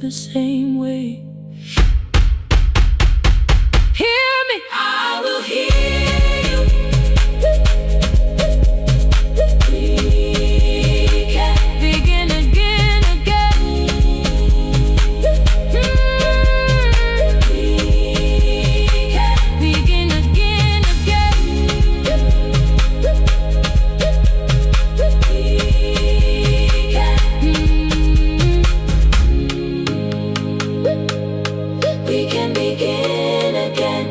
the same way. Hear me, I will hear you. We can begin again, again. We can begin again, we can begin again.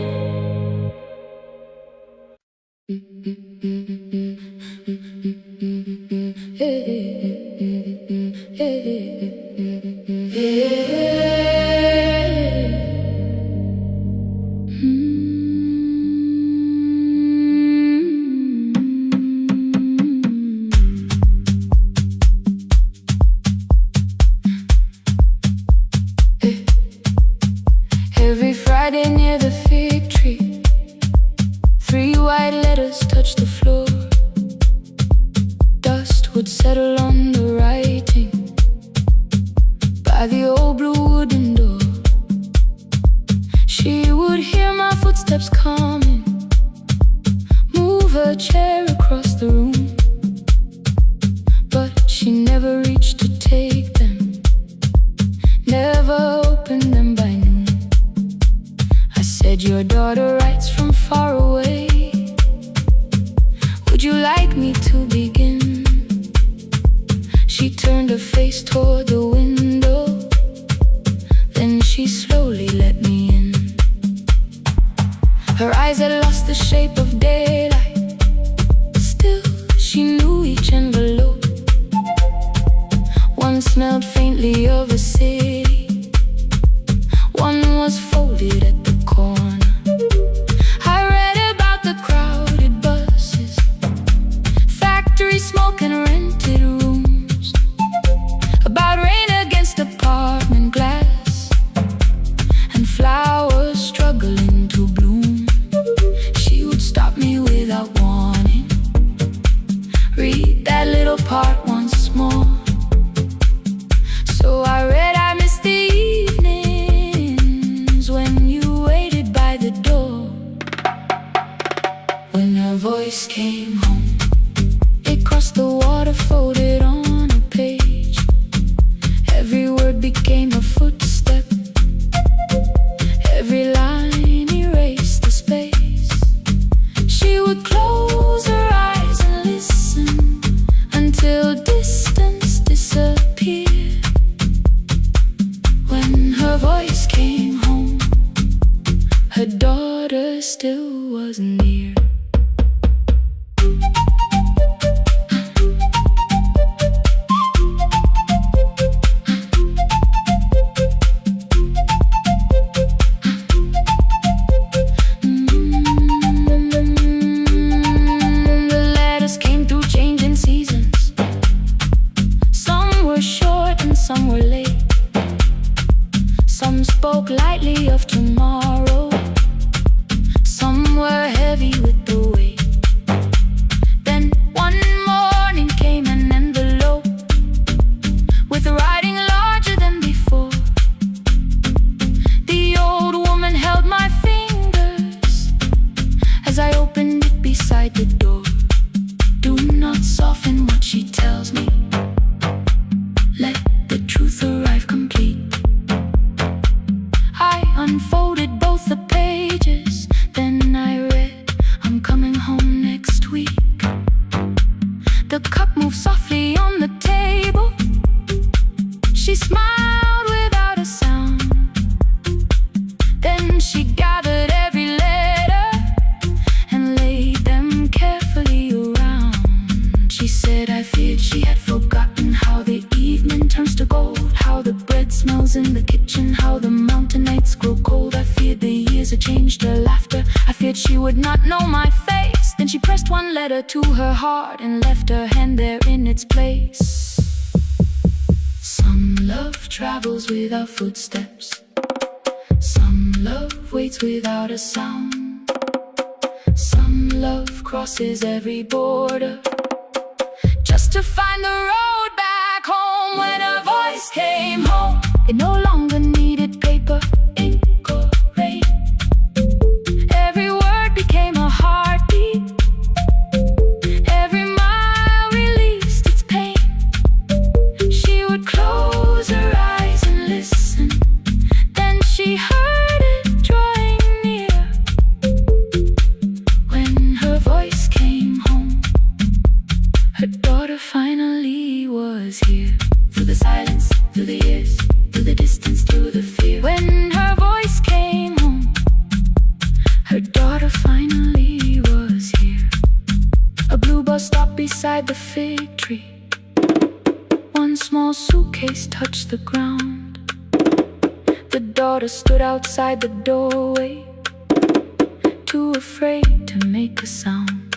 Every Friday near the fig tree, 3 white letters touched the floor. Dust would settle on the writing by the old blue wooden door. She would hear my footsteps coming, move her chair across the room, but she never reached to take them, never opened them by noon. I said, your daughter writes from far away. Would you like me to begin? She turned her face toward the window, then she slowly let me in. Her eyes had lost the shape of daylight, still she knew each envelope. One smelled faintly of a city, one was folded at the corner. I read about the crowded buses, factory smoke and rented rooms, about rain against apartment glass and flowers struggling to bloom. She would stop me without warning, read that little part once more. So I read, I missed the evenings when you waited by the door. When her voice came home, it crossed the water, folded on a page. Every word became a footstep, every line erased the space. She would close her eyes and listen until distance disappeared. When her voice came home, her daughter still wasn't near. The letters came through changing seasons. Some were short and some were late. Some spoke lightly of tomorrow, some were heavy with the weight. Then one morning came an envelope with writing larger than before. The old woman held my fingers as I opened it beside the door. Do not soften what she tells me, let the truth arrive complete. I unfolded both the pages, then I read, I'm coming home next week. The cup moved softly on the table. She smiled without a sound. Then she gathered every letter and laid them carefully around. She said, I feared she had forgotten how the evening turns to gold, how the bread smells in the kitchen, how the mountain nights grow cold. I feared the years had changed her laughter. I feared she would not know my face. Then she pressed one letter to her heart and left her hand there in its place. Some love travels without footsteps, some love waits without a sound, some love crosses every border just to find the road back home. When a voice came home, It no longer needed paper, ink, or rain. Every word became a heartbeat. Every mile released its pain. She would close her eyes and listen. Then she heard it drawing near. When her voice came home, her daughter finally was here. Through the silence, through the years, through the distance, through the fear. When her voice came home, her daughter finally was here. A blue bus stopped beside the fig tree. One small suitcase touched the ground. The daughter stood outside the doorway, too afraid to make a sound.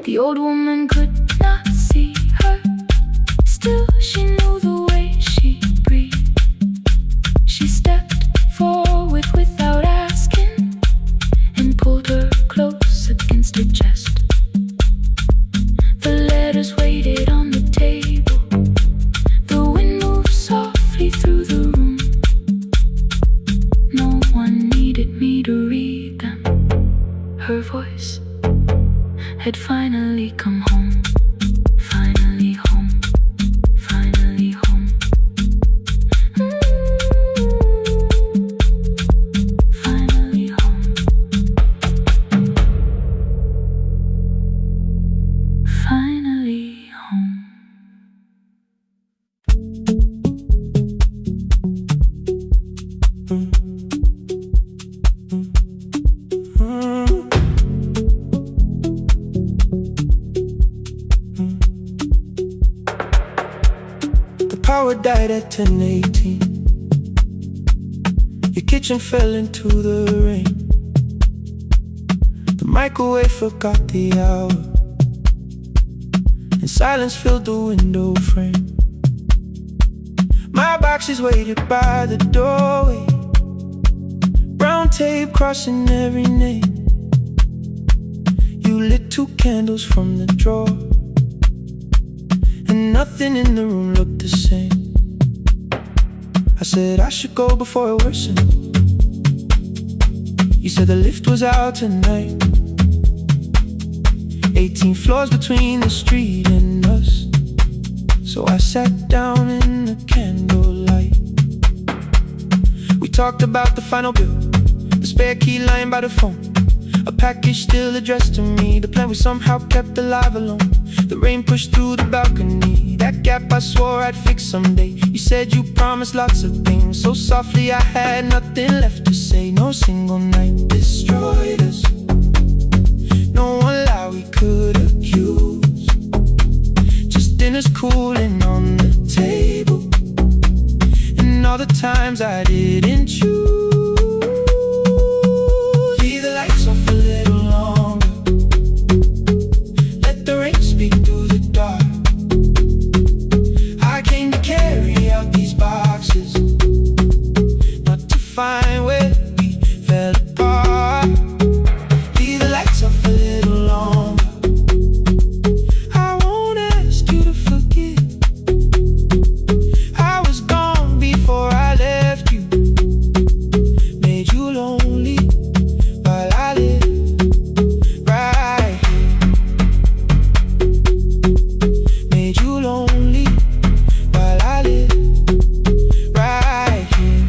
The old woman could not see her. Still, she knew the way she breathed. She stepped forward without asking and pulled her close against her chest. The letters waited on the table. The wind moved softly through the room. No one needed me to read them. Her voice had finally come home. Finally home. Finally home. Finally home. Finally home. Power died at 10:18. Your kitchen fell into the rain. The microwave forgot the hour, and silence filled the window frame. My boxes waited by the doorway, brown tape crossing every name. You lit 2 candles from the drawer, and nothing in the room looked the same. I said I should go before it worsened. You said the lift was out tonight. 18 floors between the street and us. So I sat down in the candlelight. We talked about the final bill, the spare key lying by the phone, a package still addressed to me, the plan we somehow kept alive alone. The rain pushed through the balcony, that gap I swore I'd fix someday. You said you promised lots of things, so softly I had nothing left to say. No single night destroyed us, no one lie we could accuse. Just dinners cooling on the table, and all the times I didn't choose. Leave the lights off a little longer, let the rain speak through the dark. I came to carry out these boxes, not to find where we fell apart. Leave the lights off a little longer. I won't ask you to forget. I was gone before I left you, made you lonely while I lived right here. Made you lonely while I live right here.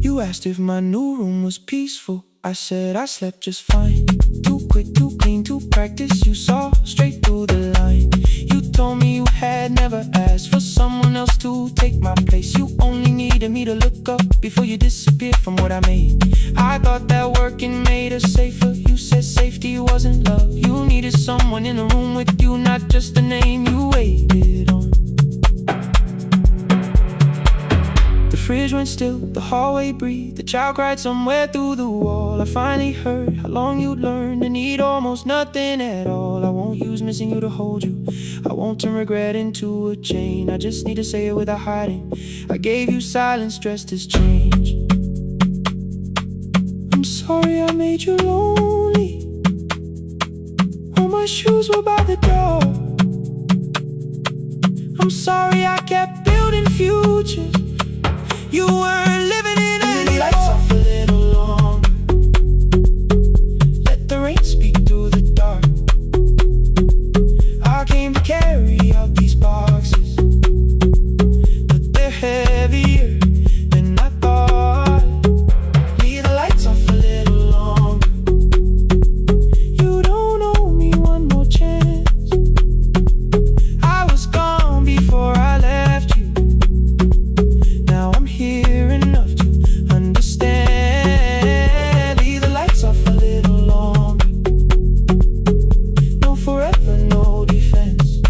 You asked if my new room was peaceful. I said I slept just fine. Too quick, too clean, too practiced. You saw straight through the line. You told me you had never asked for someone else to take my place. You only needed me to look up before you disappeared from what I made. I thought that working made us safer. You said safety wasn't love. You needed someone in the room with you, not just the name you waited on. The fridge went still, the hallway breathed, the child cried somewhere through the wall. I finally heard how long you'd learned to need almost nothing at all. I won't use missing you to hold you, I won't turn regret into a chain. I just need to say it without hiding. I gave you silence dressed as change. I'm sorry I made you lonely. your shoes were by the door. I'm sorry I kept building futures you weren't living in anymore. Lights off a little longer. Let the rain speak through the dark. I came to carry out these boxes, but they're heavier than I thought. Leave the lights off a little longer. You don't owe me one more chance. I was gone before I left you. Now I'm here enough to understand. Leave the lights off a little longer. No forever, no defense.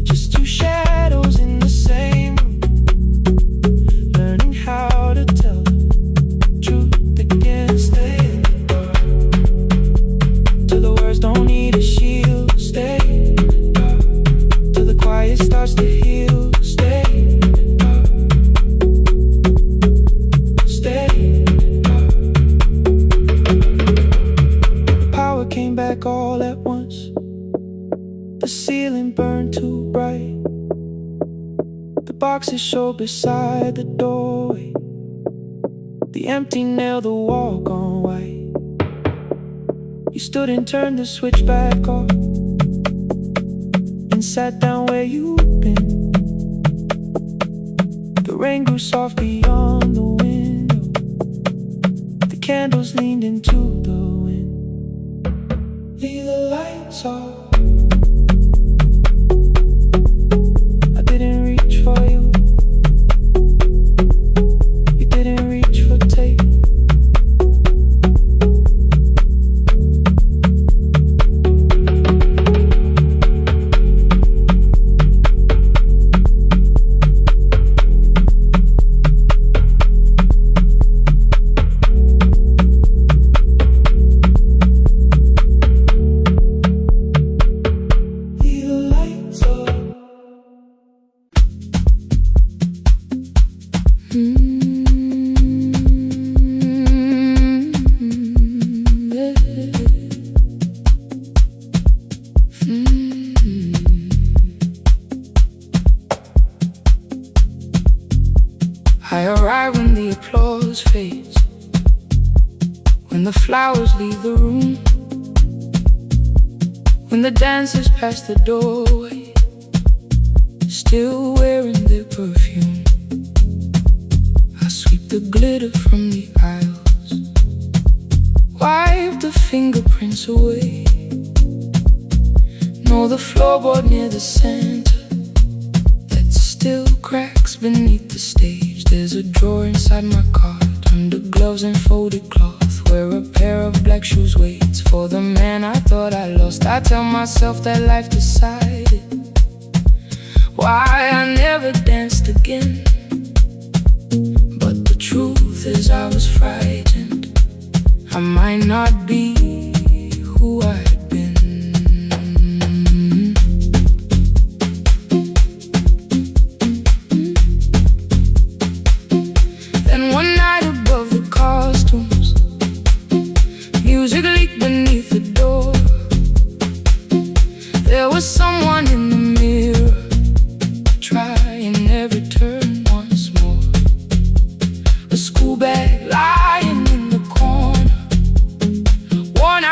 Just two shadows in the same room, learning how to tell the truth again. Stay in the dark till the words don't need a shield. Stay in the dark till the quiet starts to heal. Stay in the dark. Stay in the dark. The power came back all at once. The ceiling burned too bright. The boxes showed beside the doorway. The empty nail, the wall gone white. You stood and turned the switch back off and sat down where you'd been. The rain grew soft beyond the window. The candles leaned into the wind. Leave the lights off. I didn't reach for you. You didn't reach for tape. Leave the lights off. I arrive when the applause fades, when the flowers leave the room, when the dancers pass the doorway, still wearing their perfume. I sweep the glitter from the aisles, wipe the fingerprints away. Know the floorboard near the center that still cracks beneath the stage. There's a drawer inside my car, under gloves and folded cloth, where a pair of black shoes waits for the man I thought I lost. I tell myself that life decided why I never danced again. But the truth is I was frightened. I might not be who I had been. Then one night above the costumes, music leaked beneath the door. There was someone in the mirror, trying every turn once more. A school bag lying in the corner, worn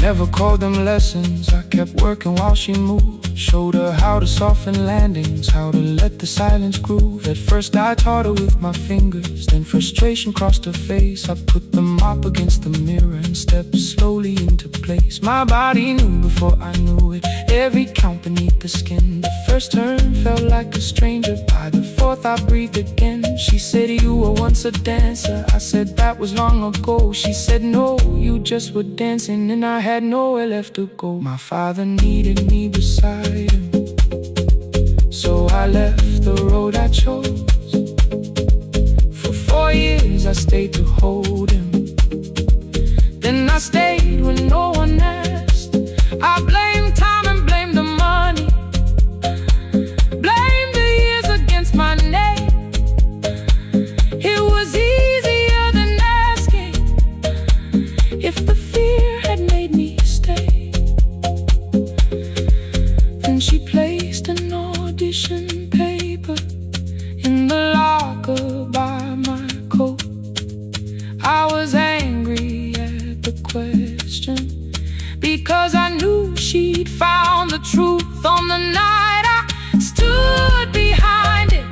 never called them lessons. I kept working while she moved. Showed her how to soften landings, how to let the silence groove. At first I taught her with my fingers, then frustration crossed her face. I put the mop against the mirror and stepped slowly into place. My body knew before I knew it, every count beneath the skin. The first turn felt like a stranger, by the fourth I breathed again. She said, you were once a dancer. I said, that was long ago. She said, no, you just were dancing, and I had nowhere left to go. My father needed me beside him, so I left the road I chose. For 4 years I stayed to hold him, then I stayed when no one asked. I blamed time and blamed the money, blamed the years against my name. It was easier than asking if the fear had made me stay. Then she placed an audition paper in the locker by my coat. I was angry at the question, because I knew she'd found the truth on the night I stood behind it.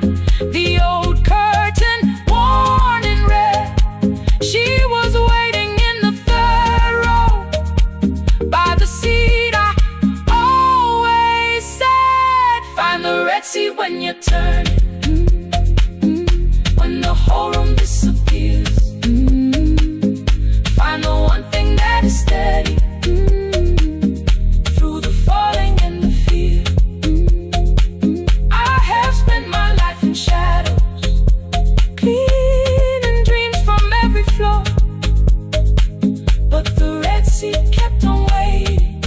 The old curtain worn in red, she was waiting in the third row by the seat I always said, find the red seat when you turn it, when the whole room disappears. Find the one thing that is steady through the falling and the fear. I have spent my life in shadows, cleaning dreams from every floor, but the red seat kept on waiting.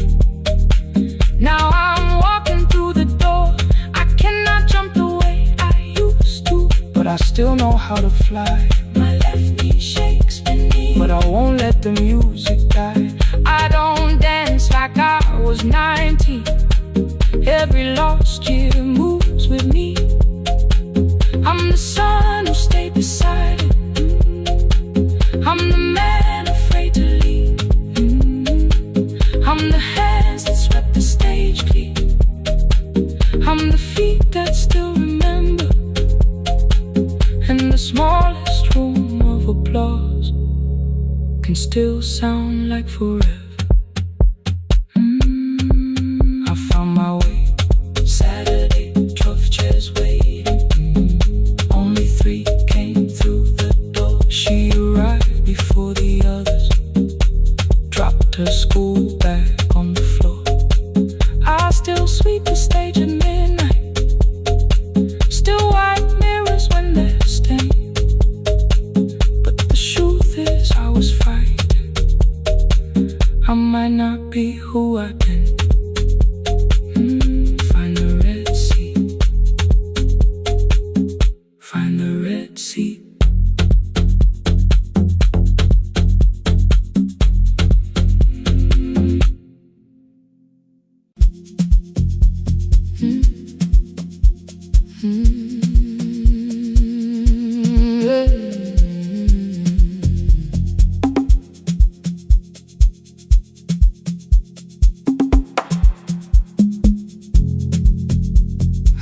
Now I'm walking through the door. I cannot jump the way I used to, but I still know how to fly. My left knee shakes beneath, but I won't let the music die. I don't dance like I was 19. Every lost year moves with me. I'm the son who stayed beside it. I'm the man afraid to leave. I'm the hands that swept the stage clean. I'm the feet that still remember, and the smallest room of applause can still sound like forever. I found my way. Saturday, 12 chairs waiting. Only 3 came through the door. She arrived before the others, dropped her school bag on the floor. I still sweep the stage at midnight, still wipe mirrors when they're stained. But the truth is I was frightened. I might not be who I've been. Find the red seat. Find the red seat.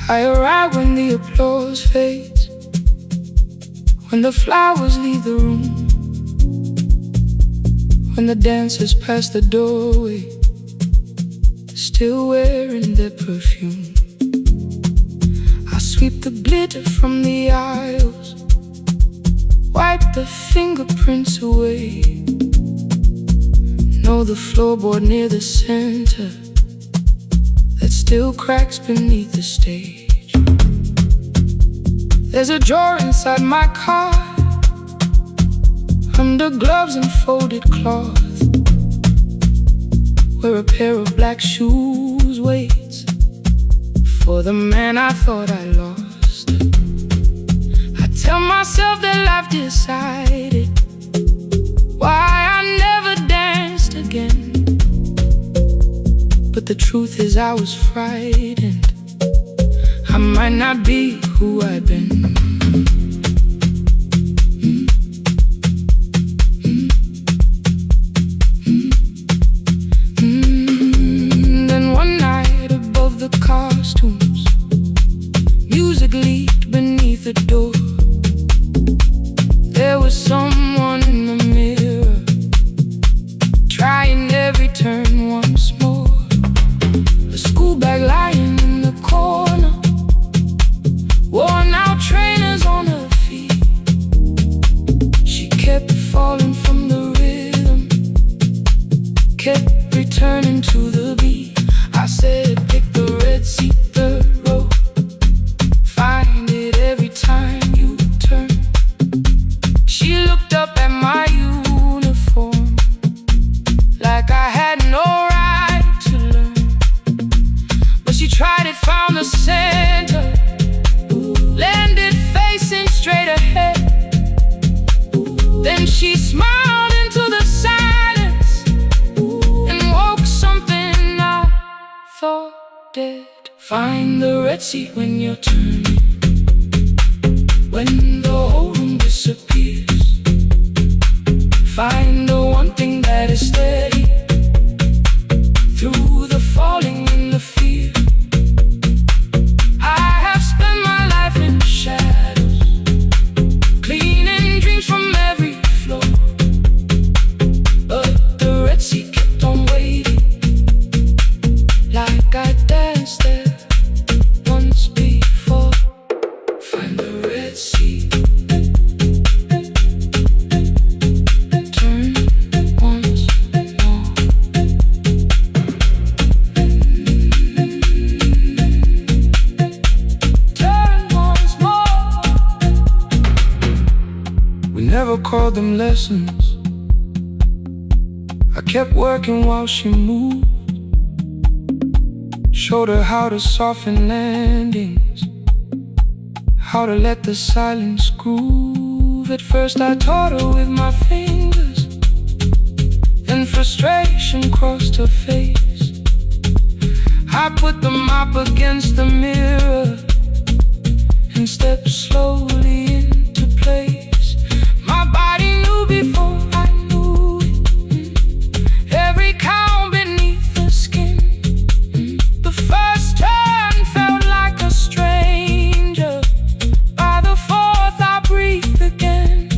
I arrive when the applause fades, when the flowers leave the room, when the dancers pass the doorway, still wearing their perfume. I sweep the glitter from the aisles, wipe the fingerprints away. Know the floorboard near the center that still cracks beneath the stage. There's a drawer inside my car, under gloves and folded cloth, where a pair of black shoes waits for the man I thought I lost. I tell myself that life decided why I never danced again, but the truth is I was frightened. I might not be who I've been. costumes. Music leaked beneath the door. There was someone in the mirror, trying every turn once more. A school bag lying in the corner, worn out trainers on her feet. She kept falling from the rhythm, kept returning to the beat. I said, pick the red seat, third row. Find it every time you turn. She looked up at my uniform like I had no right to learn. But she tried it, found the center, landed facing straight ahead. Then she smiled into the silence and woke something I thought dead. Find the red seat when you're turning, when the whole room disappears. Find the one thing that is steady through the falling and the fear. I have spent my life in shadows, cleaning dreams from every floor. But the red seat kept on waiting, like I danced there once before. Find the red seat, turn once more. Turn once more. We never called them lessons. I kept working while she moved, showed her how to soften landings, how to let the silence groove. At first I taught her with my fingers, and frustration crossed her face. I put the mop against the mirror and stepped slowly into place. My body knew before I knew it, every count beneath the skin. The first turn felt like a stranger. By the fourth I breathed again.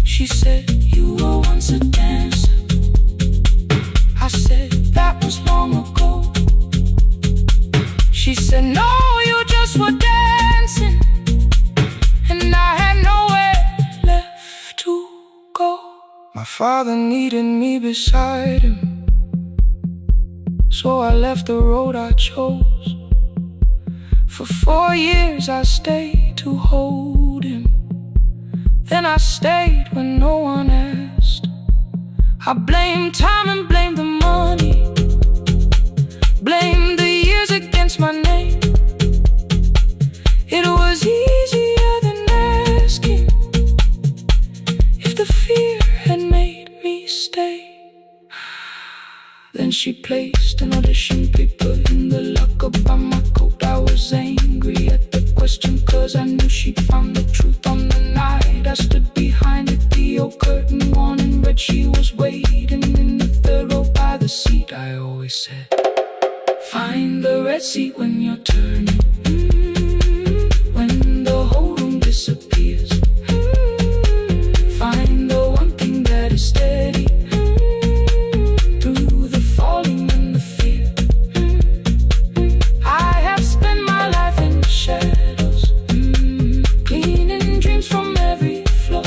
She said, you were once a dancer. I said, that was long ago. She said, no, you just were dancing, and I had nowhere left to go. My father needed me beside him, so I left the road I chose. For 4 years I stayed to hold him, then I stayed when no one asked. I blamed time and blamed the money, blamed the years against my name. It was easier than asking if the fear had made me stay. Then she placed an audition paper in the locker by my coat. I was angry at the question, cause I knew she'd found the truth on the night I stood behind it. The old curtain worn in red, she was waiting in the third row by the seat. I always said, find the red seat when you're turning, when the whole room disappears. Find the one thing that is steady through the falling and the fear. I have spent my life in shadows, cleaning dreams from every floor.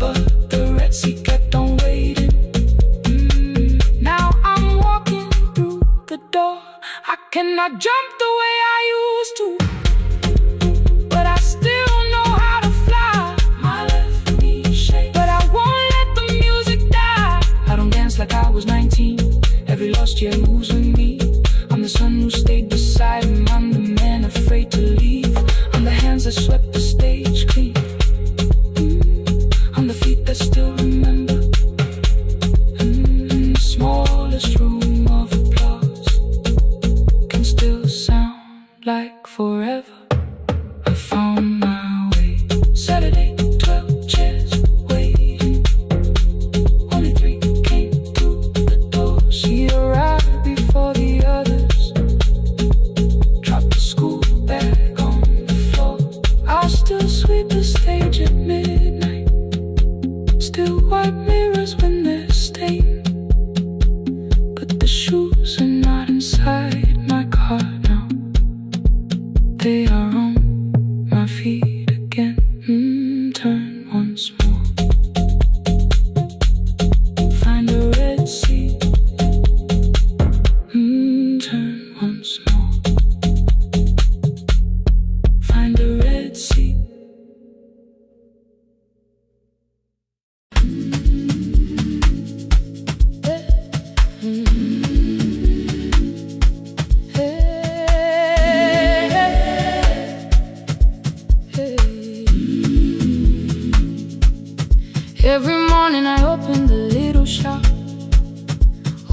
But the red seat kept on waiting. Now I'm walking through the door. I cannot jump the way I used to, but I still know how to fly. My left knee shakes, but I won't let the music die. I don't dance like I was 19. Every lost year moves with me. I'm the son who stayed beside him. I'm the man afraid to leave. I'm the hands that swept the stage clean. I'm the feet that still remember. In the smallest room of applause can still sound like forever. I found my way. Saturday, 12 chairs waiting. Only 3 came through the door. She arrived before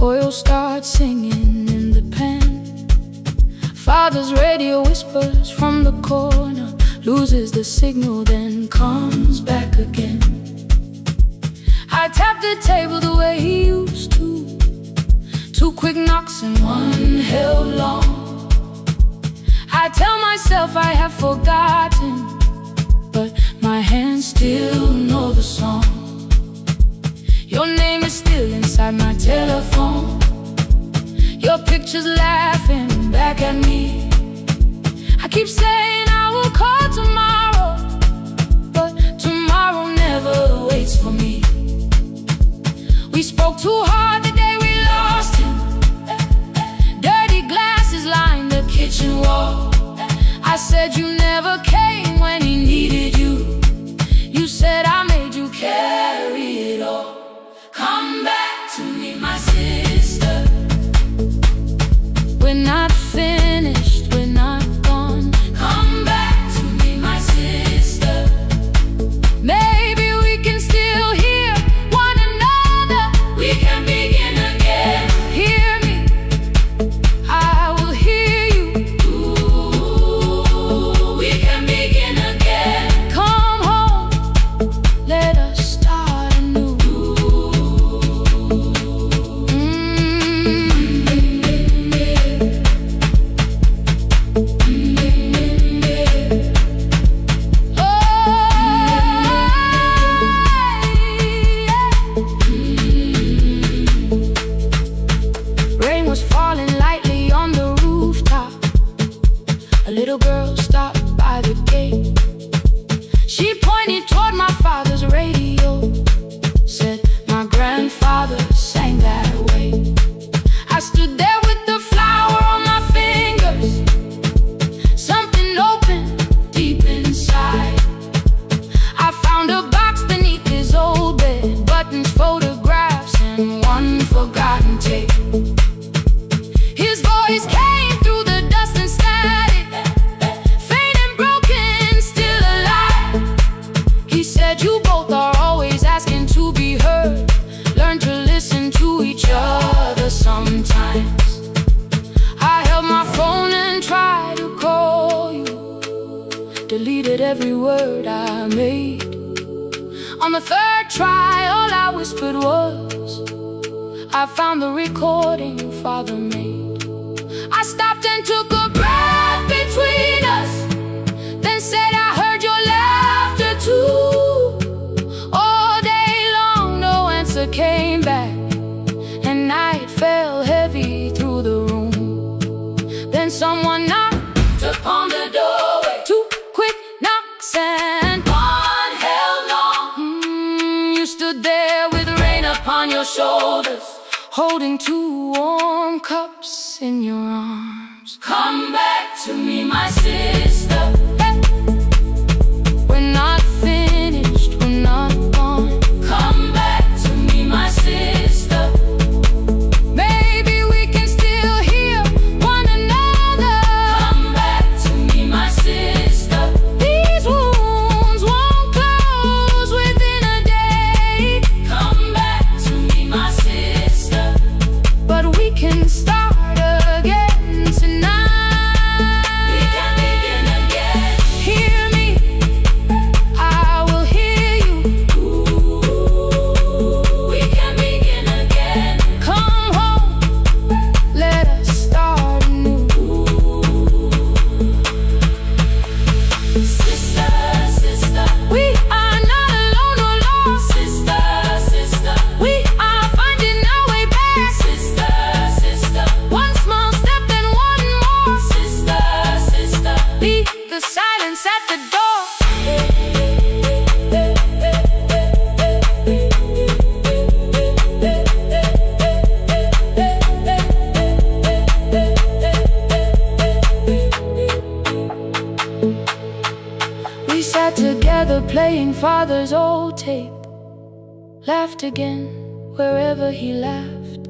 Oil starts singing in the pan. Father's radio whispers from the corner, loses the signal, then comes back again. I tap the table the way he used to. 2 quick knocks and 1 held long. I tell myself I have forgotten, but my hands still know the song. Your name is still inside my telephone. Your picture's laughing back at me. I keep saying I will call tomorrow, but tomorrow never waits for me. We spoke too hard the day we lost him. Dirty glasses lined the kitchen wall. I said you never came when he needed you. You said I made you carry it all. Come back to me, my sister. We're not finished, we're not gone. Come back to me, my sister. Maybe we can still hear one another. We can begin again. Hear me, I will hear you. Ooh, we can begin again. Come home, let us start anew. Rain was falling lightly on the rooftop. A little girl stopped by the gate. She pointed toward my father's radio, said my grandfather sang that way. I stood there with the flower on my fingers. Something opened deep inside. I found a box beneath his old bed, buttons, photographs, and 1 forgotten tape. His voice came through the dust and static, faint and broken, still alive. He said you both are always asking to be heard. Learn to listen to each other sometimes. I held my phone and tried to call you, deleted every word I made. On the 3rd try, all I whispered was, I found the recording your father made. I stopped and took a breath between us, then said I heard your laughter too. All day long no answer came back, and night fell heavy through the room. Then someone knocked upon the doorway. 2 quick knocks and 1 held long. You stood there with rain upon your shoulders, holding 2 warm cups in your arms. Come back to me, my sister. We're not finished, we're not gone. Come back to me, my sister. Maybe we can still hear one another. Come back to me, my sister. These wounds won't close within a day. Come back to me, my sister. But we can start again tonight. We can begin again. Hear me, I will hear you. Ooh, we can begin again. Come home, let us start anew. Sister, sister, we are not alone or lost. Sister, sister, we are finding our way back. Sister, sister, 1 small step and 1 more. Sister, sister, leave the silence at the door. We sat together playing father's old tape, laughed again wherever he laughed.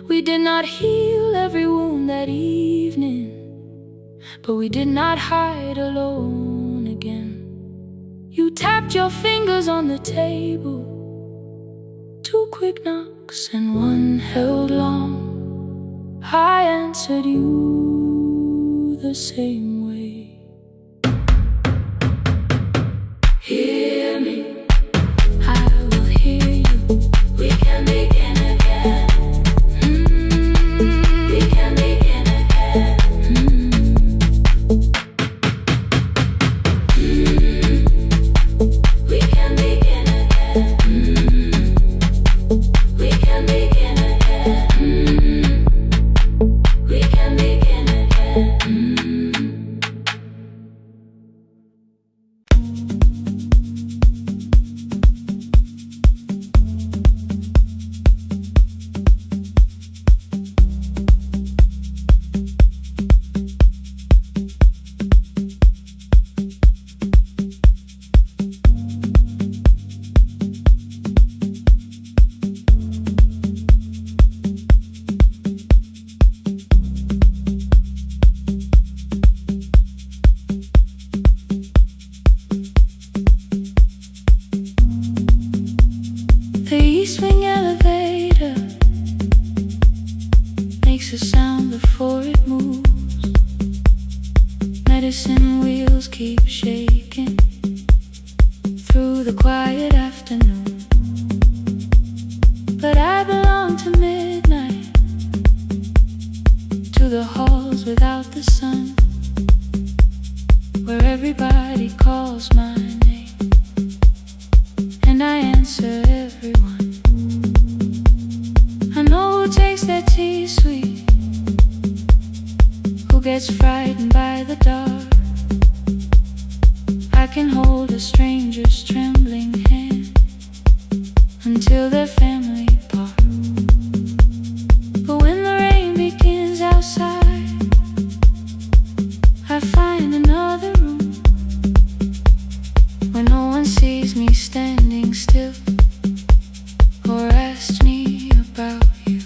We did not heal every wound that evening, but we did not hide alone again. You tapped your fingers on the table. 2 2 quick knocks and 1 held long. I answered you the same way. Hear me, I will hear you. We can begin again. We can begin again. We can begin again. We can begin again. We can begin again. The East Wing elevator makes a sound before it moves. Medicine wheels keep shaking through the quiet afternoon. But I belong to midnight, to the halls without the sun, where everybody calls my name and I answer everyone. I know who takes their tea sweet, who gets frightened by the dark. I can hold a stranger's trembling hand until their family part. But when the rain begins outside, I find another room where no one sees me standing still or asks me about you.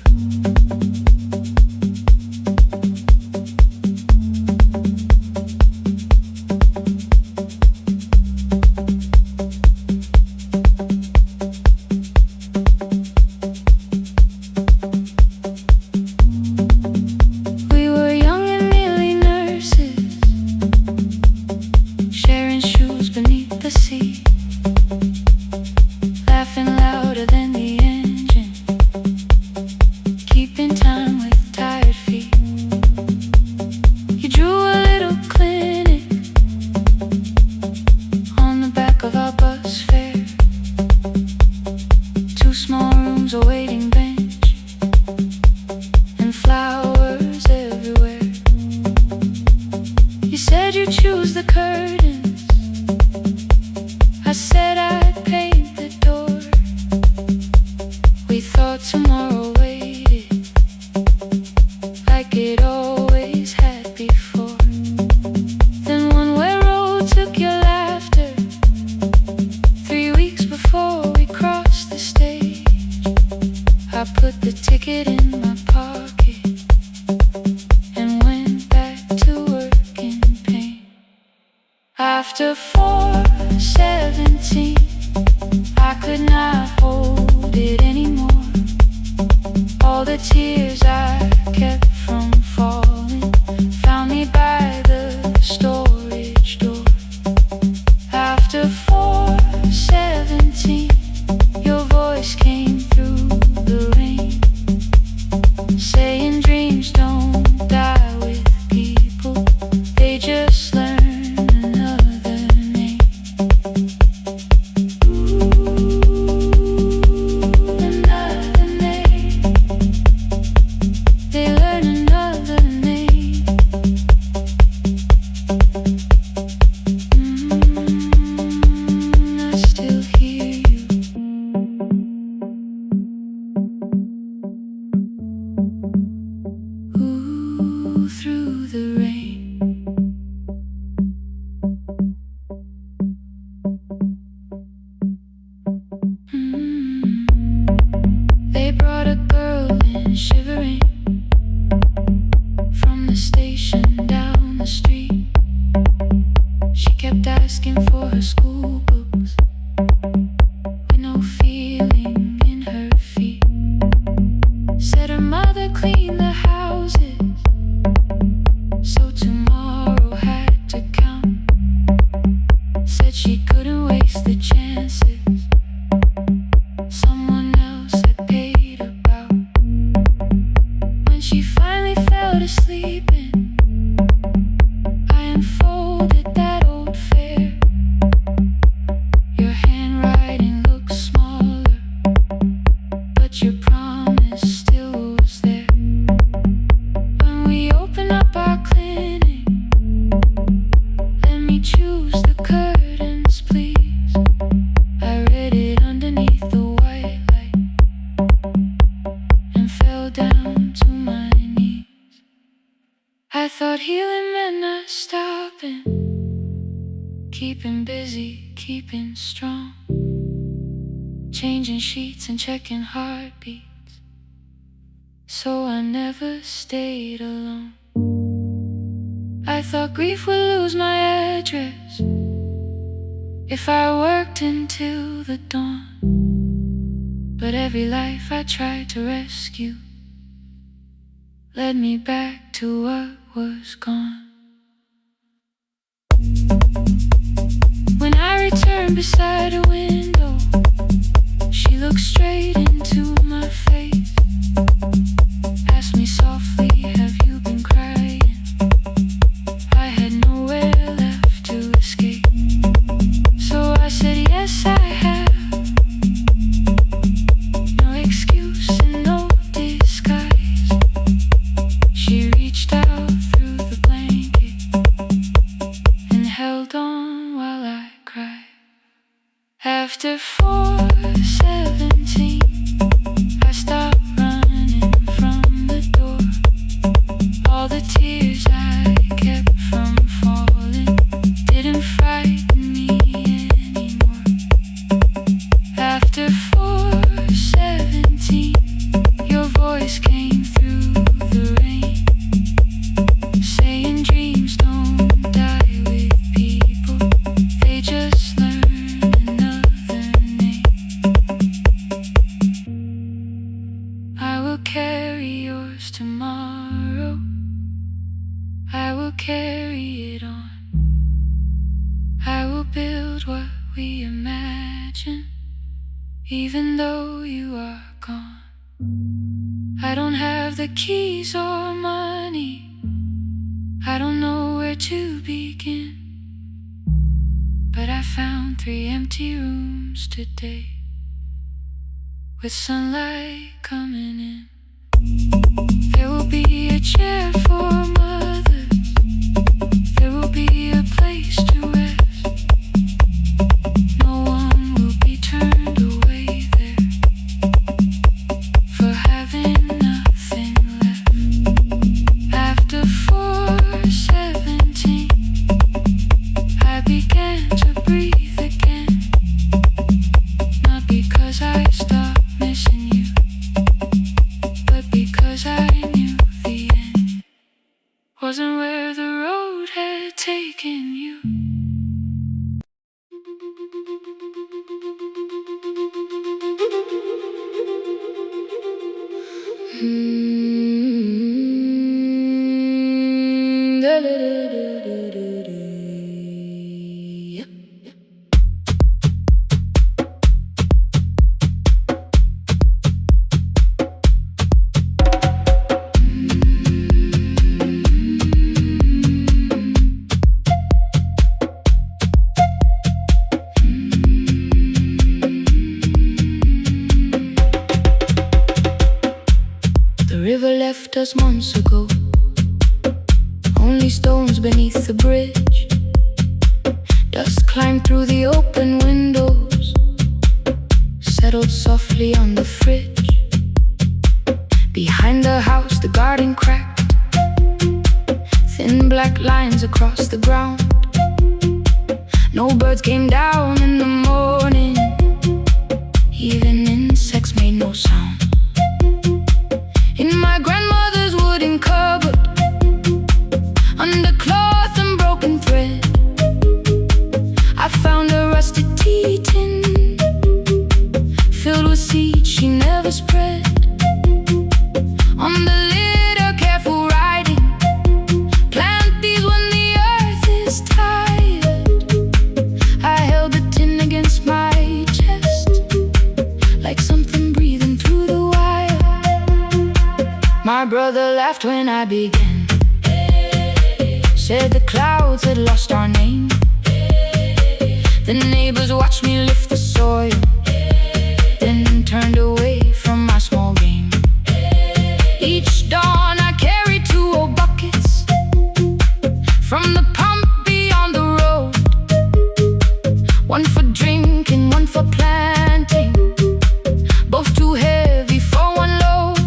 We were young and nearly nurses, sharing shoes beneath the sea, laughing louder than the engine, keeping time with tired feet. You drew a little clinic on the back of our bus fare, 2 small rooms, a waiting bench, and flowers everywhere. You said you'd choose the curtains, I said I'd paint the door. We thought tomorrow waited like it always had before. Then one way road took your laughter, 3 weeks before we crossed the stage. I put the ticket in my pocket and went back to work in pain. After 4:17, I could not hold it anymore. All the tears I kept from falling found me by the storage door. After 4:17, your voice came through the rain, saying dreams don't die with people, they just learn another name. Ooh, another name. But healing meant not stopping, keeping busy, keeping strong, changing sheets and checking heartbeats, so I never stayed alone. I thought grief would lose my address if I worked until the dawn, but every life I tried to rescue led me back to what was gone. When I returned beside a window, she looked straight into my face, asked me softly, have you been crying? I had nowhere left to escape, so I said yes I have. No excuse and no disguise. She reached out through the blanket and held on while I cried. After 4:17, I stopped running from the door. All the tears I kept from falling didn't frighten me anymore. After 4:17, your voice came through the rain, saying dreams don't die with people, they just learn another name. I will carry yours tomorrow, I will carry it on. I will build what we imagine, even though you are gone. I don't have the keys or money, I don't know where to begin, but I found 3 empty rooms today, with sunlight coming in. There will be a chair for mothers, there will be a place to rest. No one will be turned away there for having nothing left. After 4:17, I began to breathe again, not because I stopped missing you, but because I knew the end wasn't where the road had taken you. The river left us months ago, only stones beneath the bridge. Dust climbed through the open windows, settled softly on the fridge. Behind the house the garden cracked, thin black lines across the ground. No birds came down in the morning, even insects made no sound. In my grandmother's wooden cupboard, under cloth and broken thread, I found a rusted tea tin filled with seeds she never spread. On the lid a careful writing, plant these when the earth is tired. I held the tin against my chest, like something breathing through the wire. My brother laughed when I began, said the clouds had lost our name. The neighbors watched me lift the soil, then turned away from my small game. Each dawn I carried 2 old buckets from the pump beyond the road, one for drinking, one for planting, both too heavy for one load.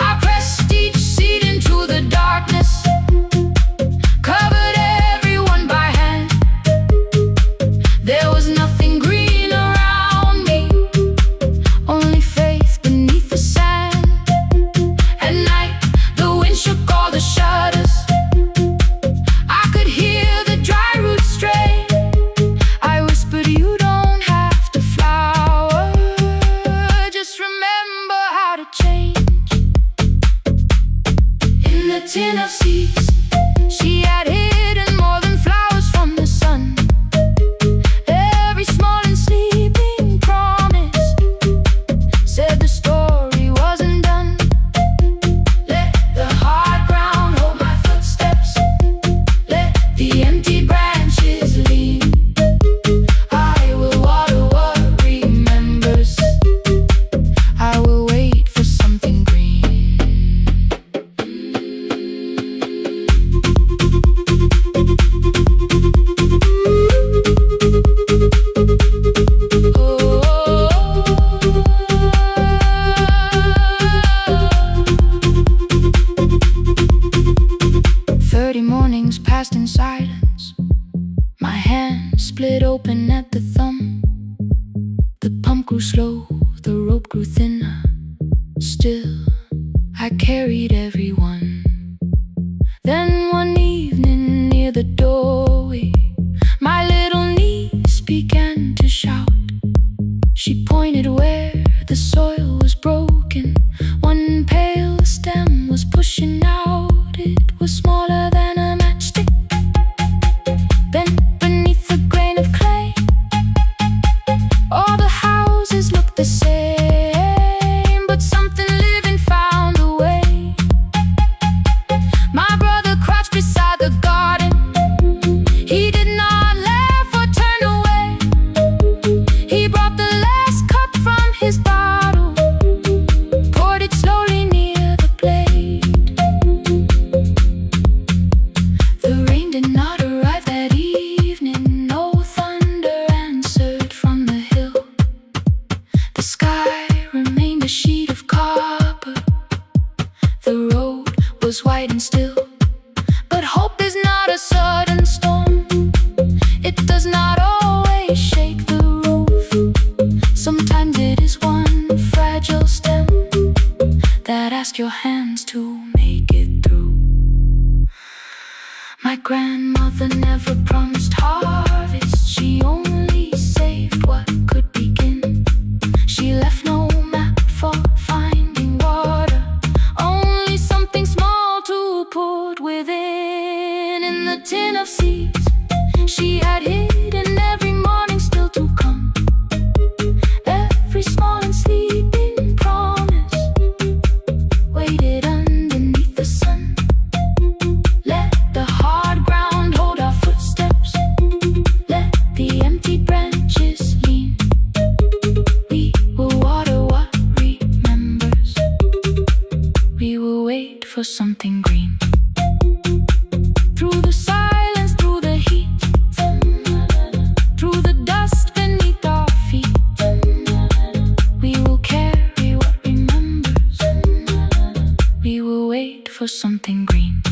I pressed each seed into the darkness, tin of seeds. She had hidden more than flowers from the sun. Every small and sleeping promise said the story wasn't done. Let the hard ground hold my footsteps. Let the empty branches lean. I will water what remembers. I will wait for something green. 30 mornings passed in silence. My hand split open at the thumb. The pump grew slow, the rope grew thinner. Still, I carried everyone. Then one evening near the doorway, my little niece began to shout. She pointed where the soil was broken. One pale stem was pushing out. It was smaller than a matchstick, bent beneath a grain of clay. All the houses looked the same, but something living found a way. My brother crouched beside the garden. He did not laugh or turn away. He brought the last cup from his bottle, poured it slowly near the blade. The rain did not arrive that evening. No thunder answered from the hill. The sky remained a sheet of copper. The road was white and still. But hope is not a sudden storm. It does not always shake the roof. Sometimes it is one fragile stem that asks your hands to make it through. My grandmother never promised harvest. She only saved what could begin. She left no map for finding water, only something small to put within. In the tin of seeds she had hidden every morning still to come. Every small and sleeping promise waited underneath the sun. Let the hard ground hold our footsteps. Let the empty branches lean. We will water what remembers. We will wait for something green. Through the silence, through the heat, through the dust beneath our feet, we will carry what remembers. We will wait for something green.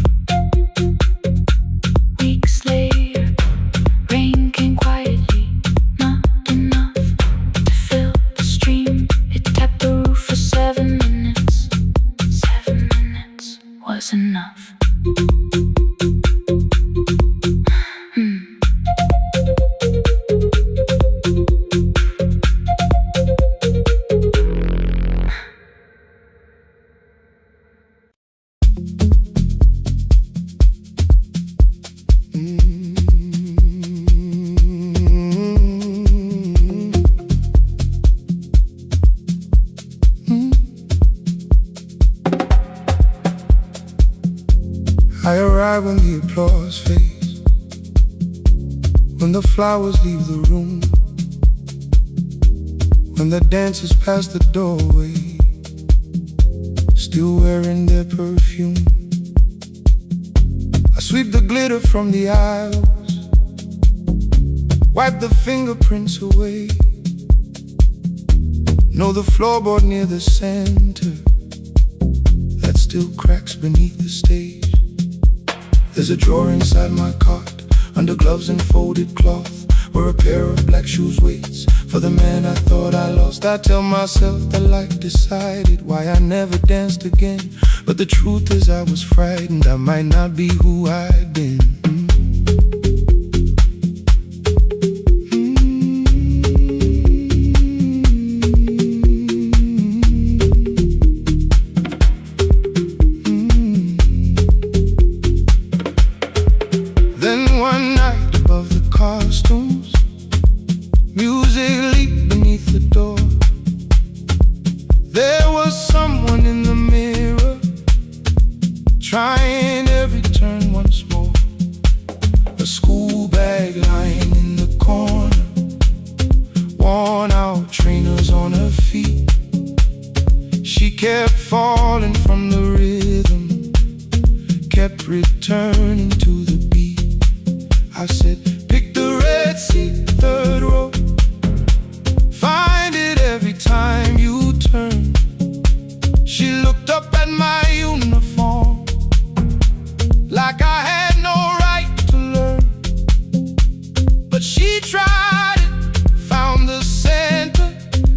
Weeks later, rain came quietly, not enough to fill the stream. It tapped the roof for 7 minutes. 7 minutes was enough. I arrive when the applause fades, when the flowers leave the room, when the dancers pass the doorway, still wearing their perfume. I sweep the glitter from the aisles, wipe the fingerprints away. Know the floorboard near the center that still cracks beneath the stage. There's a drawer inside my cart, under gloves and folded cloth, where a pair of black shoes waits for the man I thought I lost. I tell myself that life decided why I never danced again, but the truth is I was frightened I might not be who I'd been. She kept falling from the rhythm, kept returning to the beat. I said, pick the red seat, third row. Find it every time you turn. She looked up at my uniform like I had no right to learn. But she tried it, found the center,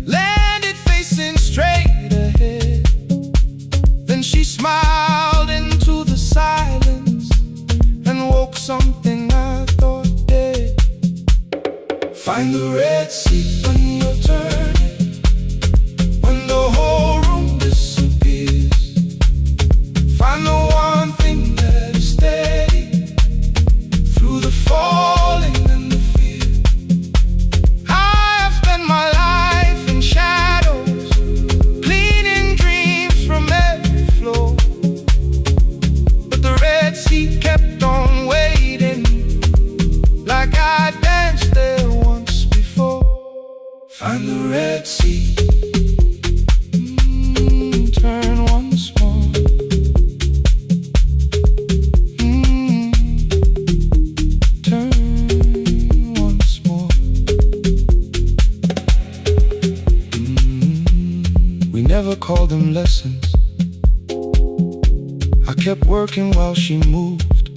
landed facing straight ahead. Then she smiled into the silence and woke something I thought dead. Find the red seat when you're turning, when the whole room disappears. Find the one thing that is steady through the falling and the fear. I have spent my life in shadows, cleaning dreams from every floor. But the red seat kept on waiting, like I danced there once before. Find the red seat, turn once more. Turn once more. We never called them lessons. I kept working while she moved,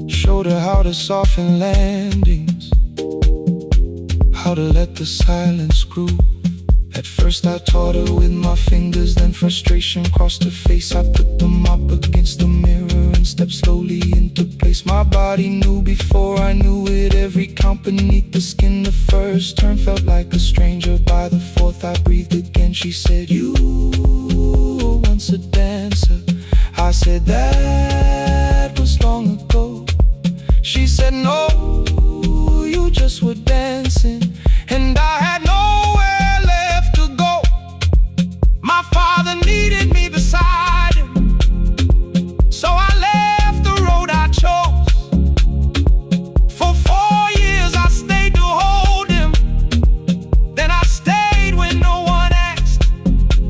showed her how to soften landings, how to let the silence groove. At first I taught her with my fingers, then frustration crossed her face. I put them up against the mirror and stepped slowly into place. My body knew before I knew it, every count beneath the skin. The first turn felt like a stranger, by the fourth I breathed again. She said, you were once a dancer. I said, that was long ago. She said, no, you just were dancing, and I had nowhere left to go. My father needed me beside him, so I left the road I chose. For 4 years I stayed to hold him, then I stayed when no one asked.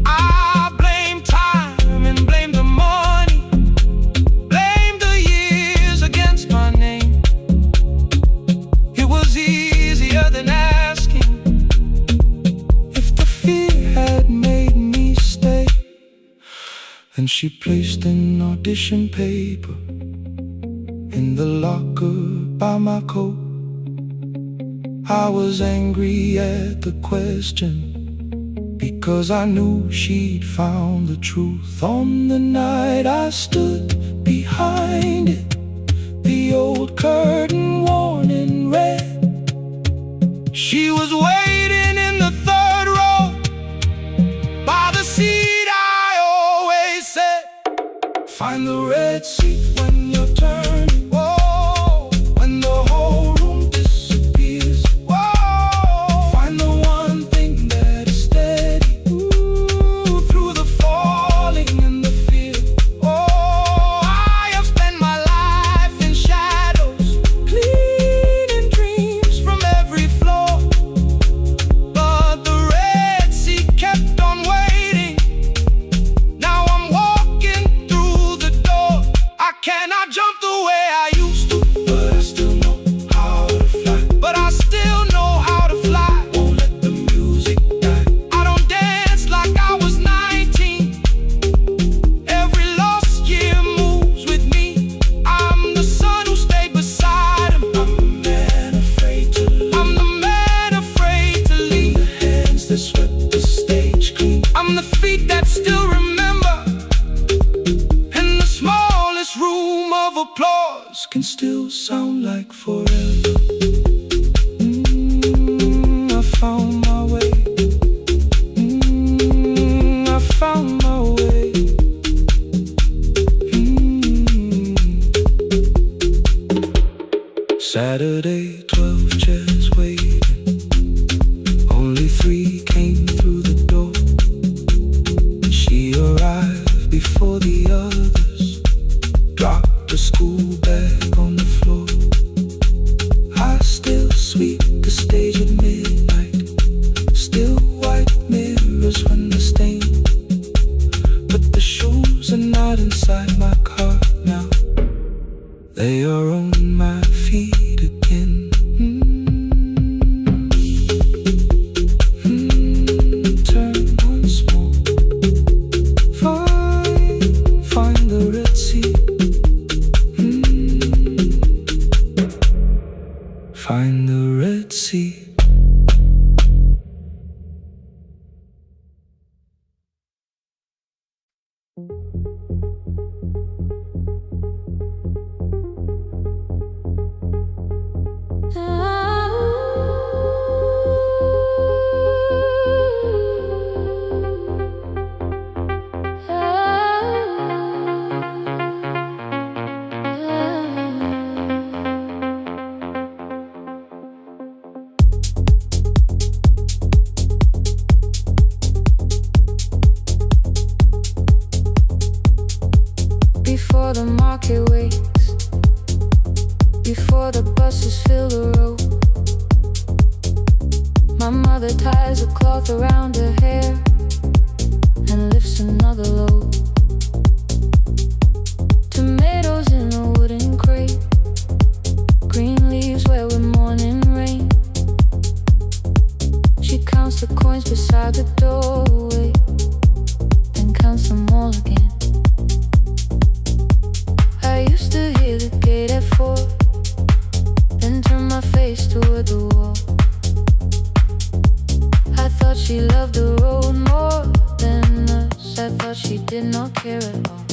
I blamed time and blamed the money, blamed the years against my name. It was easier than asking if the fear had made me stay. Then she placed an audition paper in the locker by my coat. I was angry at the question, because I knew she'd found the truth. On the night I stood behind it, the old curtain worn in red. She was waiting in the third row, by the seat I always said. Find the red seat when you're turning. Whoa, when the whole room disappears. Whoa, find the one thing that is steady, ooh, through the falling and the fear. Oh, I have spent my life in shadows, cleaning dreams from every floor. But the red seat kept on waiting. Now I'm walking through the door. I cannot jump the way I used to, but I still know how to fly. But I still know how to fly. Won't let the music die. I don't dance like I was 19. Every lost year moves with me. I'm the son who stayed beside him. I'm the man afraid to leave. I'm the man afraid to leave. The hands that swept the stage clean. I'm the feet that still remember. And the smallest room of applause can still sound like forever. I found my way. I found my way. Saturday, 12 chairs waiting. Only 3 came through the door. She arrived before the others, dropped the school bag on the floor. I still sweep the stage at midnight, still white mirrors when the stain before the market wakes, before the buses fill the road. My mother ties a cloth around her hair and lifts another load. Tomatoes in a wooden crate, green leaves where we're mourning rain. She counts the coins beside the doorway, then counts them all again. I used to hear the gate at 4, then turn my face toward the wall. I thought she loved the road more than us. I thought she did not care at all.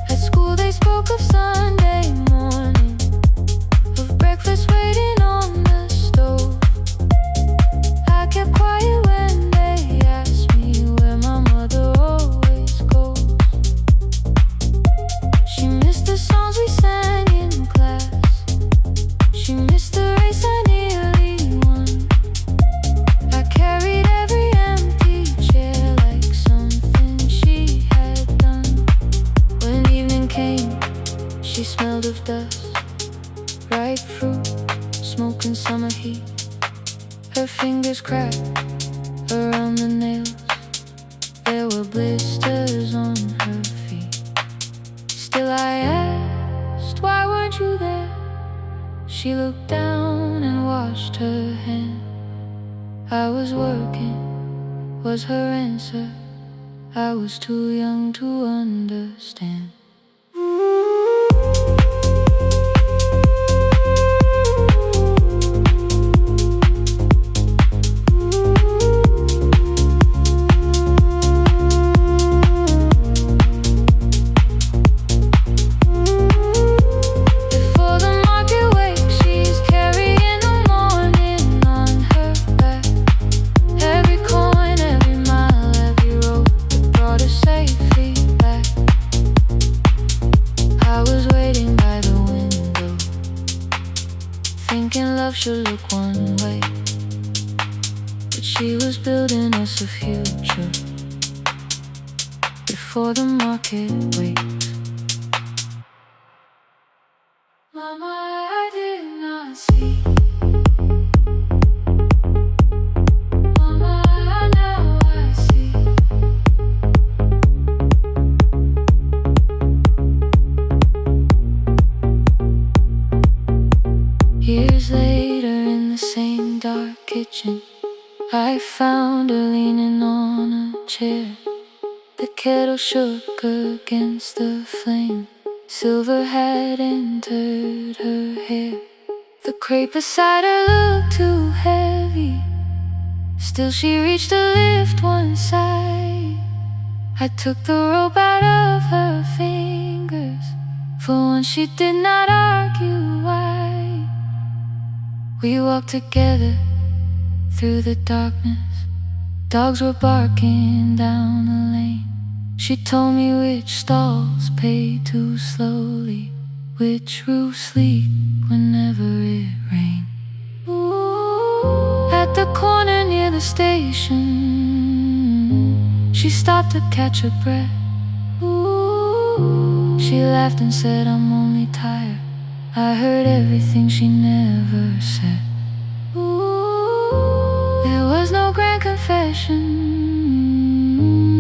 At school they spoke of Sunday morning, of breakfast waiting on the stove. I kept quiet when they asked me where my mother always goes. She missed the songs we sang in class, she missed the race I nearly won. I carried every empty chair like something she had done. When evening came, she smelled of dust, ripe fruit, smoke and summer heat. Her fingers cracked around the nails, there were blisters on her feet. Still I asked, why weren't you there? She looked down and washed her hand. I was working, was her answer. I was too young to understand. Before the market wakes, she's carrying the morning on her back. Every coin, every mile, every road that brought her safely back. I was waiting by the window, thinking love should look one way, but she was building us a future before the market wakes. Mama, I did not see. Mama, now I see. Years later in the same dark kitchen, I found her leaning on a chair. The kettle shook against the flame, silver had entered her hair. The crepe beside her looked too heavy, still she reached to lift one side. I took the rope out of her fingers, for once she did not argue why. We walked together through the darkness, dogs were barking down the lane. She told me which stalls pay too slowly, which roofs leak whenever it rains. At the corner near the station, she stopped to catch her breath. She laughed and said, I'm only tired. I heard everything she never said. There was no grand confession,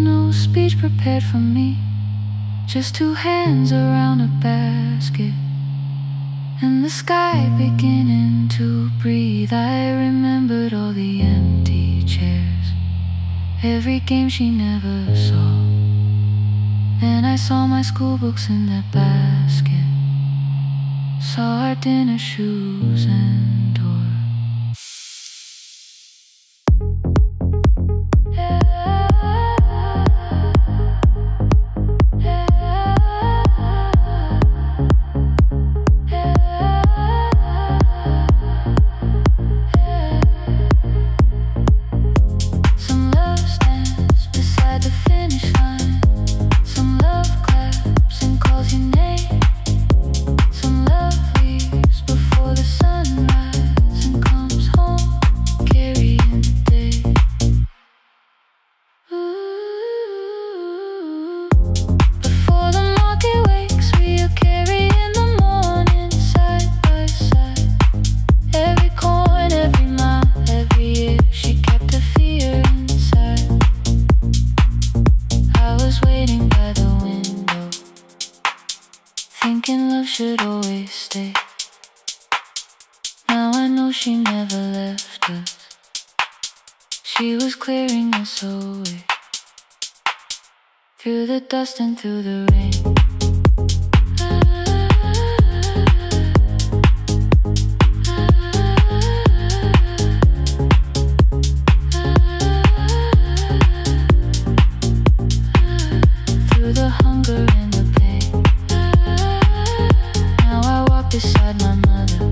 no speech prepared for me, just two hands around a basket and the sky beginning to breathe. I remembered all the empty chairs, every game she never saw. Then I saw my school books in that basket, saw our dinner shoes and door. Some love stands beside the finish line, some love claps and calls your name, some love leaves before the sunrise. should always stay. Now I know she never left us. She was clearing us away, through the dust and through the rain. Through the hunger and the pain. Now I walk beside my mother,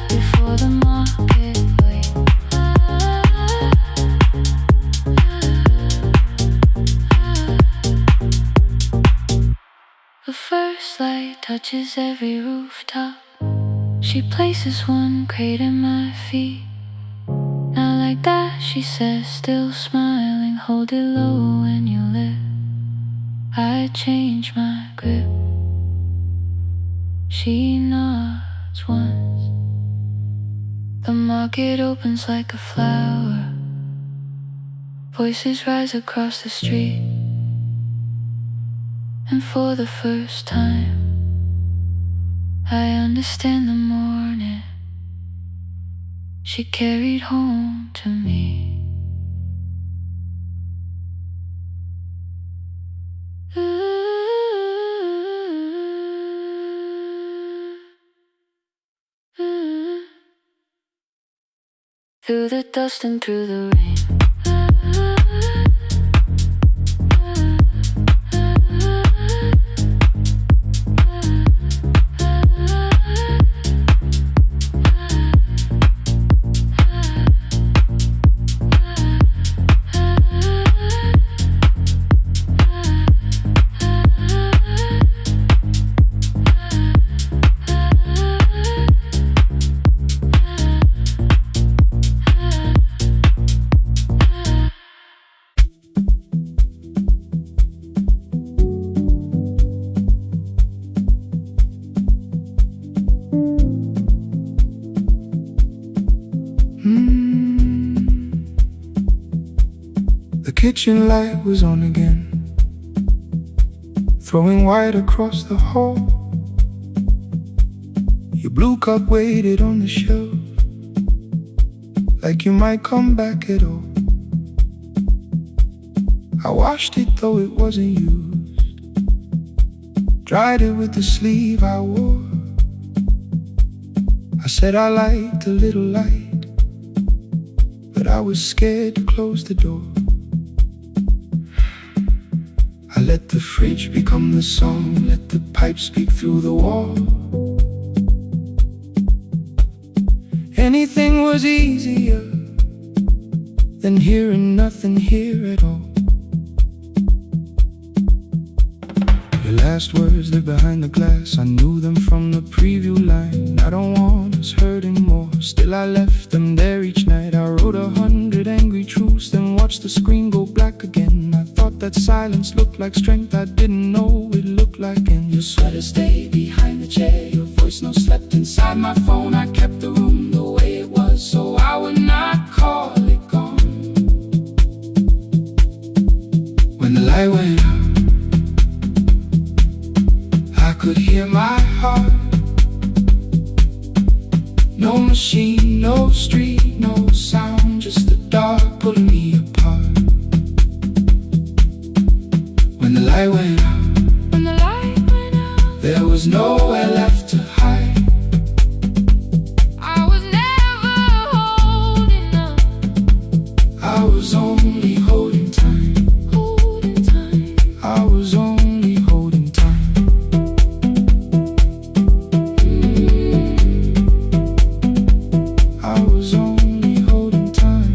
before the market wait. The first light touches every rooftop. She places one crate at my feet. Now like that, she says, still smiling, hold it low when you live. I change my grip. She nods once. The market opens like a flower. Voices rise across the street. And for the first time, I understand the morning she carried home to me. Through the dust and through the rain. The kitchen light was on again, throwing white across the hall. Your blue cup waited on the shelf, like you might come back at all. I washed it though it wasn't used, dried it with the sleeve I wore. I said I liked a little light, but I was scared to close the door. I let the fridge become the song, let the pipe speak through the wall. Anything was easier than hearing nothing here at all. Your last words lived behind the glass, I knew them from the preview line. I don't want us hurting more, still I left them there each night. I wrote 100 angry truths, then watched the screen go black again. I thought that silence looked like strength, I didn't know it looked like. And your sweater stayed behind the chair, your voice no slept inside my phone. I kept the room the way it was, so I would not call it gone. When the light went out, I could hear my heart. No machine, no street, no sound, just the dark pulling me apart. When the light went out, there was nowhere left to hide. I was never holding up, I was only holding time. I was only holding time. I was only holding time.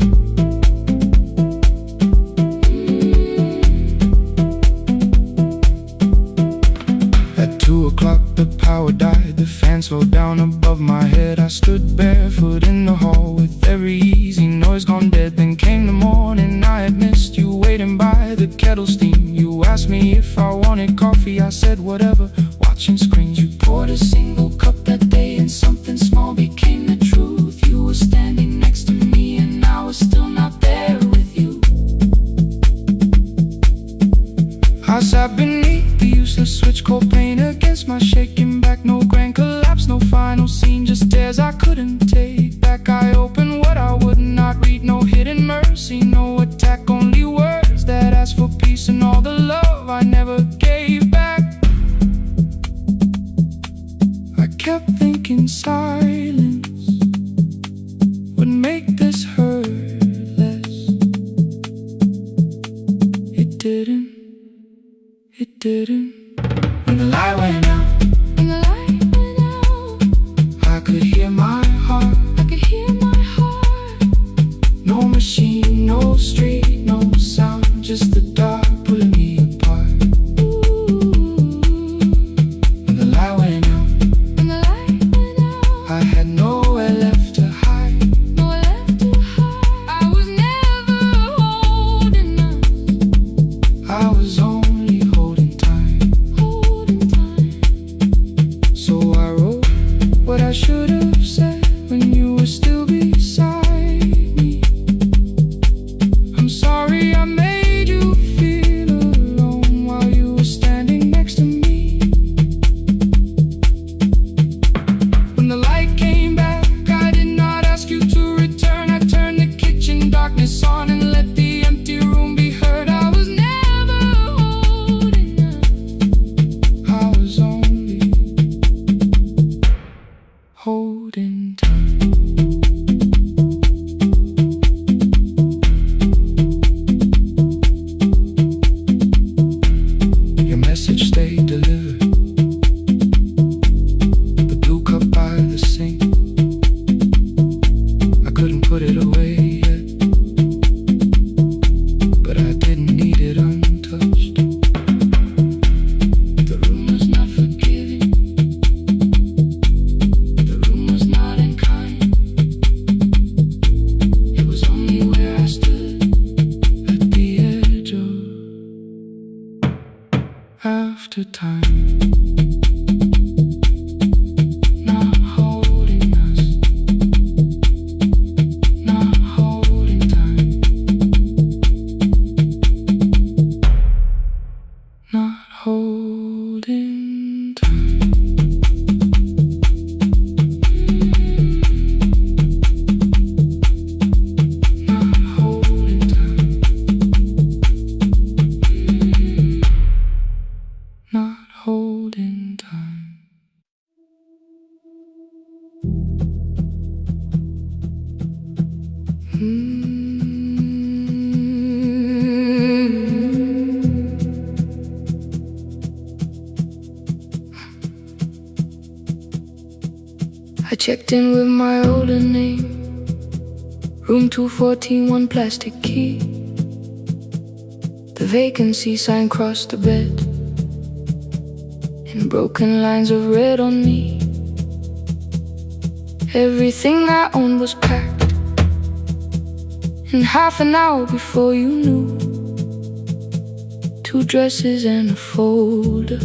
At 2 o'clock the power died, the fan slowed down above my head. I stood barefoot in the hall with every easy noise gone dead. Then came the morning, I had missed you waiting by the kettle steam. You asked me if I wanted coffee, I said whatever, watching screens. You poured a single cup that day and something small became the truth. You were standing next to me and I was still not there with you. I sat beneath the useless a switch, cold pain against my shaking back. No grand collapse, no final scene, just dares I couldn't take back. I opened what I would not read, no hidden mercy, no attack, only words that ask for peace and all the love I never gave back. I kept thinking silence would make this hurt less. It didn't. It didn't. When the light went out, When the light went out, I could hear my heart. I could hear my heart. No machine, no street, no sound, just the dark pulling me apart. Ooh. When the light went out, When the light went out, I had nowhere left to hide. nowhere left to hide. I was never holding us, I was only holding tight. holding tight. So I wrote what I should have said when you were still beside me. I'm sorry I made you feel alone while you were standing next to me. When the light came back, I did not ask you to return. I turned the kitchen darkness on and let the empty room be heard. I was never holding us, I was only holding tight. Your message stayed delivered. The blue cup by the sink, I couldn't put it away yet, but I didn't need it untouched. The room was not forgiving, the room was not unkind. It was only where I stood at the edge of after time. Not holding us, not holding time, not holding time. Not holding time, not holding time. I checked in with my older name, room 214, one plastic key. The vacancy sign crossed the bed in broken lines of red on me. Everything I owned was packed in half an hour before you knew. 2 dresses and a folder,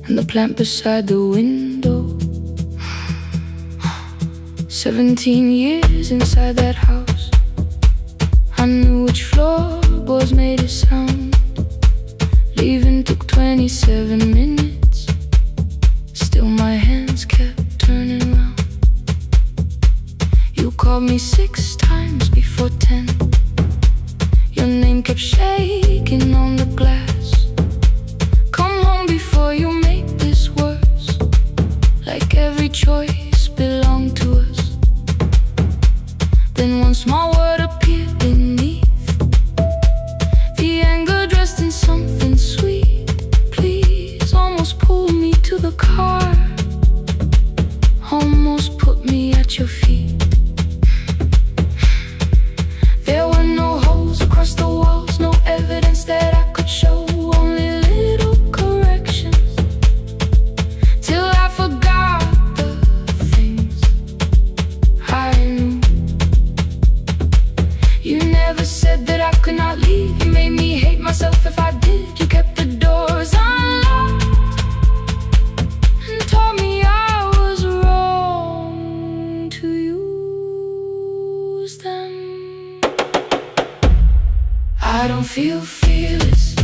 and the plant beside the window. 17 years inside that house, I knew which floorboards made a sound. Leaving took 27 minutes, still my hands kept turning round. You called me 6 times before 10. Your name kept shaking on the glass. Come home before you make this worse, like every choice belonged to us. Then one small word appeared beneath, the anger dressed in something sweet. Please, almost pulled me to the car, almost put me at your feet. There were no holes across the walls, no evidence that I could show, only little corrections, till I forgot the things I knew. You never said that I could not leave. You made me hate myself if I did. You kept the doors unlocked and told me I was wrong to use them. I don't feel fearless,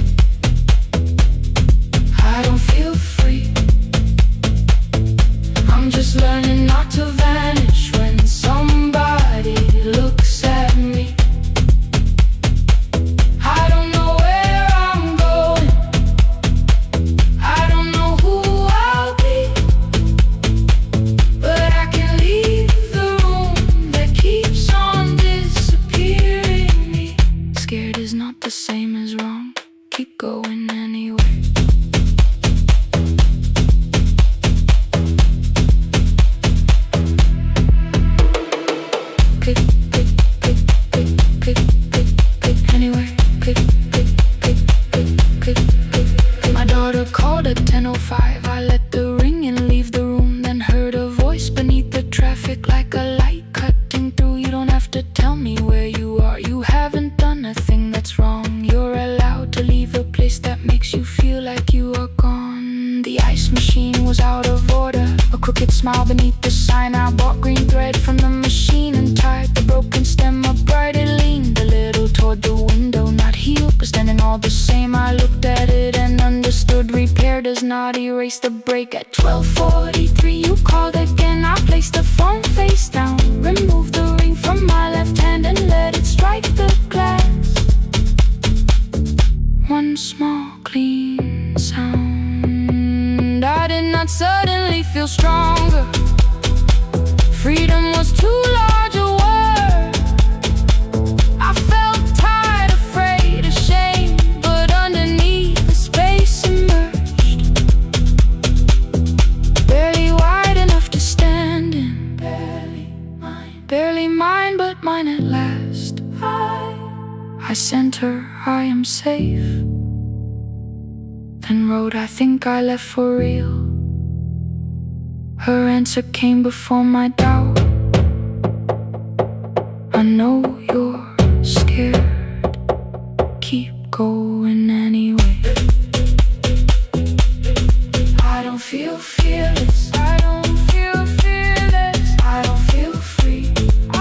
I don't feel free. I'm just learning not to vanish when somebody looks at me. I don't know where I'm going, I don't know who I'll be, but I can leave the room that keeps on disappearing me. Scared is not the same as wrong. Keep going anyway. Click, click, click, click, click, click, click, anywhere. Click, click, click, click, click, click, click. My daughter called at 10:05. I let the ring and leave the room, then heard a voice beneath the traffic like a light cutting through. You don't have to tell me where you are. You haven't done a thing that's wrong. You're allowed to leave a place that makes you feel like you are gone. The ice machine was out of order, a crooked smile beneath the sign. I bought green thread from the machine and tied the broken stem upright. It leaned a little toward the window, not healed but standing all the same. I looked at it and understood. Repair does not erase the break. At 12:43 you called again. I placed the phone face down, removed the ring from my left hand and let it strike the glass. One small clean sound. I did not suddenly feel stronger. Freedom was too large a word. I felt tired, afraid, ashamed, but underneath the space emerged. Barely wide enough to stand in. Barely mine, but mine at last. I sent her, I am safe. Then wrote, I think I left for real. Her answer came before my doubt. I know you're scared. Keep going anyway. I don't feel fearless. I don't feel fearless. I don't feel free.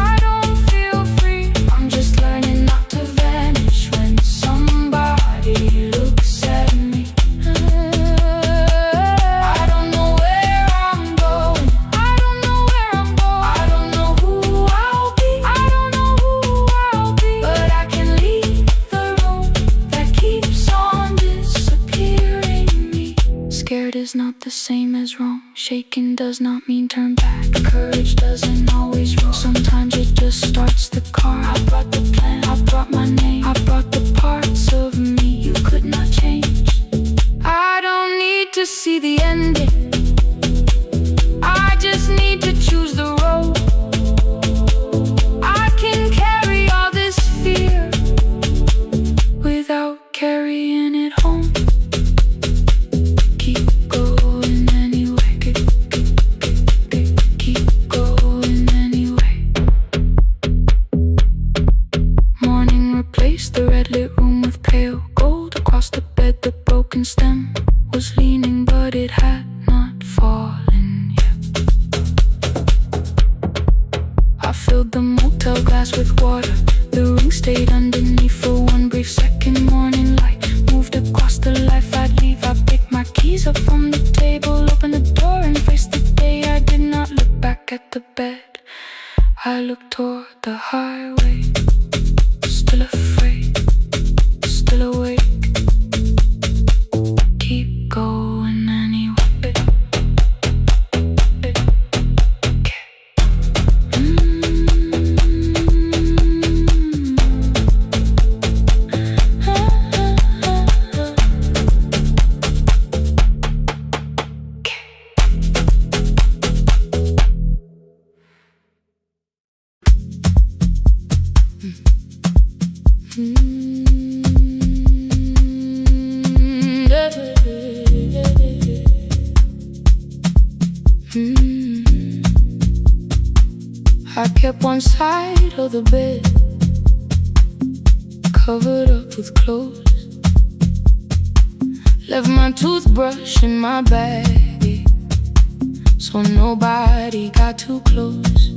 I don't feel free. I'm just learning not to vanish when somebody looks at me. I don't know where I'm going, I don't know where I'm going, I don't know who I'll be, I don't know who I'll be, but I can leave the room that keeps on disappearing me. Scared is not the same as wrong. Shaken does not mean turn back. Courage doesn't always roll. Sometimes it just starts the car. I brought the plan, I brought my name, I brought the parts of me you could not change. I don't need to see the ending, I just need to choose the road. I can carry all this fear without carrying it home. Keep going anyway. Keep going anyway. Morning replaced the red lit room with pale gold. Across the bed the broken stem was leaning, but it had not fallen yet. I filled the motel glass with water. The ring stayed underneath for one brief second. Morning light moved across the life I'd leave. I picked my keys up from the table, opened the door and faced the day. I did not look back at the bed, I looked toward the highway. Still afraid, still awake. Keep going anyway. I kept one side of the bed covered up with clothes. Left my toothbrush in my bag, so nobody got too close.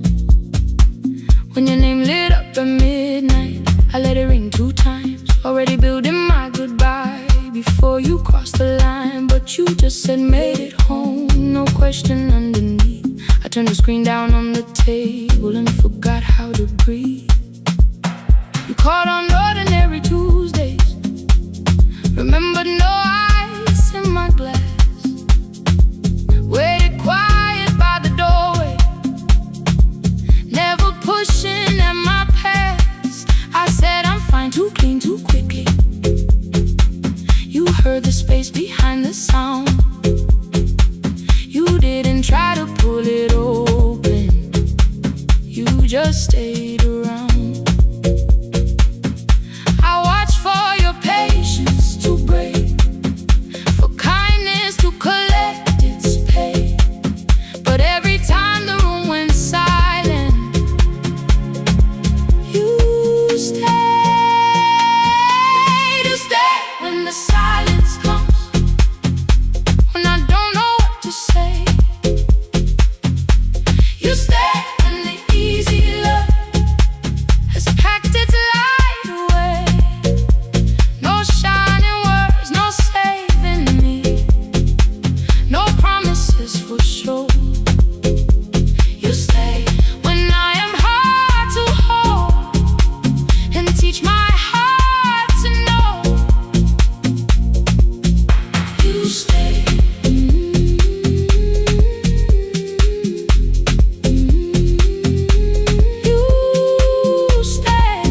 When your name lit up at midnight, I let it ring 2 times. Already building my goodbye before you crossed the line, but but you just said made it home. No question underneath. I turned the screen down on the table and forgot how to breathe. You called on ordinary Tuesdays. Remembered no ice in my glass. Waited quiet by the doorway, never pushing at my past. I said I'm fine, too clean, too quickly. You heard the space behind the sound. You didn't try to pull it open, you just stayed around. I watched for your patience to break, for kindness to collect its pay. But every time the room went silent, you stayed. You stayed when the silence comes, when I don't know what to say. You stay when the easy love has packed its light away. No shining words, no saving me, no promises for sure. You stay when I am hard to hold and teach my heart to know. You stay. You stay.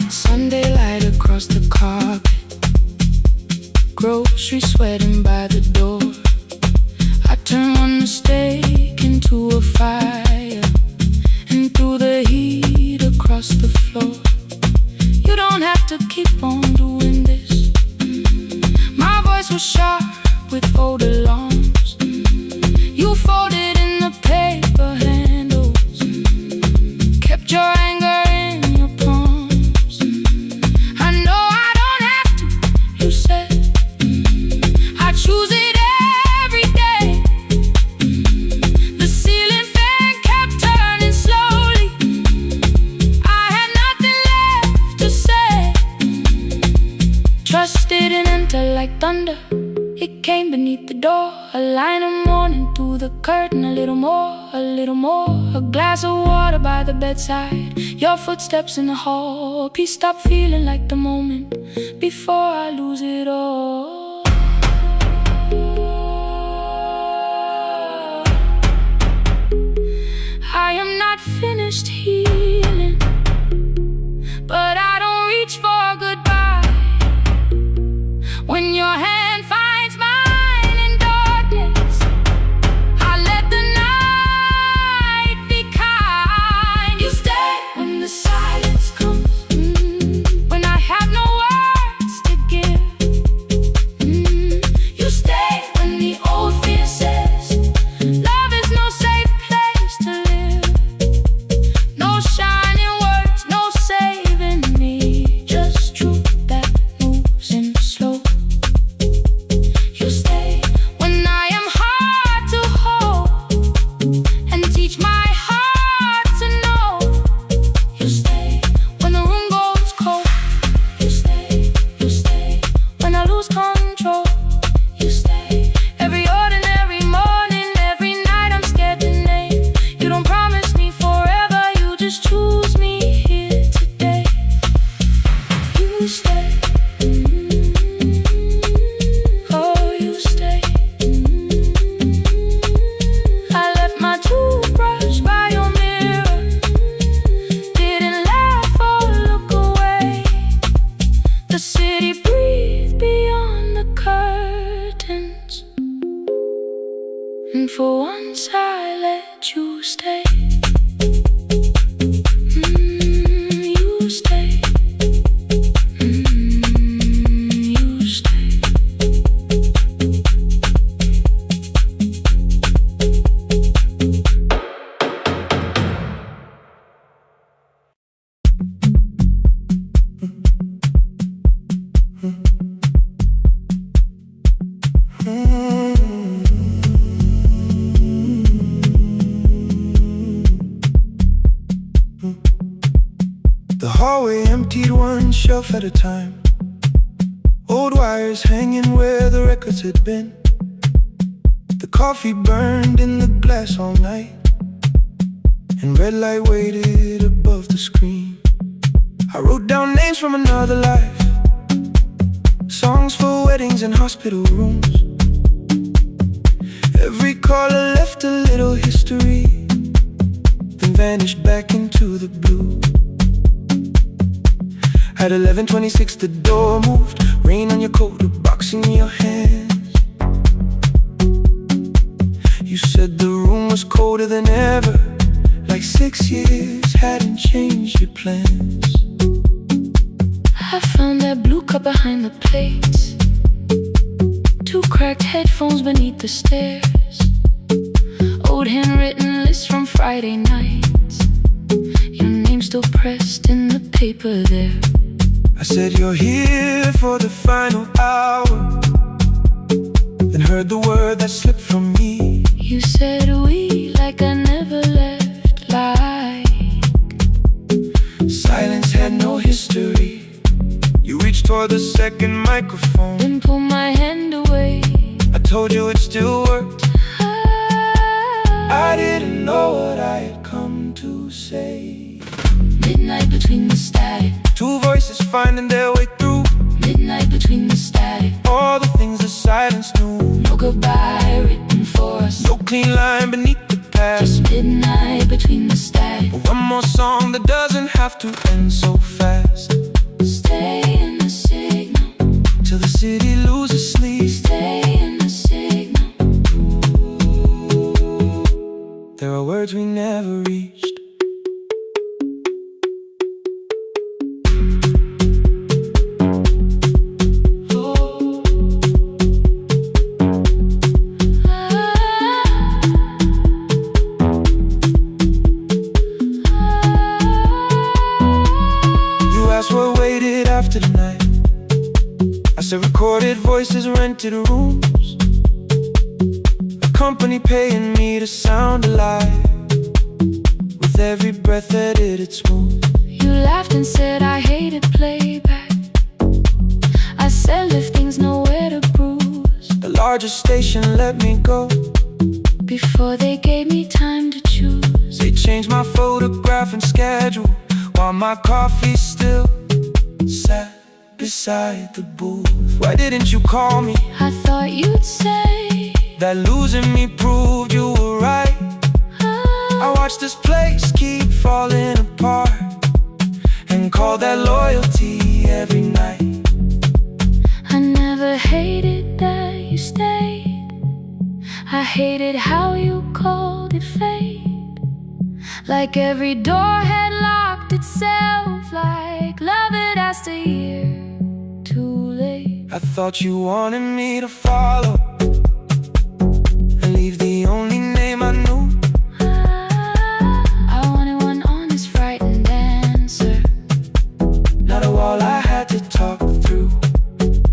Sunday light across the carpet, grocery sweating by the door. I turn one mistake into a fire, and through the heat across the floor. You don't have to keep on doing this. My voice was sharp with old alarms. You folded in the paper handles, kept your anger in your palms. I know I don't have to, you said. I choose it every day. The ceiling fan kept turning slowly. I had nothing left to say. Trust didn't enter like thunder, it came beneath the door. A line of mourning through the curtain. A little more, a little more. A glass of water by the bedside. Your footsteps in the hall. Peace stopped feeling like the moment before I lose it all. I am not finished healing, but I don't reach for goodbye. When your hand finds mine in darkness, I let the night be kind. You stay when the silence comes, when I have no words to give. You stay when the old fear says love is no safe place to live. No hallway emptied one shelf at a time. Old wires hanging where the records had been. The coffee burned in the glass all night, and red light waited above the screen. I wrote down names from another life, songs for weddings and hospital rooms. Every caller left a little history, then vanished back into the blue. At 11:26 the door moved, rain on your coat, a box in your hands. You said the room was colder than ever, like 6 years hadn't changed your plans. I found that blue cup behind the plates, 2 cracked headphones beneath the stairs, old handwritten lists from Friday nights, your name still pressed in the paper there. I said you're here for the final hour, then heard the word that slipped from me. You said we like I never left, like silence had no history. You reached toward the second microphone, then pulled my hand away. I told you it still worked. I didn't know what I had come to say. Midnight between the static, 2 voices finding their way through. midnight between the static, All the things the silence knew. no goodbye written for us, No clean line beneath the past. just midnight between the static. One more song that doesn't have to end so fast. Stay in the signal, Till the city loses sleep. stay in the signal. There are words we never reached. What waited after the night? I said recorded voices, rented rooms, a company paying me to sound alive, with every breath edited smooth. You laughed and said I hated playback. I said if things nowhere to bruise, The largest station let me go before they gave me time to choose. They changed my photograph and schedule, while my coffee still sat beside the booth. Why didn't you call me? I thought you'd say That losing me proved you were right. I watched this place keep falling apart, and call that loyalty every night. I never hated that you stayed, I hated how you called it fate, like every door had locked itself, like love had asked a year too late. I thought you wanted me to follow and leave the only name I knew. I wanted one honest, frightened answer, Not a wall I had to talk through.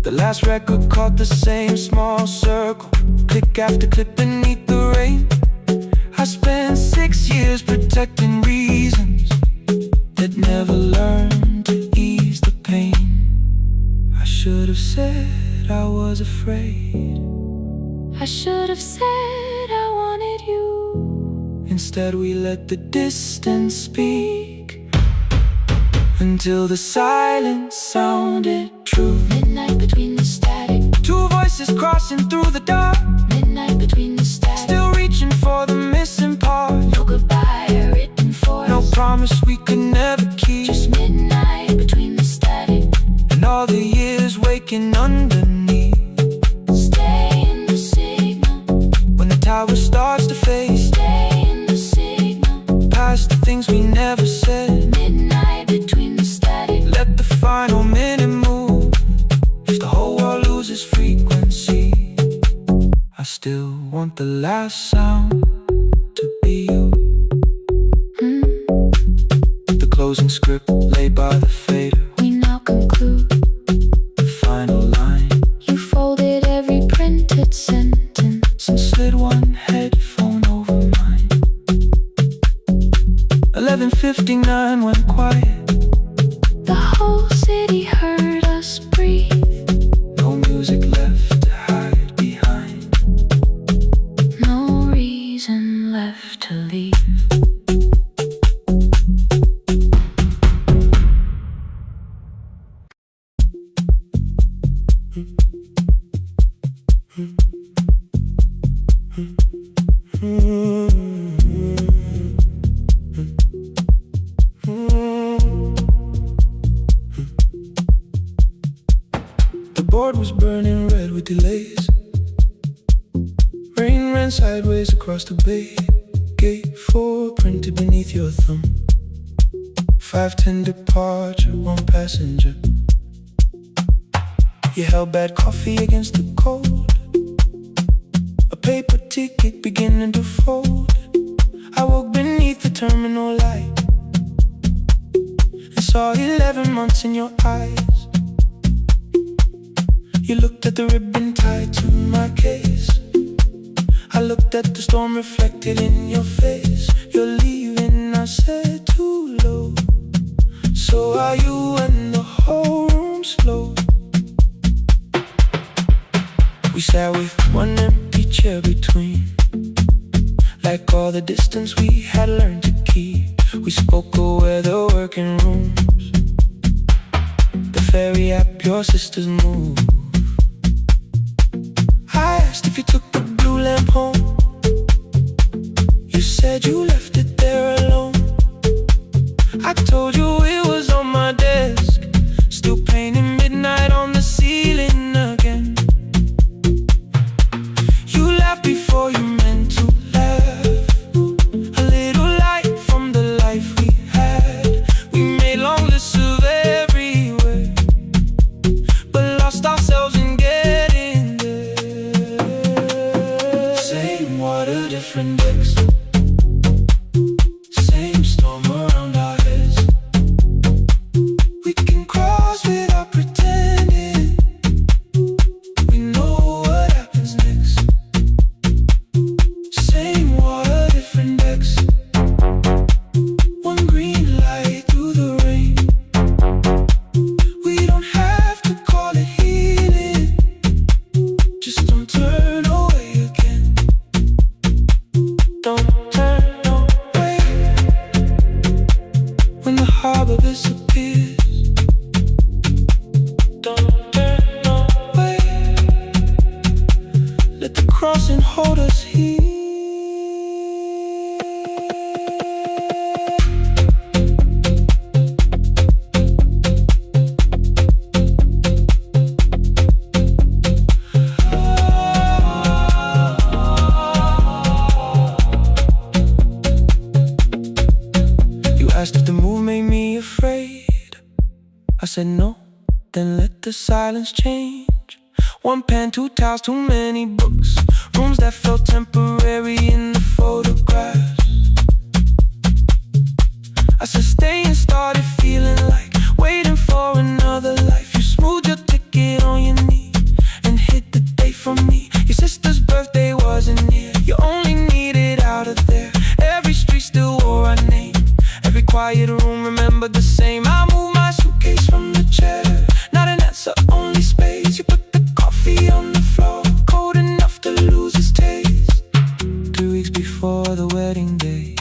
The last record caught the same small circle, click after click beneath the rain. I spent 6 years protecting reasons that never learned to ease the pain. I should have said I was afraid. I should have said I wanted you. Instead we let the distance speak, until the silence sounded true. Midnight between the static, 2 voices crossing through the dark, midnight between the static, still reaching for the missing part. no goodbye written for No us, promise we could never keep. just midnight between the static. And all the years waking underneath. Stay in the signal, When the tower starts to fade, stay in the signal, past the things we never said. midnight between the static. Let the final minute move. If the whole world loses frequency, I still want the last sound to be you. The closing script laid by the fader, We now conclude, the final line. you folded every printed sentence, And slid one headphone over mine. 11:59 went quiet. The whole city heard us breathe. No music left to hide behind. No reason left to leave. The board was burning red with delays. Rain ran sideways across the bay. Gate 4 printed beneath your thumb. 5:10 departure, 1 passenger. You held bad coffee against the cold. A paper ticket beginning to fold. I woke beneath the terminal light and saw 11 months in your eyes. You looked at the ribbon tied to my case. I looked at the storm reflected in your face. You're leaving, I said, too low. So are you, and the whole room slowed. We sat with one empty chair between, like all the distance we had learned to keep. We spoke of weather, working rooms, the ferry app, your sister's move. I asked if you took the blue lamp home. You said you left it there alone. I told you it was on my desk, still painting midnight on the ceiling again. You laughed before you meant to laugh. A little light from the life we had. We made long lists of everywhere, but lost ourselves in getting there. Same water, different decks. Same storm around our heads. We can cross without pretending. We know what happens next. Same water, different decks. One green light through the rain. We don't have to call it healing. Just don't turn away again. Don't turn away. When the harbor disappears, don't turn away. Let the crossing hold us here. You asked if the move made me afraid. I said no, then let the silence change. One pen, 2 towels, too many books. Rooms that felt temporary in the photographs. I said stay and started feeling like waiting for another life. You smoothed your ticket on your knee and hid the date from me. Your sister's birthday wasn't near. You only needed out of there. Every street still wore our name. Every quiet room remembered the same. I moved my suitcase from the chair. Not an answer, only space. You put the coffee on the floor, cold enough to lose its taste. 3 weeks before the wedding day,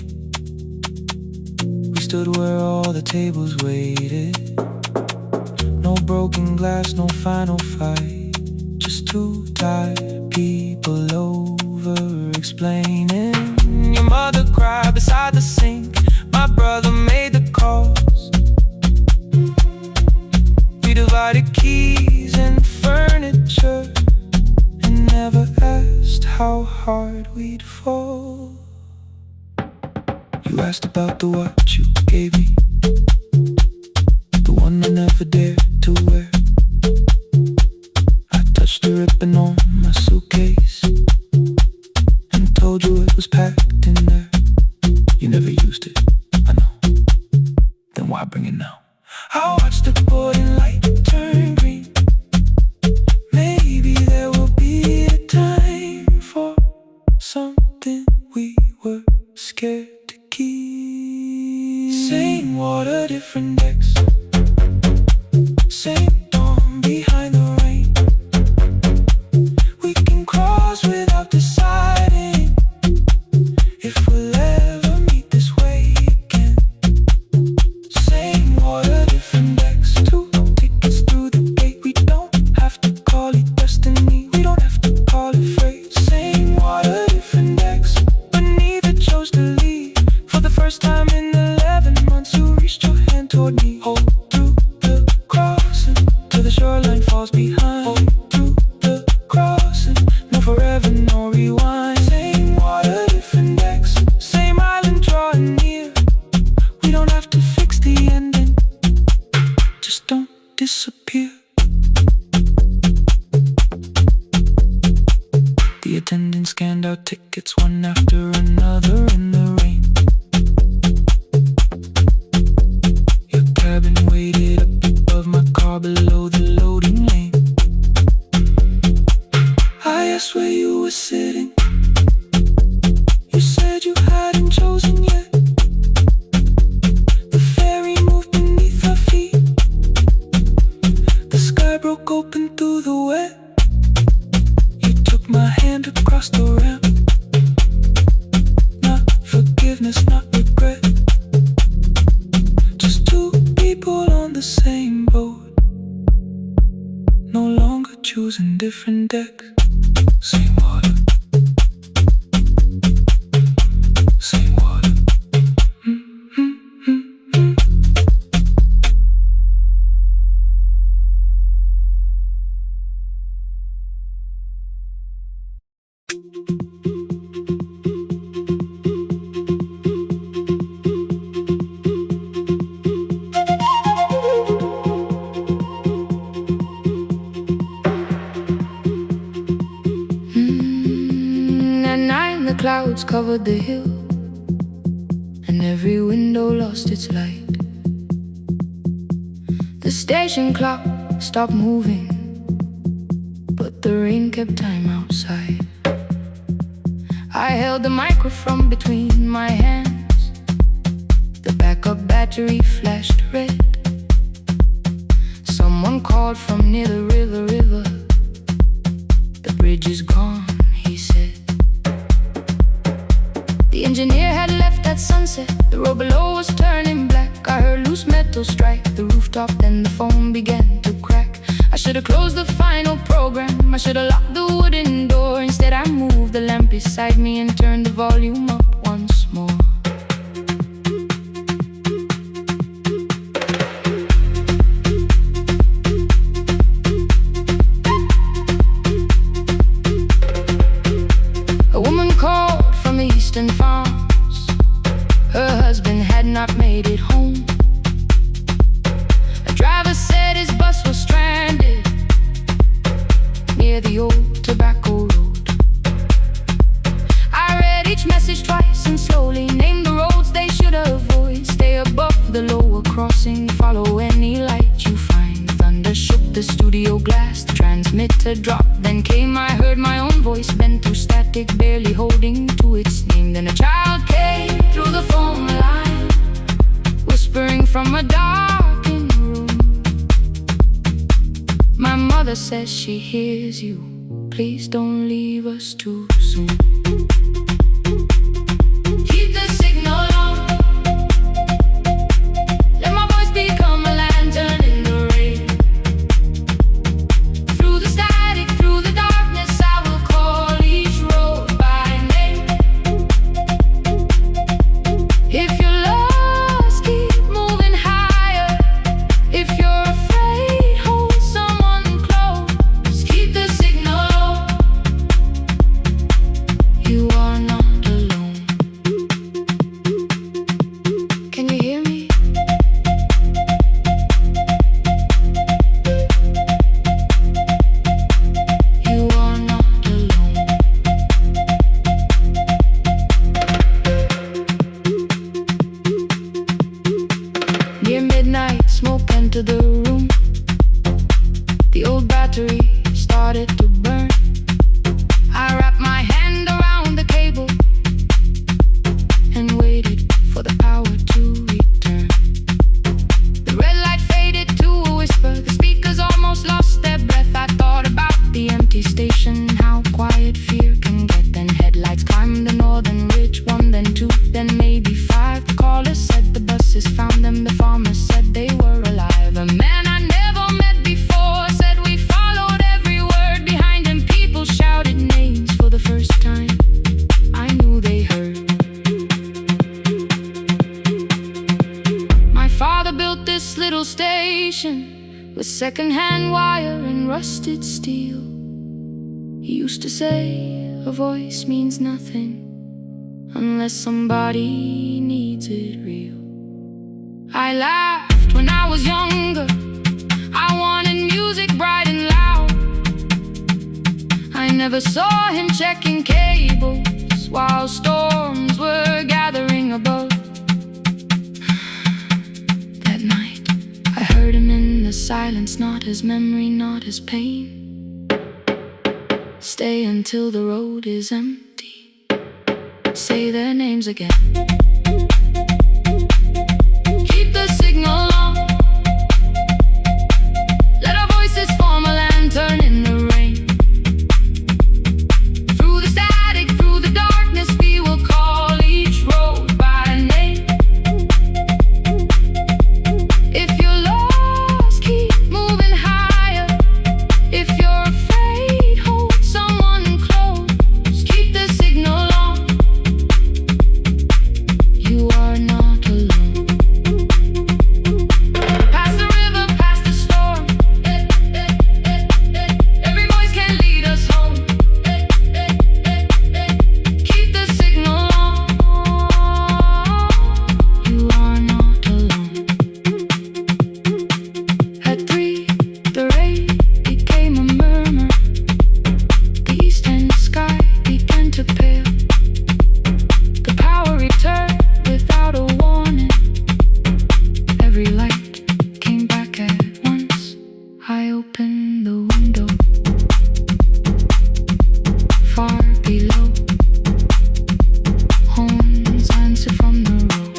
we stood where all the tables waited. No broken glass, no final fight. Just 2 tired people over explaining. Your mother cried beside the sink. My brother made the calls. We divided keys and furniture and never asked how hard we'd fall. You asked about the watch you gave me, the one I never dared to wear. I touched the ribbon on my suitcase and told you it was packed in there. You never used it, I know. Then why bring it now? I watched the boarding light turn green. Maybe there will be a time for something we were scared to keep. Same water, different decks. been 11 months. You reached your hand toward me. Hold through the crossing till the shoreline falls behind. Hold through the crossing, no forever, no rewind. Same water, different decks, same island drawing near. We don't have to fix the ending, just don't disappear. The attendant scanned our tickets one after another in the rain. Your cabin waited up above my car below the loading lane. I asked where you were sitting. You said you hadn't chosen yet. The ferry moved beneath our feet. The sky broke open through the wet. You took my hand across the ramp. Not forgiveness, not regret. Just two people on the same boat, no longer choosing different decks. Same water, same water. At night the clouds covered the hill, and every window lost its light. The station clock stopped moving, but the rain kept time outside. I held the microphone between my hands. The backup battery flashed red. Someone called from near the river. The bridge is gone, he said. The engineer had left at sunset. The road below was turning black. I heard loose metal strike the rooftop, then the phone began to crack. I should have closed the final program. I should have locked the wooden door. Instead I moved the lamp beside me and turned the volume up once more. A woman called from the eastern farms. Her husband had not made it home. A driver said his bus was stranded near the old tobacco road. I read each message twice and slowly named the roads they should avoid. Stay above the lower crossing, follow any light you find. Thunder shook the studio glass, the transmitter dropped. Then came, I heard my own voice bent through static, barely holding to its name. Then a child came through the phone line, whispering from a darkened room. My mother says she hears you. Please don't leave us too soon. Keep the signal on. Let my voice become a lantern in the rain. Through the static, through the darkness, I will call each road by name. If you're lost, keep moving higher. If you're afraid, hold someone close. Keep the signal low. You are not alone. Can you hear me? You are not alone. Near midnight, smoke entered the room. The old battery started to burn. I wrapped my hand around the cable and waited for the power to return. The red light faded to a whisper. The speakers almost lost their breath. I thought about the empty station, how quiet fear can get. Then headlights climbed the northern ridge. One, then two, then maybe five. The caller said the buses found them. The farmer said they were alive. A man I never met before said we followed every word. Behind him people shouted names for the first time. I knew they heard. father built this little station with second-hand wire and rusted steel. He used to say, a voice means nothing unless somebody needs it real. I laughed when I was younger. I wanted music bright and loud. I never saw him checking cables while storms were gathering above. That night, I heard him in the silence, not as memory, not as pain. Stay until the road is empty. Say their names again. Keep the signal on. Let our voices form a lantern in the rain. Through the static, through the darkness, we will call each road by name. If you're lost, keep moving higher. If you're afraid, hold someone close. Keep the signal on. You are not alone. Past the river, past the storm. Every voice can lead us home. Keep the signal on. You are not alone. At 3, the rain became a murmur. The eastern sky began to pale. The power returned without a warning. Every light came back at once. I opened the window. Far below, horns answer from the road.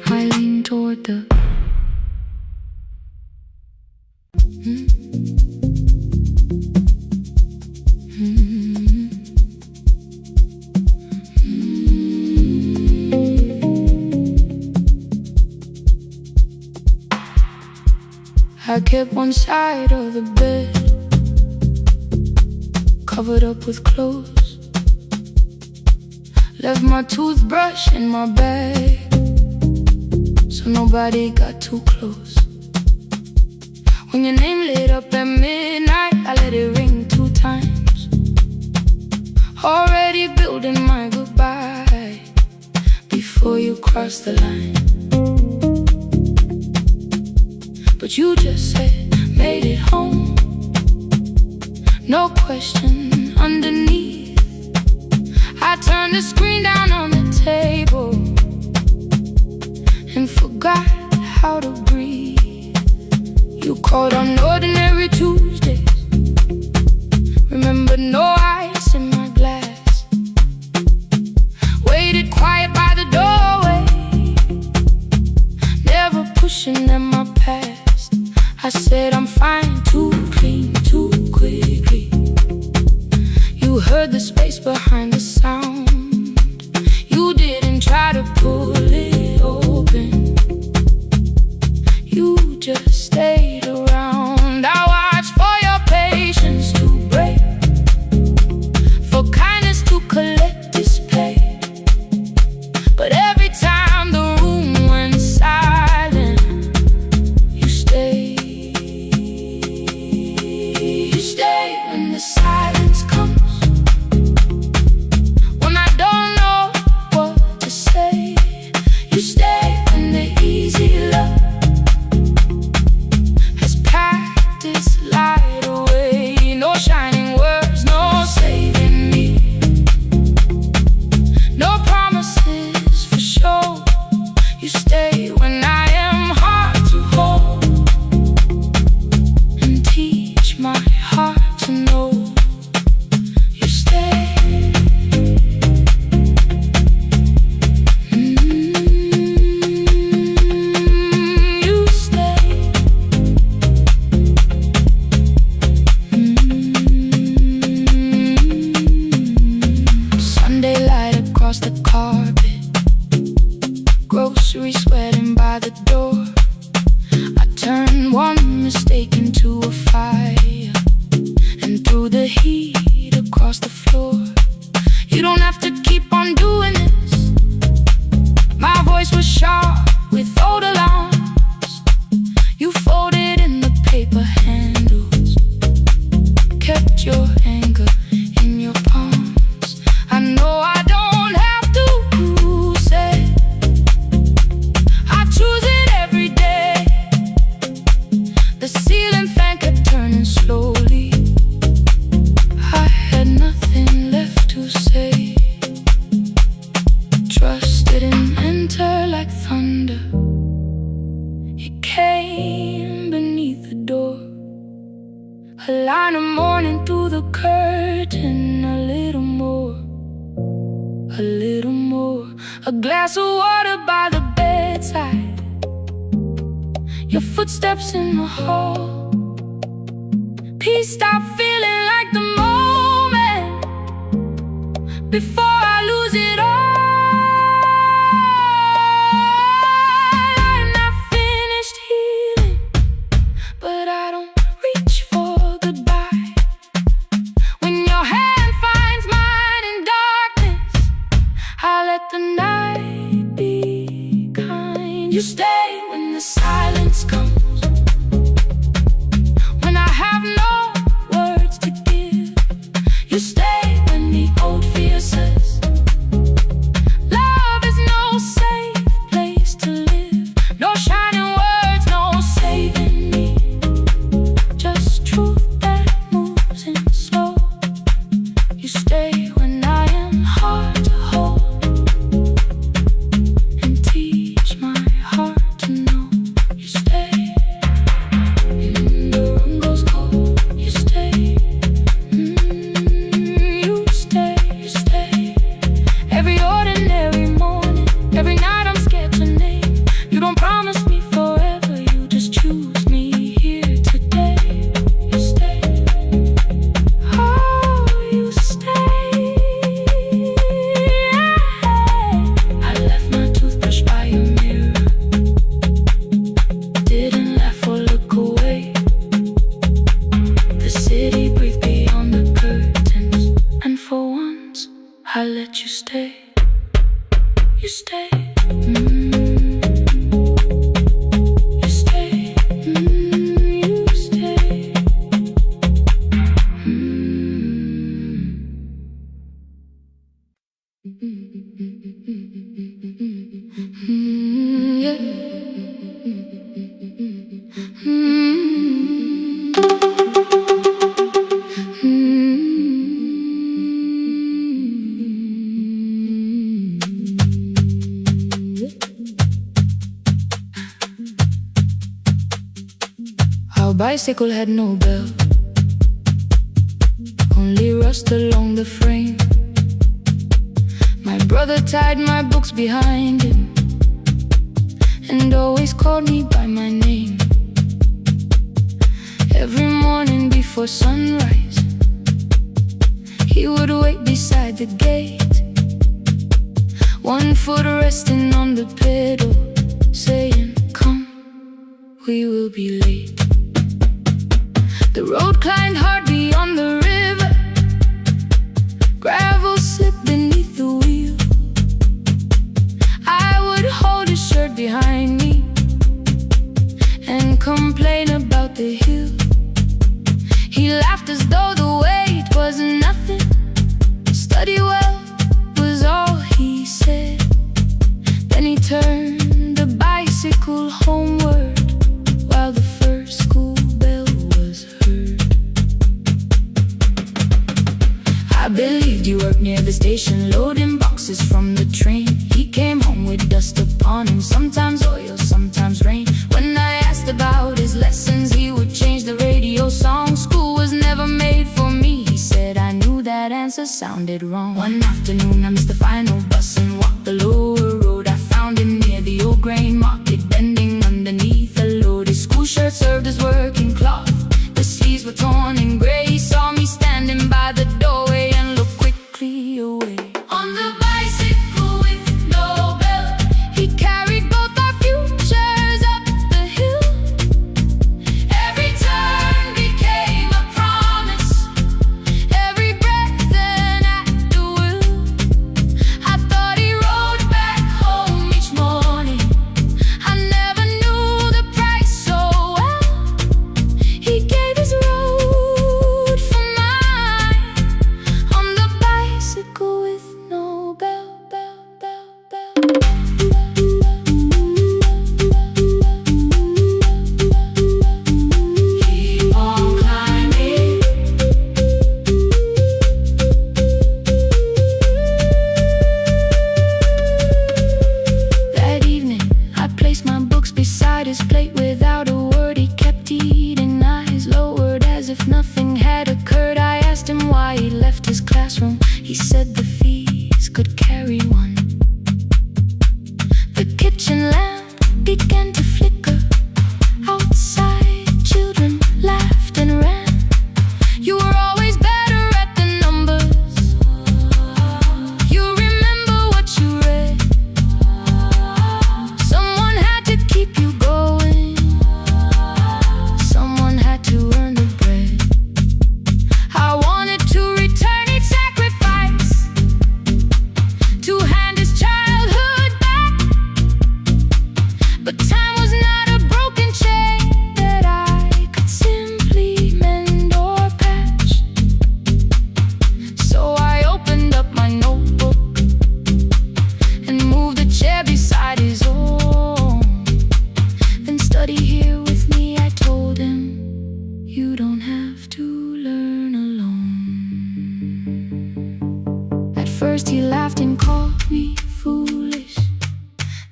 I leaned toward the I kept one side of the bed covered up with clothes. Left my toothbrush in my bag so nobody got too close. When your name lit up at midnight, I let it ring 2 times. Already building my goodbye before you cross the line. But you just said, made it home. No question underneath. I turned the screen down on the table and forgot how to breathe. You called on ordinary Tuesdays. Remember, no ice in my glass. Waited quiet by the doorway, never pushing at my past. I said I'm fine, too clean, too quickly. You heard the space behind the sound. You didn't try to pull it open. You just stayed around. I watched for your patience to break, for kindness to collect display. But every time the room went silent, you stayed. You stay when the silence comes, when I don't know what to say. You stay when the easy love has packed its light away. No shining words, no saving me, no promises for sure. You stay when I am hard to hold and teach my heart to know. You stay. You stay. Sunday light across the carpet, groceries sweating by the door. I turned one mistake into a fire and threw the heat across the floor. You don't have to keep on doing this. My voice was sharp with old alarms you folded in the paper handles, kept your anger in your palms. I know I don't have to say I choose it every day. The ceiling fan kept turning slowly. I had nothing left to say. Trust didn't enter like thunder. It came beneath the door. A line of mourning through the curtain. A little more, a little more. A glass of water by the bedside. Your footsteps in the hall. Peace stopped feeling like the moment before I lose it all. I'm not finished healing, but I don't reach for goodbye. When your hand finds mine in darkness, I let the night be kind. You stay when the silence comes, when I have no words to give. You stay when the old fear says love is no safe place to live. No shining words, no saving me. Just truth that moves in slow. You stay when I am hard to hold, and teach my heart to know. You stay when the room goes cold. You stay, you stay, you stay. Every ordinary morning, every night I'm scared to name. You don't promise me forever, you just choose me here today. You stay, oh, you stay. I left my toothbrush by your mirror, didn't laugh or look away. The city breathed beyond the curtains, and for once I let you stay. You stay, you stay, you stay. Yeah. Our bicycle had no bell, only rust along the frame. My brother tied my books behind him and always called me by my name. Every morning before sunrise, he would wait beside the gate, one foot resting on the pedal, saying, "Come, we will be late." The road climbed hard beyond the river, gravel slipped beneath the wheel. I would hold his shirt behind me and complain about the hill. He laughed as though the weight was nothing. Study well was all he said. Then he turned the bicycle homeward while the first school bell was heard. I believed you worked near the station, loading boxes from the train. He came home with dust upon him, sometimes oil, sometimes rain. When I asked about his lessons, he would change the radio song. School was never made for me, he said. I knew that answer sounded wrong. One afternoon I missed the final bus and walked the lower road. I found him near the old grain market, bending underneath a load. His school shirt served as working cloth, the sleeves were torn and gray. He saw me standing by the doorway and looked quickly away. On the bicycle with no bell, he carried both our futures up the hill. Every turn became a promise, every breath an act of will.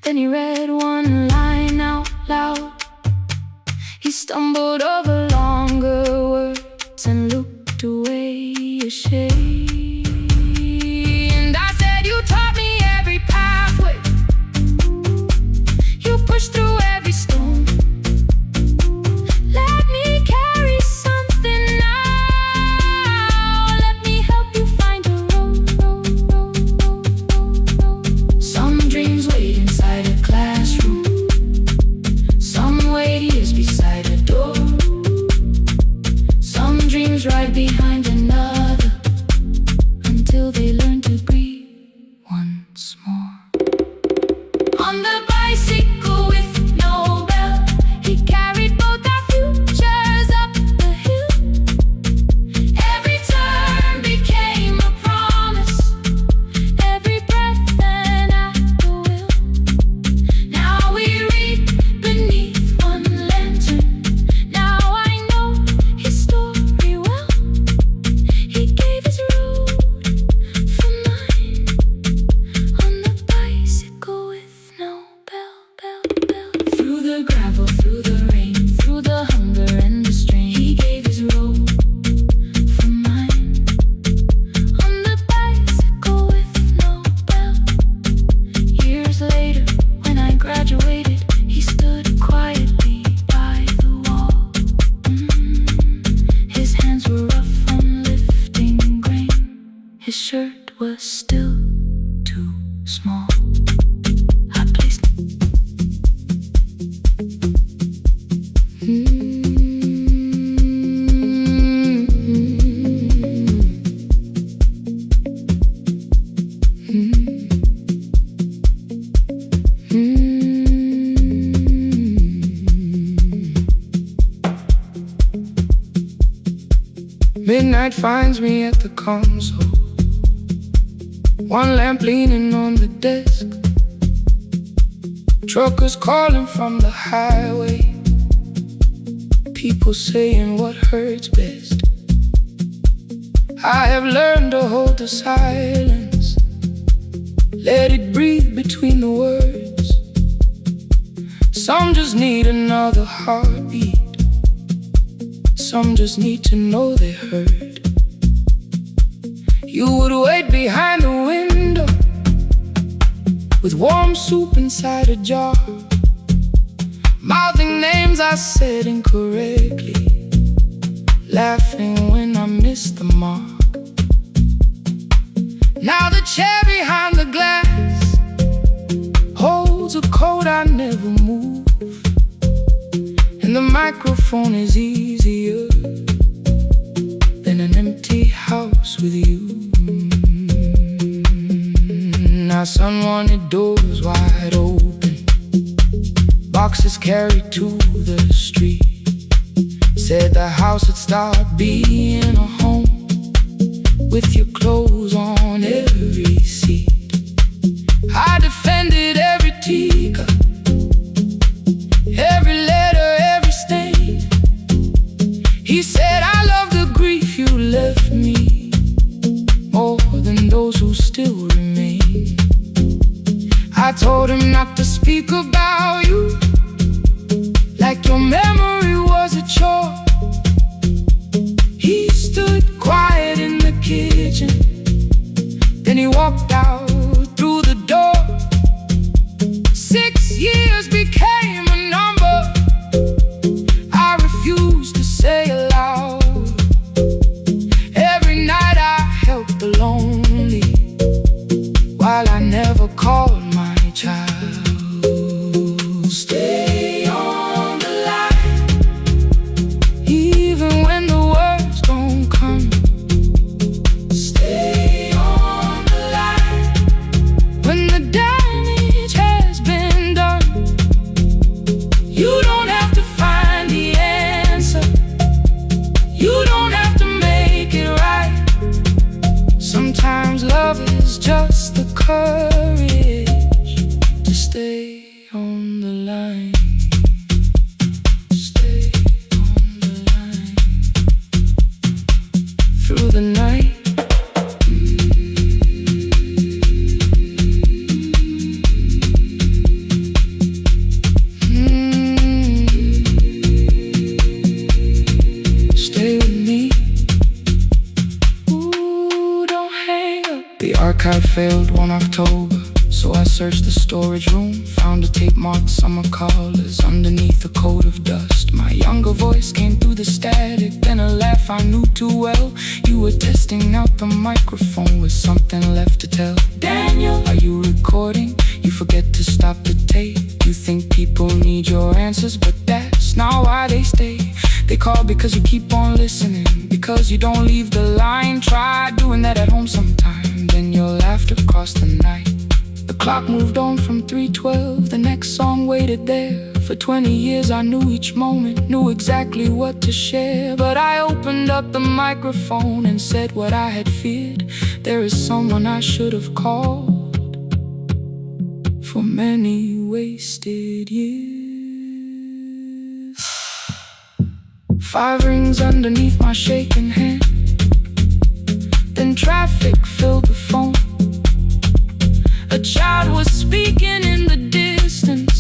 Then he read one line out loud. He stumbled over longer words and looked away ashamed. And I said, you taught me every pathway, you pushed through every stone. Let me carry something now. Let me help you find a road. Some dreams wait inside a classroom, some wait years beside a door. Some dreams right behind another, until they learn to breathe once more. On the bicycle with no bell, he carried both our futures up the hill. Every turn became a promise, every breath an act of will. Now we read beneath one lantern. Now I know his story well. He gave his road for mine, on the bicycle with no bell. Through the gravel, through the rain, through the hunger and the strain, he gave his road for mine, on the bicycle with no bell. Years later, when I graduated, he stood quietly by the wall. His hands were rough from lifting grain. His shirt was still too small. I placed Midnight finds me at the console, one lamp leaning on the desk. Truckers calling from the highway, people saying what hurts best. I have learned to hold the silence, let it breathe between the words. Some just need another heartbeat, some just need to know they heard. You would wait behind the window with warm soup inside a jar, mouthing names I said incorrectly, laughing when I missed the mark. Now the chair behind the glass holds a coat I never move, and the microphone is easier than an empty house with you. Our son wanted doors wide open, boxes carried to the street. Said the house would start being a home, with your clothes on every seat. I defended every teacup, every letter, every stain. He said, I love the grief you left me more than those who still remain. I told him not to speak about you like your memory was a chore. He stood quiet in the kitchen, then he walked out through the door. 6 years became a number I refused to say aloud. Every night I helped the lonely, while I never called my child. Stay on the line, even when the words don't come. Stay on the line, when the damage has been done. You don't have to find the answer, you don't have to make it right. Sometimes love is just the courage to stay on the line. Stay on the line through the night. card failed one October, so I searched the storage room, found a tape marked summer callers underneath a coat of dust. My younger voice came through the static, then a laugh I knew too well. You were testing out the microphone with something left to tell. Daniel, are you recording? You forget to stop the tape. You think people need your answers, but that's not why they stay. They call because you keep on listening, because you don't leave the line. Try doing that at home sometime, then you'll laugh across the night. The clock moved on from 3:12, the next song waited there. For 20 years I knew each moment, knew exactly what to share. But I opened up the microphone and said what I had feared. There is someone I should have called for many wasted years. 5 rings underneath my shaking hand, then traffic filled the phone. A child was speaking in the distance,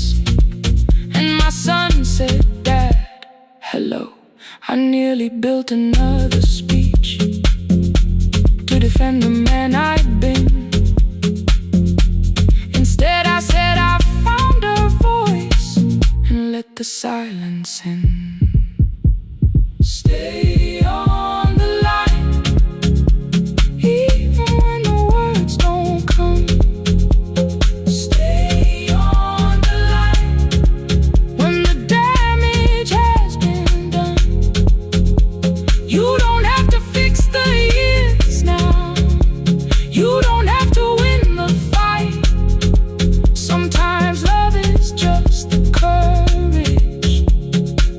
and my son said, "Dad, hello." I nearly built another speech to defend the man I'd been. Instead I said I found a voice and let the silence in. Stay on the line, even when the words don't come. Stay on the line when the damage has been done. You don't have to fix the years now. You don't have to win the fight. Sometimes love is just the courage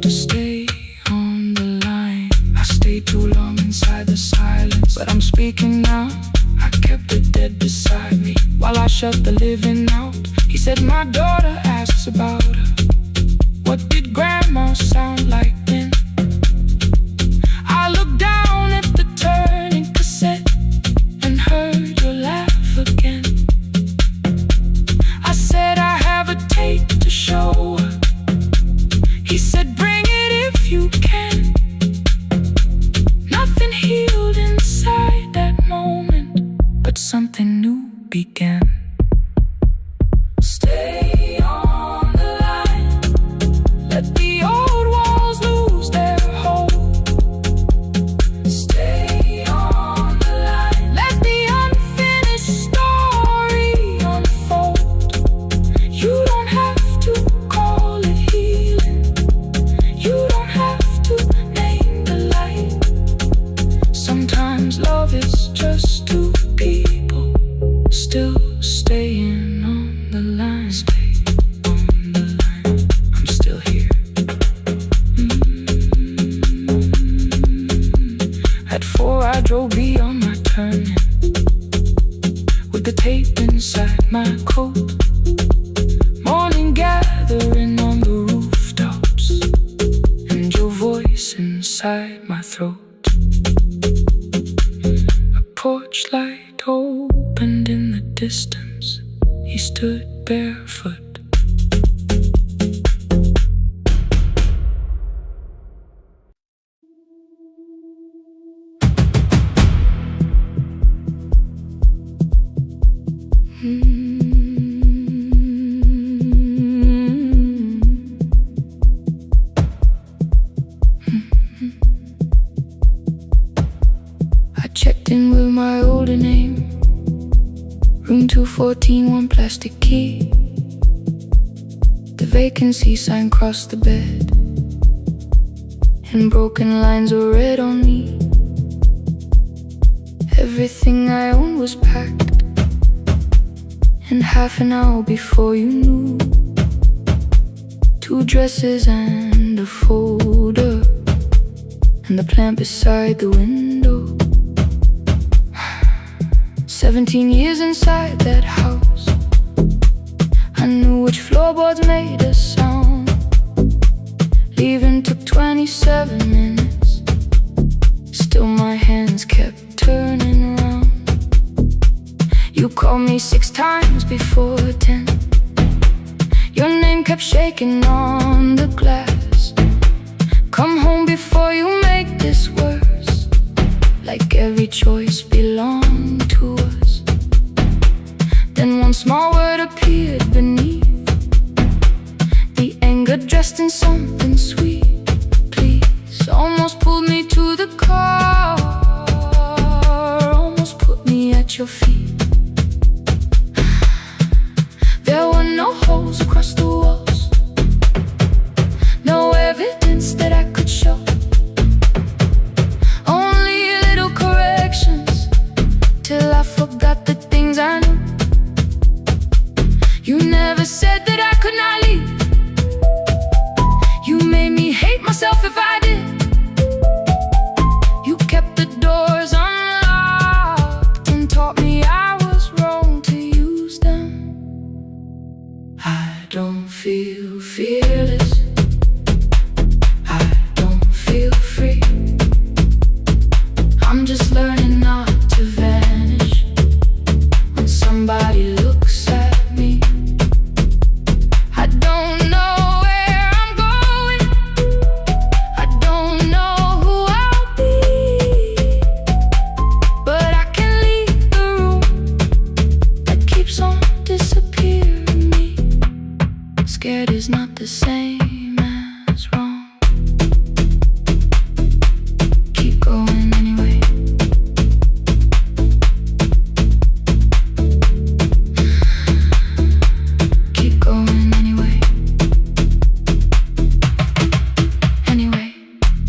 to stay on the line. I stayed too long inside the silence, but I'm speaking now. I kept the dead beside me while I shut the living out. He said, "My daughter asks about her. What did grandma sound like then?" I looked down at the turning cassette and heard your laugh again. I said, "I have a tape to show her." He said, "Bring it if you can." Nothing healed inside that moment, but something new began. Stay on the line, let the old walls lose their hold. Stay on the line, let the unfinished story unfold. You don't have to call it healing, you don't have to name the light. Sometimes love is just two people still staying on the line. Stay on the line, I'm still here. At 4 I drove beyond my turning, with the tape inside my coat. Morning gathering on the rooftops, and your voice inside my throat. A porch light opened in the distance. He stood barefoot. I checked in with my older name, room 214, 1 plastic key. The vacancy sign crossed the bed, and broken lines were read on me. Everything I owned was packed, and half an hour before you knew, 2 dresses and a folder, and the plant beside the window. 17 years inside that house, I knew which floorboards made a sound. Leaving took 27 minutes, still my hands kept turning around. You called me 6 times before 10. Your name kept shaking on the glass. Come home before you make this worse, like every choice belonged to us. Then one small word appeared beneath the anger, dressed in something sweet. Please, almost pulled me to the car, almost put me at your feet. There were no holes across the walls, no evidence that I could show, only little corrections till I forgot the things I knew. You never said that I could not leave. You made me hate myself if I did. You kept the doors unlocked and taught me I was wrong to use them. I don't feel fearless, I don't feel free. I'm just learning not to vanish when somebody looks at me. I don't know where I'm going, I don't know who I'll be, but I can leave the room that keeps on disappearing me. Scared is not the same as wrong. Keep going anyway. Keep going anyway. Anyway,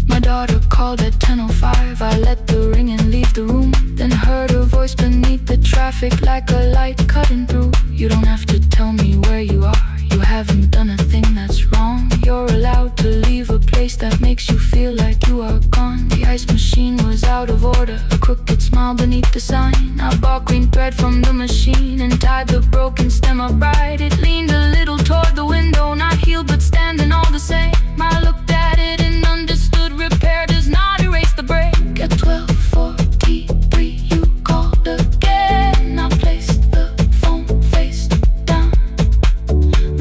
my daughter called at 10:05. I let the ring and leave the room, then heard her voice beneath the traffic like a light cutting through. You don't have to tell me where you are, you haven't done a thing that's wrong. You're allowed to leave a place that makes you feel like you are gone. The ice machine was out of order, a crooked smile beneath the sign. I bought green thread from the machine and tied the broken stem upright. It leaned a little toward the window, not healed but standing all the same. I looked at it and understood repair does not erase the break. At 12:43 you called again. I placed the phone face down,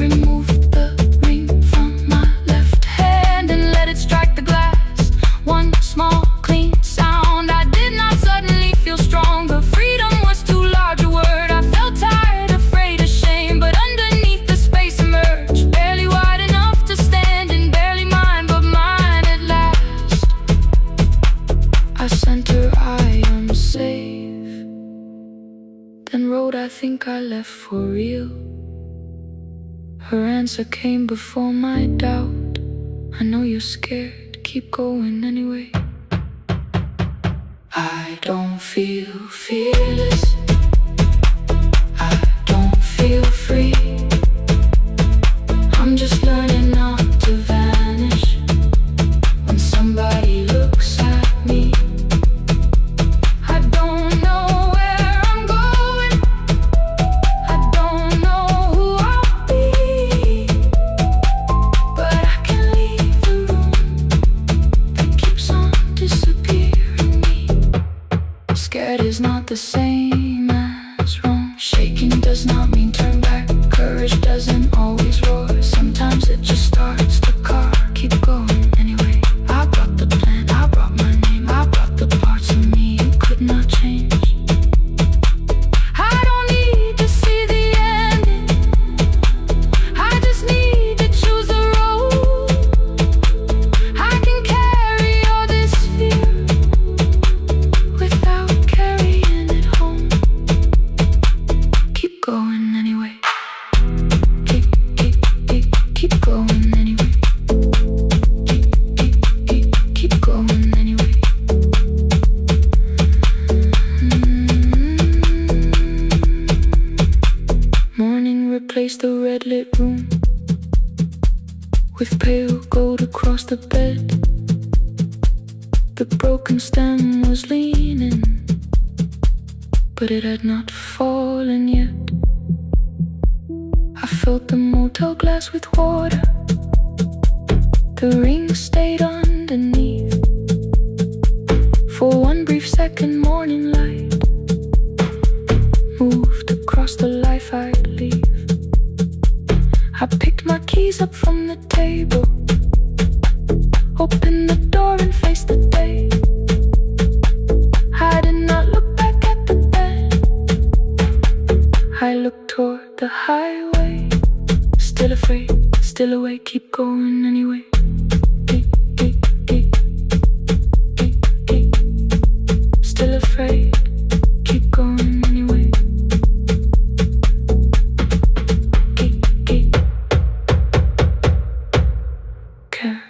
removed the ring from my left hand and let it strike the glass. One small clean sound. I did not suddenly feel stronger. Freedom was too large a word. I felt tired, afraid, ashamed, but underneath the space emerged, barely wide enough to stand and barely mine, but mine at last. I sent her, I am safe, then wrote, I think I left for real. Her answer came before my doubt. I know you're scared, keep going anyway. I don't feel fearless, I don't feel free. I'm just learning not to vanish when somebody looks at me. I don't know where I'm going, I don't know who I'll be, but I can leave the room that keeps on disappearing me. Scared is not the same as wrong. Shaking does not mean turn back. Courage doesn't always roar. Sometimes it just starts the car. Keep going anyway. I brought the plan, I brought my name, I brought the parts of me you could not change. I don't need to see the ending, I just need to choose the road. I can carry all this fear without carrying it home. Keep going anyway. Keep going anyway. Keep going anyway. Morning replaced the red lit room with pale gold across the bed. The broken stem was leaning, but it had not fallen yet. I filled the motel glass with water, the ring stayed underneath. For one brief second, morning light moved across the life I'd leave. I picked my keys up from the table, opened the door and faced the day. I did not look back at the bed, I looked toward the highway. Still afraid, still awake, keep going anyway. Still afraid, keep going anyway. Care.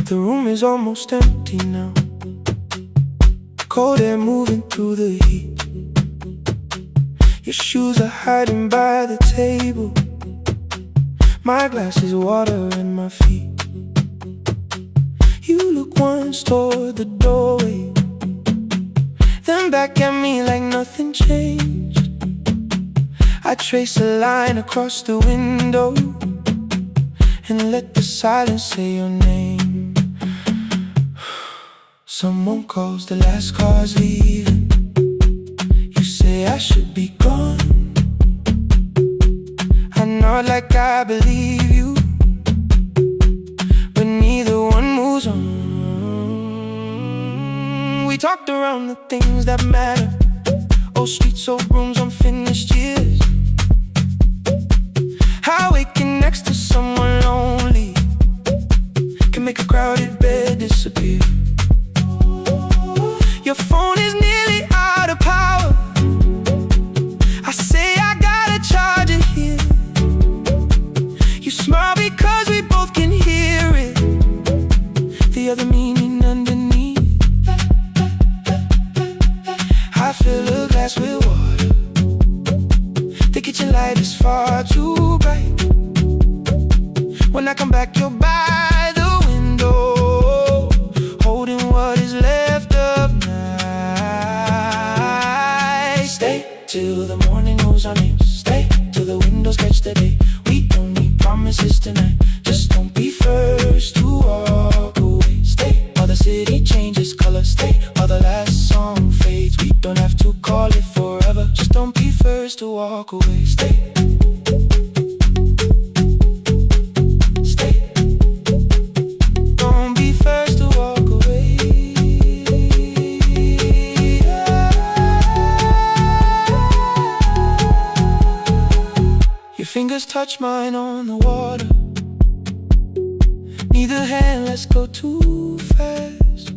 The room is almost empty now. Cold air moving through the heat. Your shoes are hiding by the table. My glass is water in my feet. You look once toward the doorway, then back at me like nothing changed. I trace a line across the window and let the silence say your name. Someone calls, the last car's leaving. You say I should be gone. I nod like I believe you, but neither one moves on. We talked around the things that matter. Old streets, old rooms, unfinished years. How waking next to someone lonely can make a crowded bed disappear. Your phone is nearly out of power. I say I gotta charge it here. You smile because we both can hear it, the other meaning underneath. I fill a glass with water. The kitchen light is far too bright. When I come back, you're by the window, holding what is left of night. Stay till the morning knows our names. Stay till the windows catch the day. We don't need promises tonight. Just don't be first to walk away. Stay while the city changes color. Stay while the last song fades. We don't have to call it forever. Just don't be first to walk away. Stay. Don't be first to walk away. Your fingers touch mine on the water. Neither hand lets go too fast.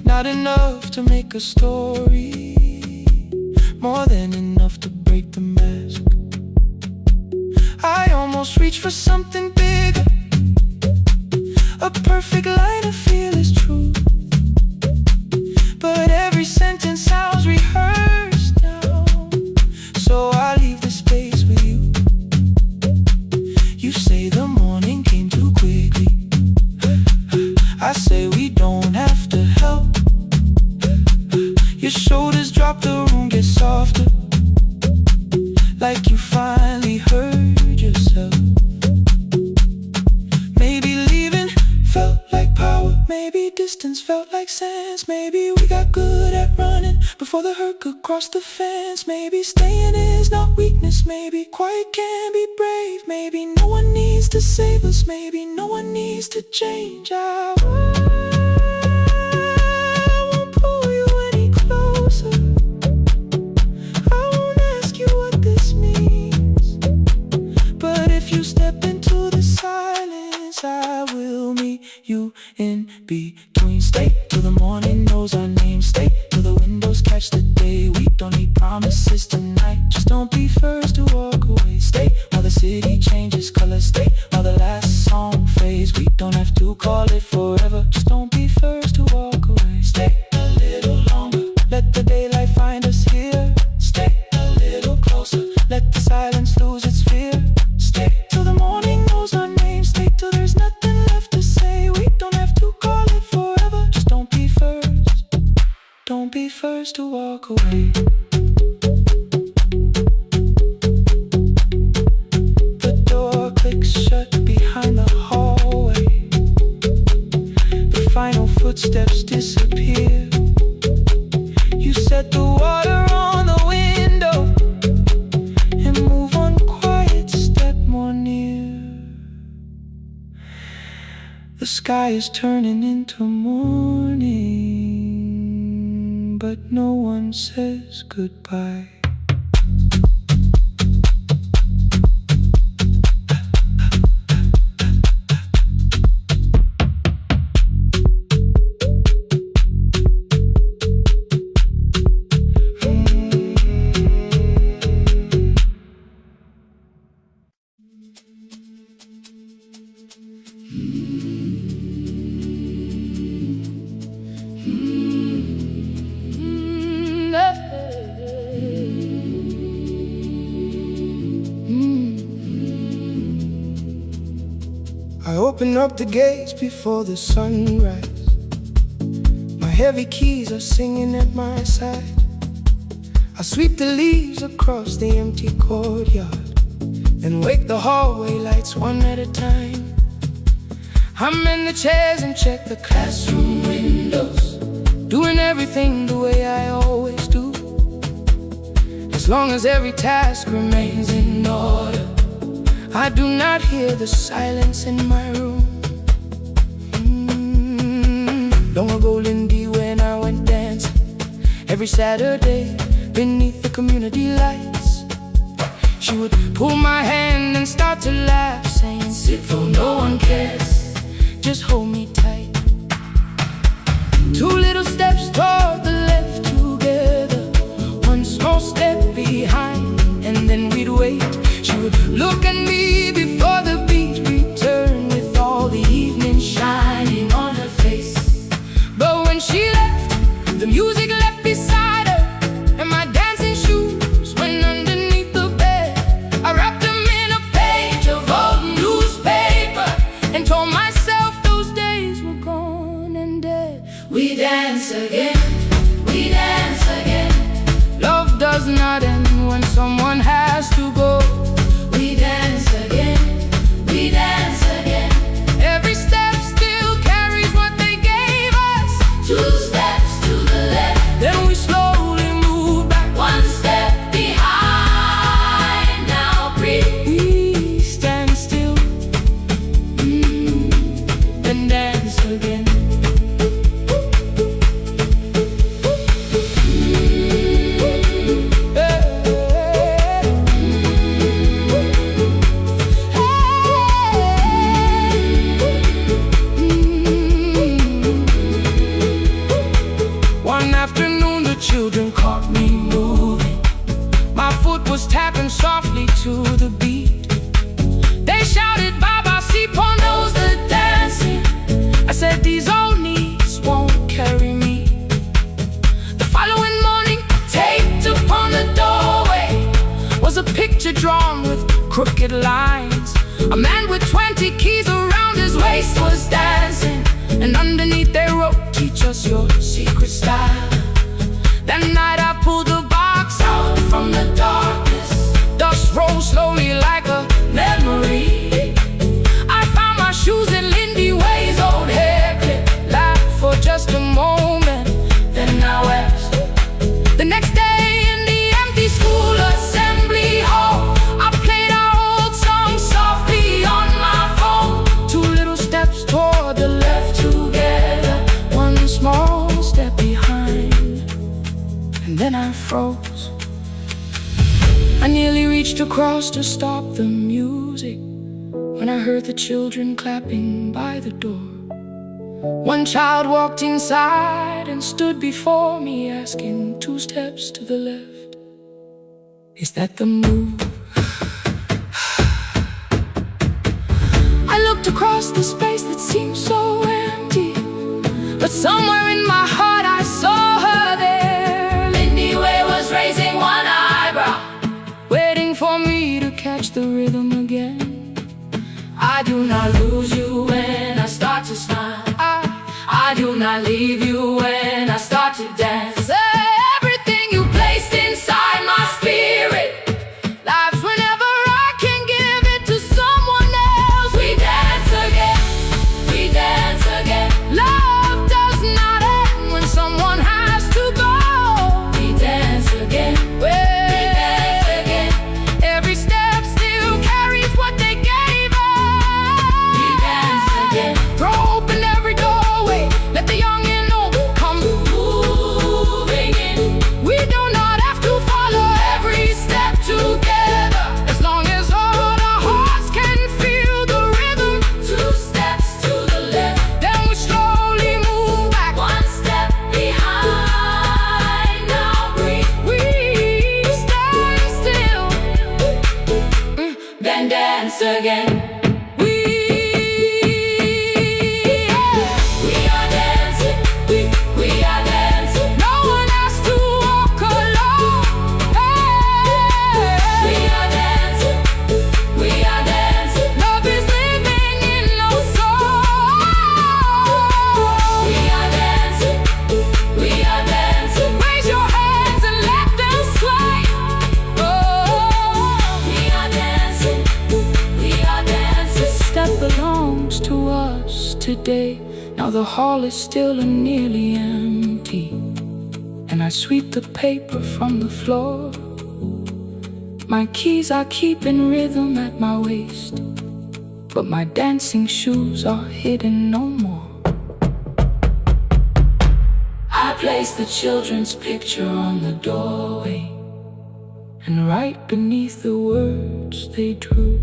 Not enough to make a story, more than enough to break the mask. I almost reach for something bigger, a perfect line of fearless truth. But every sentence sounds rehearsed now, so I leave the space with you. You say the morning came too quickly. I say we don't have to help. Your shoulders drop, the room gets softer, like you finally heard yourself. Maybe leaving felt like power. Maybe distance felt like sense. Maybe we got good at running before the hurt could cross the fence. Maybe staying is not weakness. Maybe quiet can be brave. Maybe no one needs to save us. Maybe no one needs to change. I won't pull you any closer. I won't ask you what this means. But if you step into the silence, I will meet you in between. Stay till the morning knows our name. Stay till the windows catch the day. We don't need promises tonight. Just don't be first to walk away. Stay while the city changes color. Stay while the last song fades. We don't have to call it forever. Just don't be first to walk away. Stay a little longer. Let the daylight find us here. Stay a little closer. Let the silence lose its fear. Stay till the morning knows our name. Stay till there's nothing left to say. We don't have to call it forever. Just don't be first. Don't be first to walk away. The door clicks shut behind the hallway. The final footsteps disappear. You said the water sky is turning into morning, but no one says goodbye. I open up the gates before the sunrise. My heavy keys are singing at my side. I sweep the leaves across the empty courtyard and wake the hallway lights one at a time. I'm in the chairs and check the classroom windows, doing everything the way I always do. As long as every task remains in order, I do not hear the silence in my room. Long ago, Lindy, when I went dancing every Saturday beneath the community lights, she would pull my hand and start to laugh, saying, "Sit though no one cares, just hold me tight." Two little steps toward the left together, one small step behind, and then we'd wait. She would look at me before the beat returned, with all the evening shining on her face. But when she left, the music left beside her, and my dancing shoes went underneath the bed. I wrapped them in a page of old newspaper and told myself those days were gone and dead. We dance again, we dance again. Love does not end when someone has to go. We dance again, we dance again. Every step still carries what they gave us. Two steps to the left, then we slowly move back. One step behind, now breathe. We stand still, and dance again. Children caught me moving. My foot was tapping softly to the beat. They shouted, "Baba, Sipo knows the dancing." I said, "These old knees won't carry me." The following morning, taped upon the doorway was a picture drawn with crooked lines. A man with 20 keys around his waist was dancing, and underneath they wrote, "Teach us your secret style." That night I pulled the box out from the darkness. Dust rolled slowly like a memory. I found my shoes in Lindy Way's old hair clip. Laughed for just a moment, then I wept. The next day in the empty school assembly hall, I played our old song softly on my phone. Two little steps toward the left together, one small step behind. And then I froze. I nearly reached across to stop the music when I heard the children clapping by the door. One child walked inside and stood before me, asking, "Two steps to the left, is that the move?" I looked across the space that seemed so empty, but somewhere in my heart I saw her there. Raising one eyebrow, waiting for me to catch the rhythm again. I do not lose you when I start to smile. I do not leave you when I start to dance. Everything you placed inside my spirit lives whenever I can give it to someone else. We dance again, we dance again. Love does not end when someone has to go. We dance again, we dance again. Every step still carries what they gave us. We dance again. Throw then dance again. We are dancing, we are dancing. No one has to walk alone. Hey. We are dancing, we are dancing. Love is living in our soul. We are dancing, we are dancing. Raise your hands and let them sway. Oh. We are dancing, we are dancing. This step belongs to us today. Now the hall is still and nearly empty, and I sweep the paper from the floor. My keys I keep in rhythm at my waist, but my dancing shoes are hidden no more. I place the children's picture on the doorway, and right beneath the words they drew,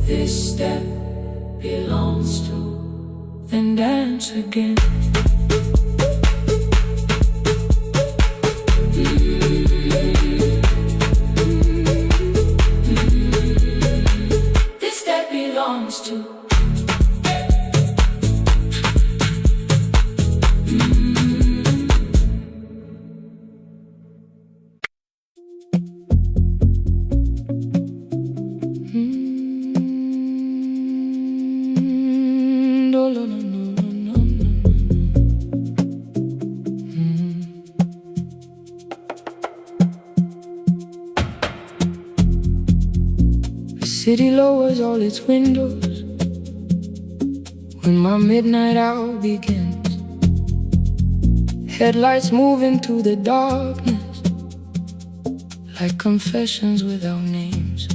this step belongs to, then dance again. This step belongs to. The city lowers all its windows when my midnight hour begins. Headlights move into the darkness like confessions without names.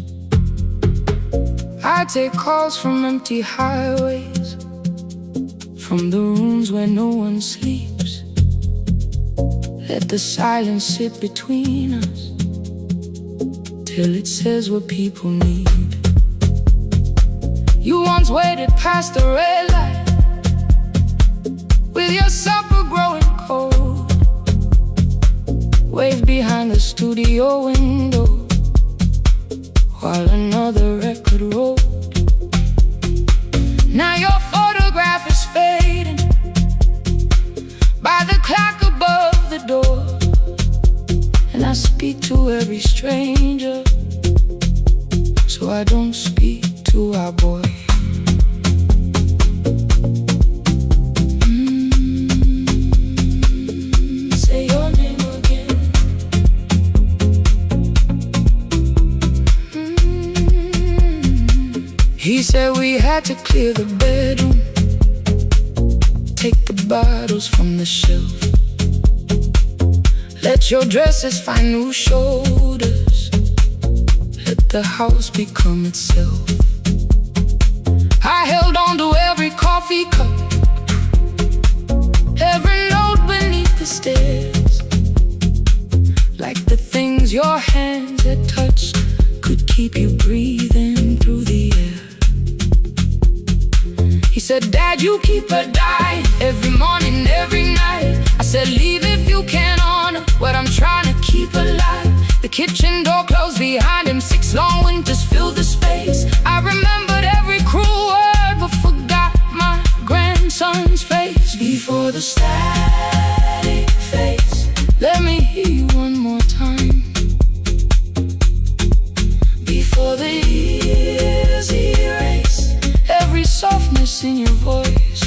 I take calls from empty highways, from the rooms where no one sleeps. Let the silence sit between us till it says what people need. You once waited past the red light with your supper growing cold, waved behind the studio window while another record rolled. Now your photograph is fading by the clock above the door, and I speak to every stranger, so I don't speak to our boy. Say your name again. He said we had to clear the bedroom, take the bottles from the shelf, let your dresses find new shoulders, let the house become itself. I held on to every coffee cup, every note beneath the stairs, like the things your hands had touched could keep you breathing through the air. He said, Dad, you keep her dying every morning, every night. I said, leave if you can honor what I'm trying to keep alive. The kitchen door closed behind him, 6 long winters filled the space. I remembered every cruel word but forgot my grandson's face. Before the static fades, let me hear you one more time. Before the years erase every softness in your voice,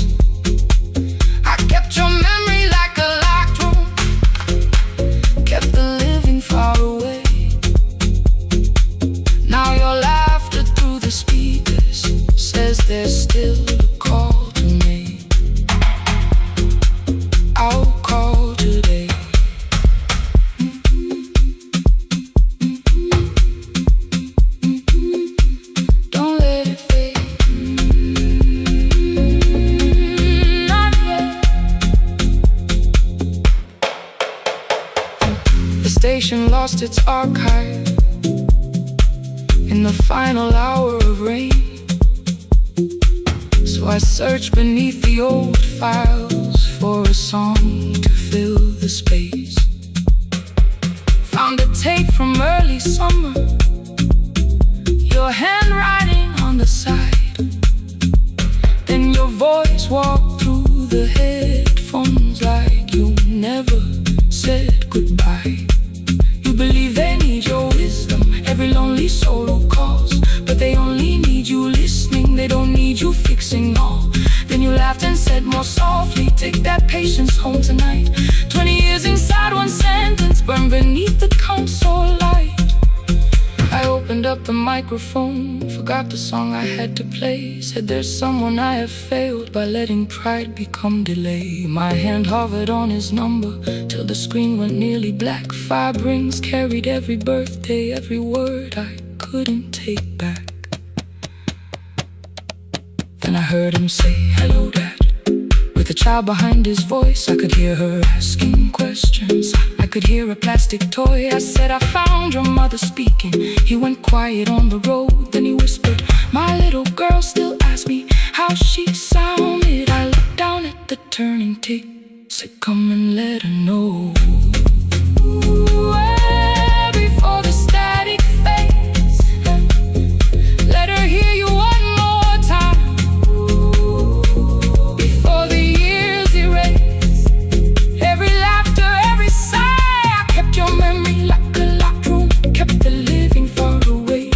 I kept your memory like a locked room, kept the living far away. Now your laughter through the speakers says there's still a call to me. I'll call today. Don't let it fade. Not yet. The station lost its archive in the final hour of rain, so I searched beneath the old files for a song to fill the space. Found a tape from early summer your handwriting on the side. Then your voice walked through the headphones like you never said goodbye. You believe they need your wisdom, every lonely soul who calls, but they only need you listening, they don't need you fixing all. Then you laughed and said more softly, take that patience home tonight. 20 years inside one sentence, burned beneath the console light. I opened up the microphone, forgot the song I had to play. Said there's someone I have failed by letting pride become delay. My hand hovered on his number till the screen went nearly black. 5 rings carried every birthday, every word I couldn't take back. Then I heard him say, hello dad. With a child behind his voice, I could hear her asking questions. I could hear a plastic toy. I said, I found your mother speaking. He went quiet on the road, then he whispered, my little girl still asks me how she sounded. I looked down at the turning tape, said come and let her know. Before the static fades, let her hear you one more time. Before the years erase every laughter, every sigh, I kept your memory like a locked room, kept the living far away.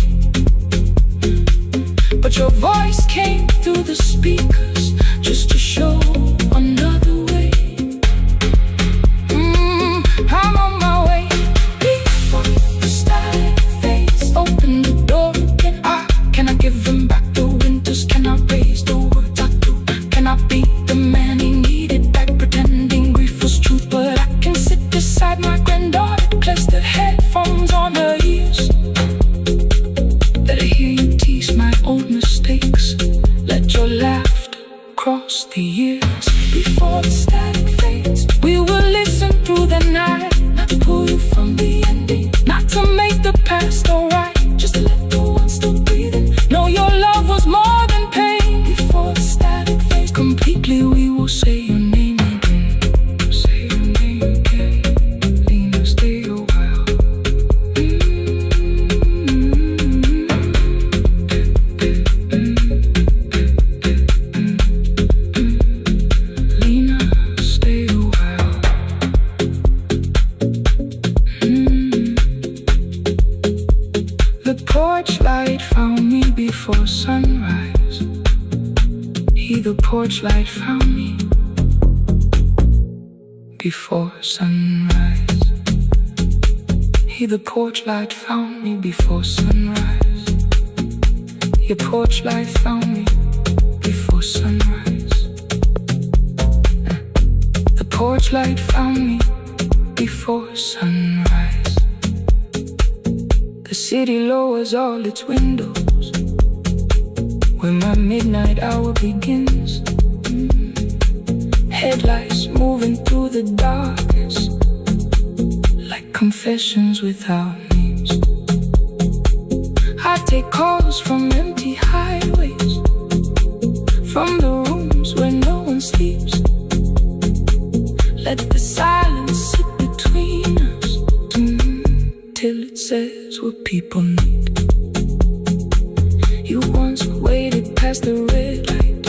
But your voice came through the speakers just to show another way. I'm on my way. Before the static fades, open the door again. Can I give him back the winters? Can I raise the words I do? Can I be the man he needed back, pretending grief was truth? But I can sit beside my granddaughter, place the headphones on her ears. Let her hear you tease my old mistakes. Let your laughter cross the years. Before the static fades, we will listen through the night, not to pull you from the ending, not to make the past alright, just to let the one still breathing know your love was more than pain. Before the static fades completely, we will say your name again. Say your name again. Lena, stay a while. Lena, stay a while. The porch light found me before sunrise. The porch light found me before sunrise. The porch light found me before sunrise. Your porch light found me before sunrise. The porch light found me before sunrise. The city lowers all its windows when my midnight hour begins. Headlights moving through the darkness like confessions without names. I take calls from empty highways, from the rooms where no one sleeps. Let the silence sit between us till it says what people need. You once waited past the red light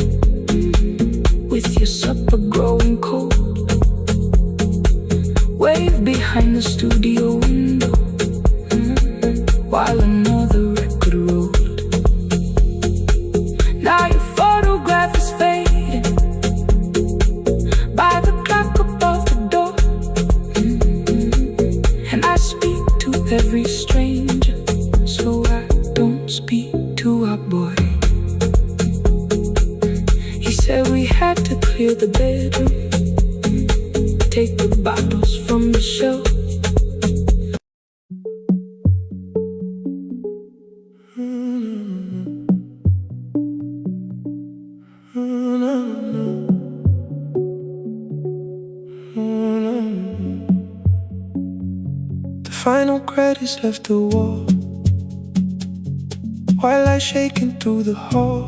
with your supper growing cold. Wave behind the studio window while another record rolled. Now your photograph is fading by the clock above the door. And I speak to every stranger, so I don't speak to our boy. He said we had to clear the bedroom, take the bottles from the shelf. The final credits left the wall while I shaking through the hall.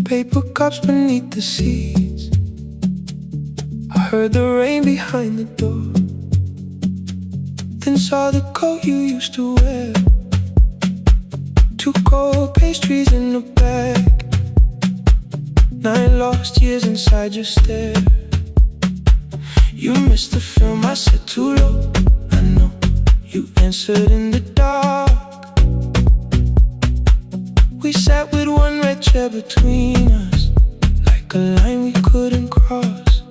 Paper cups beneath the seats. I heard the rain behind the door, then saw the coat you used to wear. Two cold pastries in the bag, 9 lost years inside your stare. You missed the film, I said too low. I know you answered in the dark. We sat with one red chair between us, like a line we couldn't cross.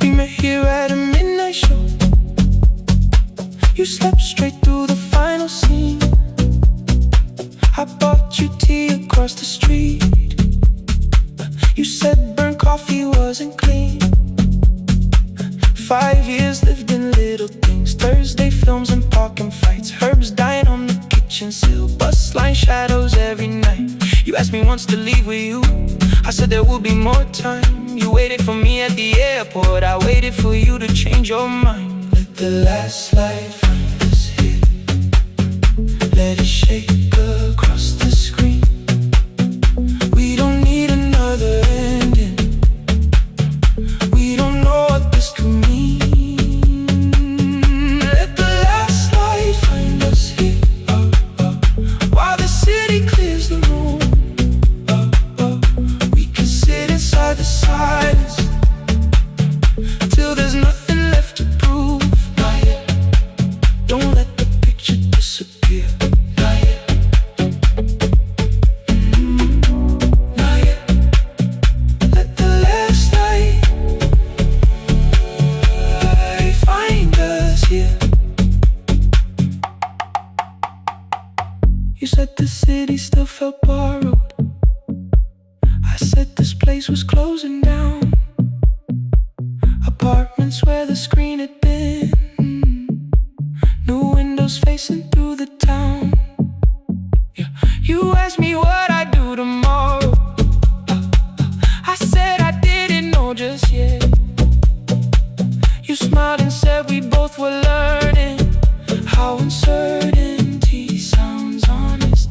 We met here at a midnight show. You slept straight through the final scene. I bought you tea across the street. You said burnt coffee wasn't clean. 5 years lived in little things, Thursday films and parking fights, herbs dying on the kitchen sill, bus line shadows every night. You asked me once to leave with you, I said there would be more time. You waited for me at the airport, I waited for you to change your mind. Let the last light find us here, let it shake across the screen. We don't need another ending, we don't know what this could mean. Let the last light find us here, while the city clears the room. We can sit inside the silence till there's nothing left to prove. Not yet. Don't let the picture disappear. Not yet. Not yet. Let the last light find us here. You said the city still felt borrowed. I said this place was closing down. Apartments where the screen had been, new windows facing through the town. Yeah. You asked me what I'd do tomorrow. I said I didn't know just yet. You smiled and said we both were learning how uncertainty sounds honest.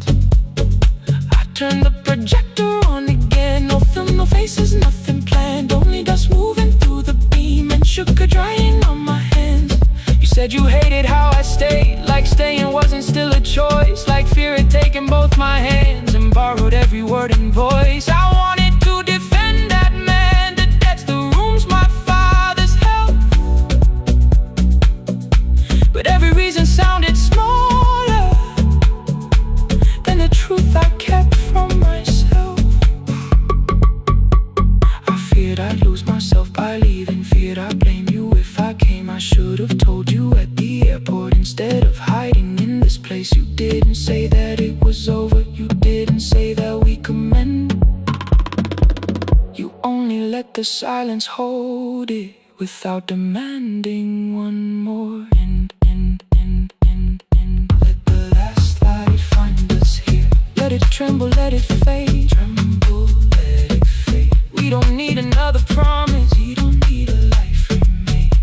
I turned the projector on again, no film, no faces, nothing planned, only dust moving through the beam and sugar drying on my hands. You said you hated how I stayed, like staying wasn't still a choice, like fear had taken both my hands and borrowed every word and voice. I wanted to defend that man, the debts, the rooms, my father's health, but every reason sounded smaller than the truth I kept from myself. I feared I'd lose myself by leaving, feared I'd blame you if I came. I should have told you at the airport instead of hiding in this place. You didn't say that it was over, you didn't say that we could mend. You only let the silence hold it without demanding one more end. Let the last light find us here, let it tremble, let it fade. Tremble, let it fade. We don't need another promise, we don't need a life remade.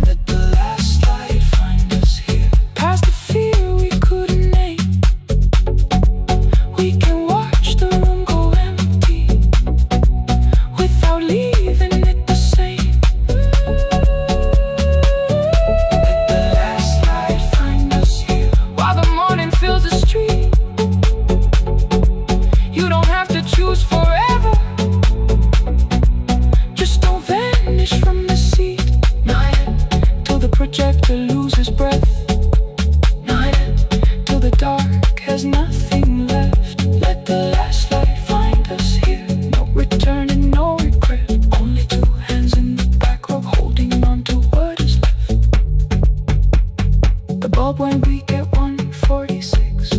Let the last light find us here, past the fear we couldn't name. We can watch the room go empty without leaving it the same. Let the last light find us here, while the morning fills the street. You don't have to choose forever, just don't vanish from the seat. Not yet. Till the projector loses breath. Not yet. Till the dark has nothing left. Let the last light find us here, no return and no regret. Only 2 hands in the back row holding on to what is left. The bulb went weak at 1:46.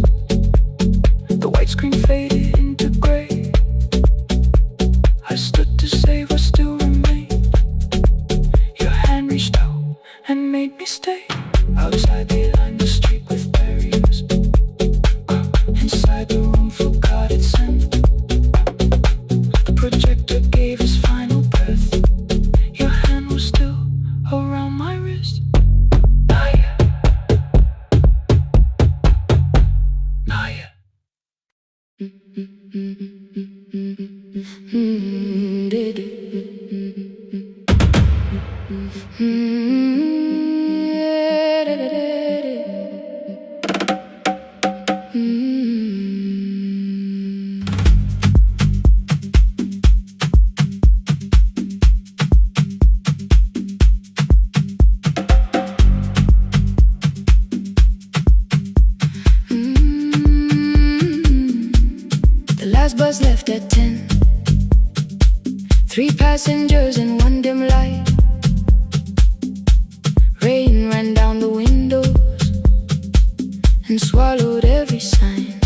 The white screen faded into gray. I stood to save what still remained. Your hand reached out and made me stay. Outside they lined the street with barriers. Inside the room forgot its scent. The projector gave his final breath. Your hand was still around my wrist. Not yet. Not yet. cars left at 10. 3 passengers and 1 dim light. Rain ran down the windows and swallowed every sign.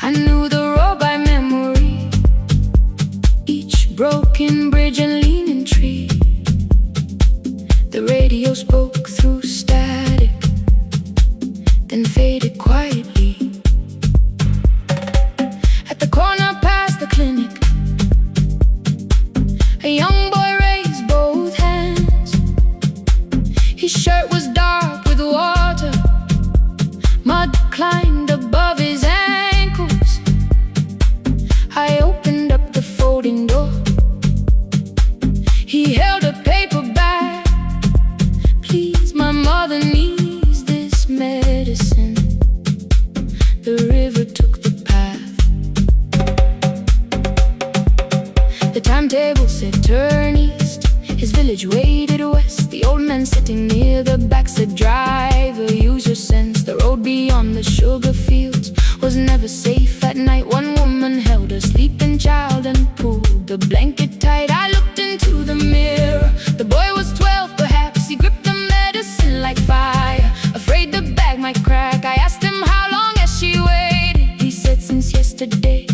I knew the road by memory, each broken bridge and leaning tree. The radio spoke through static, then faded quietly. At the corner past the clinic, a young boy raised both hands. His shirt was dark with water, mud climbed above his ankles. I opened up the folding door. He held a paper bag. Please, my mother needs this medicine. The river took the path. The timetable said turn east. His village waded west. The old man sitting near the back said driver, use your sense. The road beyond the sugar fields was never safe at night. One woman held a sleeping child and pulled the blanket tight. I looked into the mirror. The boy was 12 perhaps. He gripped the medicine like fire, afraid the bag might crack. I asked him how long has she waited. He said since yesterday.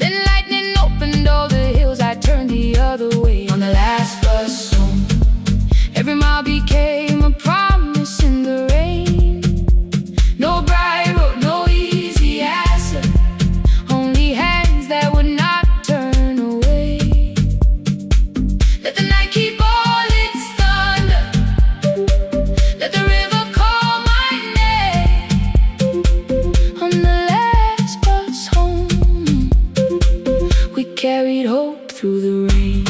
Then lightning opened all the hills. I turned the other way on the last bus home. Every mile became a promise in the rain. No bright road, no easy answer, only hands that would not turn away. Let the night keep all its thunder, let the river call my name. On the last bus home, we carried hope through the rain.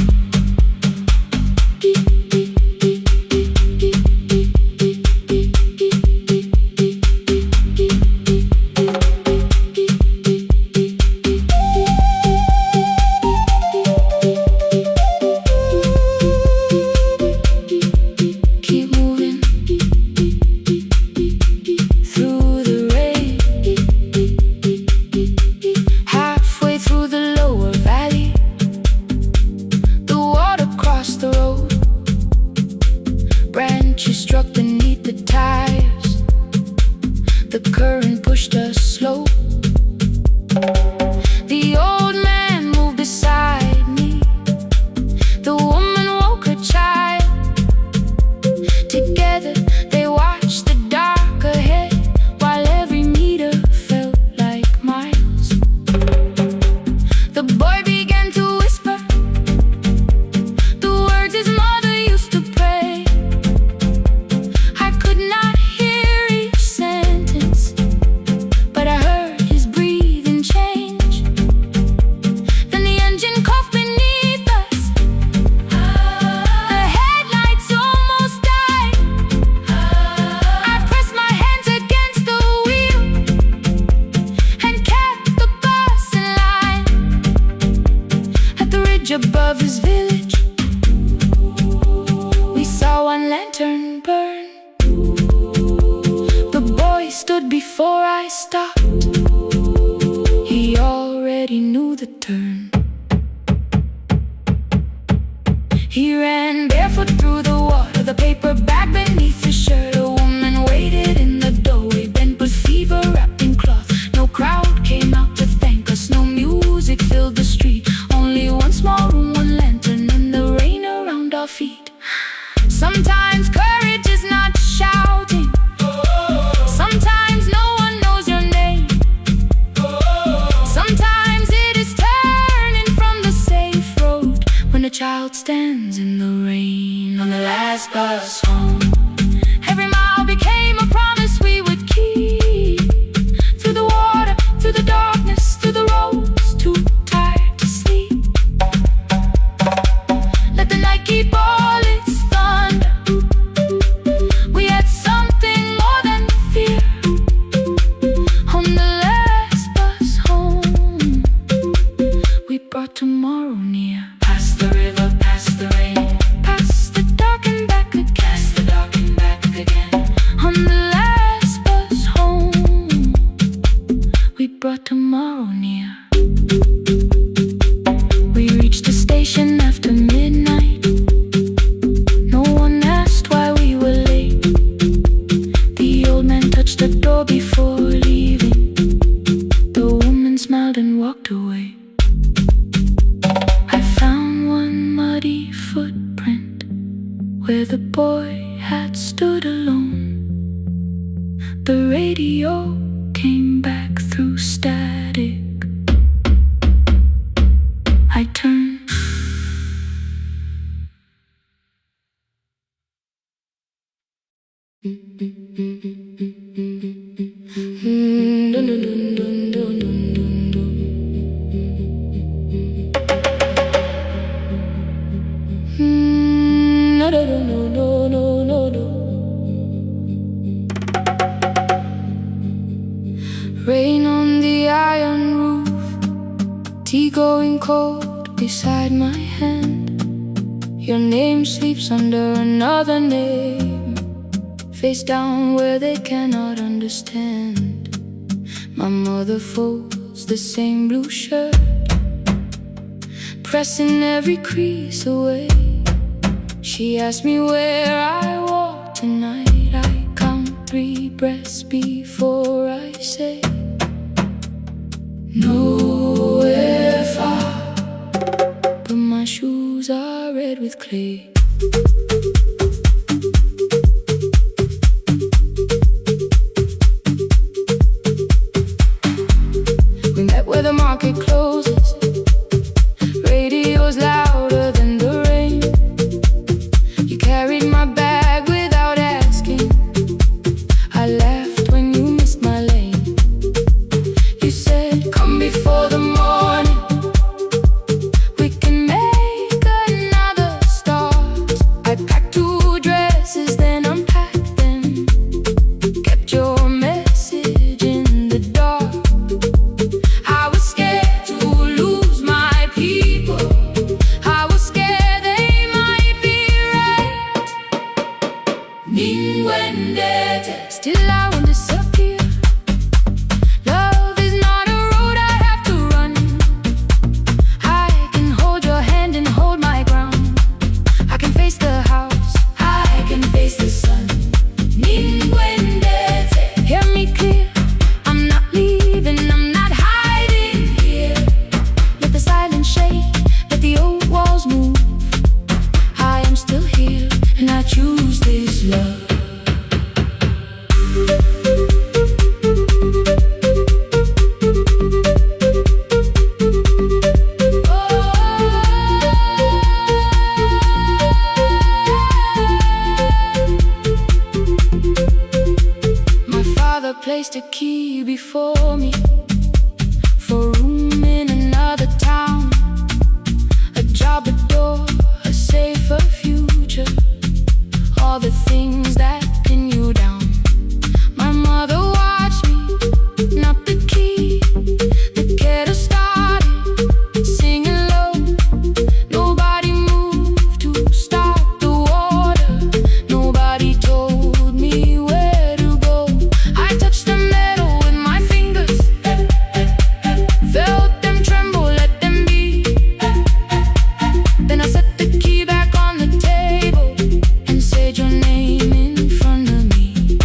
Keep moving through the rain. Halfway through the lower valley, the water crossed the road. Branches struck beneath the tires. The current pushed us slow. The old man moved beside me. The woman woke her child. Together they watched the dark ahead, while every meter felt like miles. The boy began to whisper the words his mother used to pray. I could not hear each sentence, but I heard his breathing change. Then the engine coughed beneath us. The headlights almost died. I pressed my hands against the wheel and kept the bus in line. At the ridge above his village, we saw one lantern burn. The boy stood before I stopped. He already knew the turn. He ran barefoot through the water, the paper bag beneath his shirt. A woman waited in the doorway, bent with fever wrapped in cloth. No crowd came out to thank us, no music filled the street. Only one small room, one lantern, and the rain around our feet. Sometimes courage is not shouting. Sometimes no one knows your name. Sometimes it is turning from the safe road when a child stands in the rain. On the last bus home, every mile became a promise we would keep. Through the water, through the darkness, through the roads too tired to sleep. Let the night keep all its thunder. We had something more than fear. On the last bus home, we brought tomorrow near. Past the river, past the rain, past the dark and back again. Past the where the boy had stood alone. The radio came back through static. I turned. Rain on the iron roof, tea going cold beside my hand. Your name sleeps under another name, face down where they cannot understand. My mother folds the same blue shirt, pressing every crease away. She asked me where I walk tonight. I count 3 breaths before I say nowhere far, but my shoes are red with clay. We met where the market closes, radio's louder than the rain. You carried my bag without asking. I laughed when you missed my lane. You said, come before the morning, we can make another start. I packed 2 dresses, then unpacked them, kept your message in the dark. I was scared to lose my people, I was scared they might be right. Still I won't disappear. Love is not a road I have to run. I can hold your hand and hold my ground. I can face the house, I can face the sun. Hear me clear, I'm not leaving, I'm not hiding here. Let the silence shake, let the old walls move. I am still here, and I choose this love. My father placed a key before me for room in another town, a job, a door, a safer future, all the things that pin you down. My mother watched me, not the key, the kettle started singing low. Nobody moved to stop the water, nobody told me where to go. I touched the metal with my fingers, felt them tremble, let them be. Then I set the key back on the table and said your name in front of me.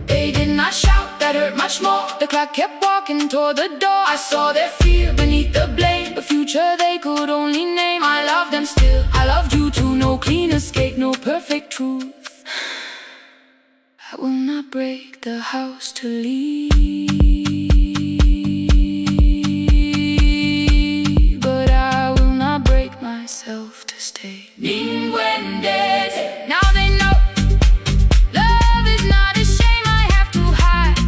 They did not shout, that hurt much more. The clock kept walking toward the door. I saw their fear beneath the blame, a future they could only name. I loved them still, I loved you too. No clean escape, no perfect truth. I will not break the house to leave, but I will not break myself to stay. Now they know love is not a shame I have to hide.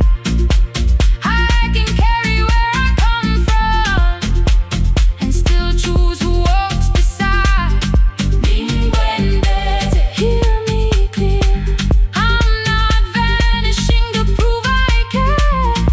I can carry where I come from and still choose who walks beside. Hear me clear, I'm not vanishing to prove I care.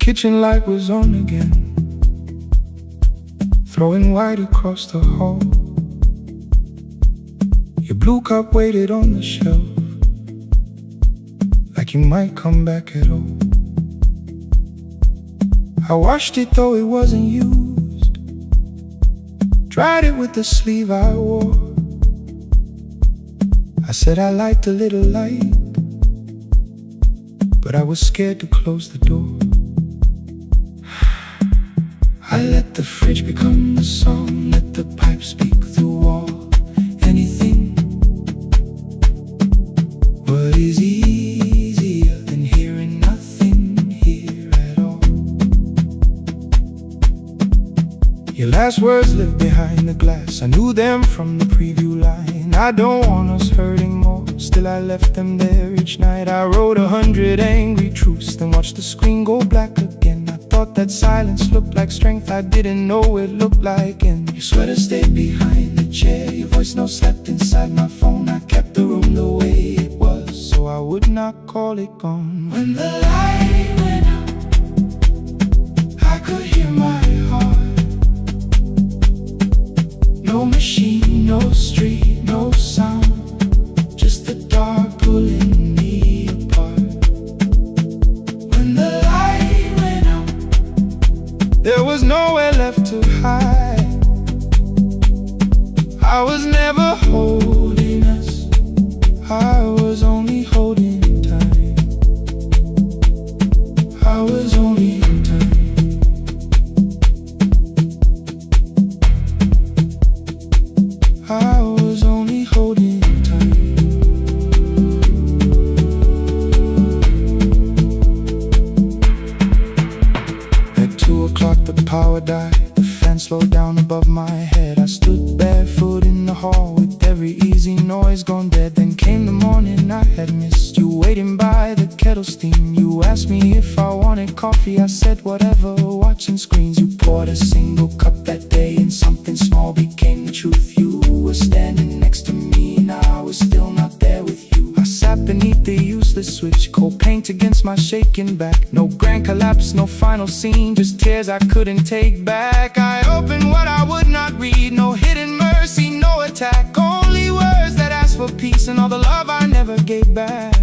kitchen light was on again, throwing white across the hall. Your blue cup waited on the shelf, like you might come back at all. I washed it though it wasn't used, dried it with the sleeve I wore. I said I liked a little light, but I was scared to close the door. I let the fridge become the song, let the pipe speak the wall. Anything, what is easier than hearing nothing here at all? Your last words lived behind the glass, I knew them from the preview line. I don't want us hurting more, still I left them there each night. I wrote 100 angry truths, then watched the screen go black again. I thought that silence looked like strength, I didn't know it looked like end. Your sweater stayed behind the chair, your voice note slept inside my phone. I kept the room the way it was, so I would not call it gone. When the light went out, I could hear my heart. No machine, no street, no sound, just the dark pulling me apart. When the light went out, there was nowhere left to hide. I was never holding us, I was only holding time. I was only time. I was only holding time. At 2 o'clock the power died, the fan slowed down above my head. I stood barefoot in the hall with every easy noise gone dead. Then came the morning I had missed, you waiting by the kettle steam. You asked me if I wanted coffee, I said whatever, watching screens. You poured a single cup that day and something small became the truth. You were standing next to me and I was still not there with you. I sat beneath the useless switch, cold paint against my shaking back. No grand collapse, no final scene, just tears I couldn't take back. I opened what I would not read, no hidden mercy, no attack, only words that asked for peace and all the love I never gave back.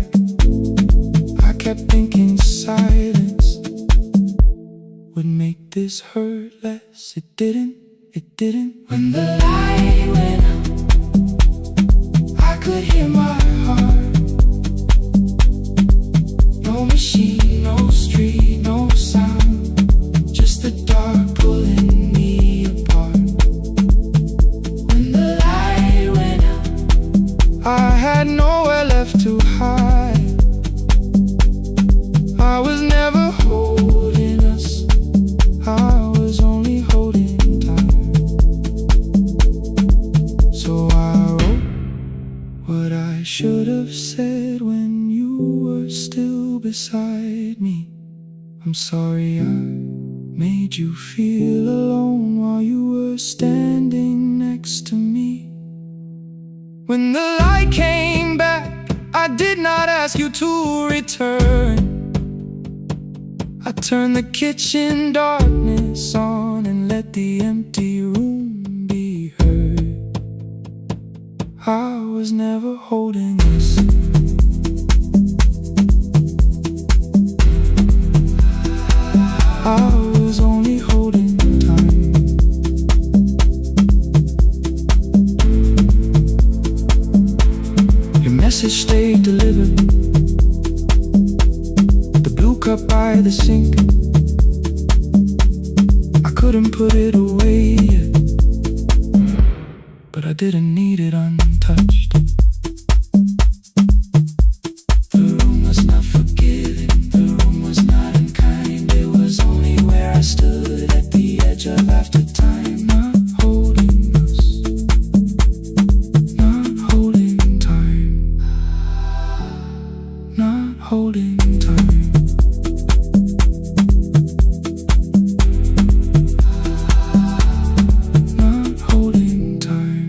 I kept thinking silence would make this hurt less. It didn't, it didn't. When the light went out, I could hear my heart. No machine, no street, no sound, just the dark pulling me apart. When the light went out, I had nowhere left to hide. I was never holding us, I was only holding time. So I wrote what I should have said when you were still beside me. I'm sorry I made you feel alone while you were standing next to me. When the light came back, I did not ask you to return. I turned the kitchen darkness on and let the empty room be heard. I was never holding this. I was only holding time. Your message stayed delivered, the blue cup by the sink. I couldn't put it away yet, but I didn't need it untouched. The room was not forgiving, the room was not unkind. It was only where I stood at the edge of after time. Not holding us, not holding time, not holding time. Not holding time.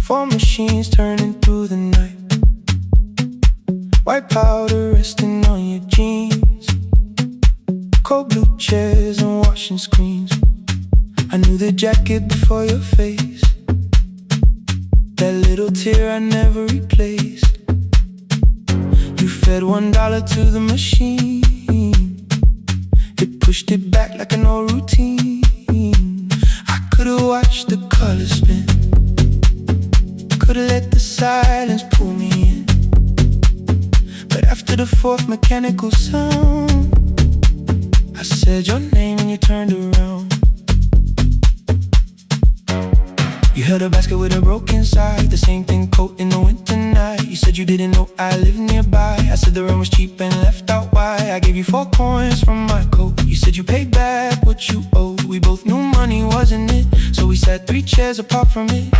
Four machines turning through the night. White powder resting on your jeans. Cold blue chairs and washing screens. I knew the jacket before your face. That little tear I never replaced. You fed $1 to the machine. It pushed it back like an old routine. I could've watched the colors spin. Could've let the silence pull me in. But after the fourth mechanical sound, I said your name and you turned around. You held a basket with a broken side, the same thing coat in the winter night. You said you didn't know I lived nearby. I said the rent was cheap and left out why. I gave you 4 coins from my coat. You said you paid back what you owed. We both knew money wasn't it, so we sat 3 chairs apart from it.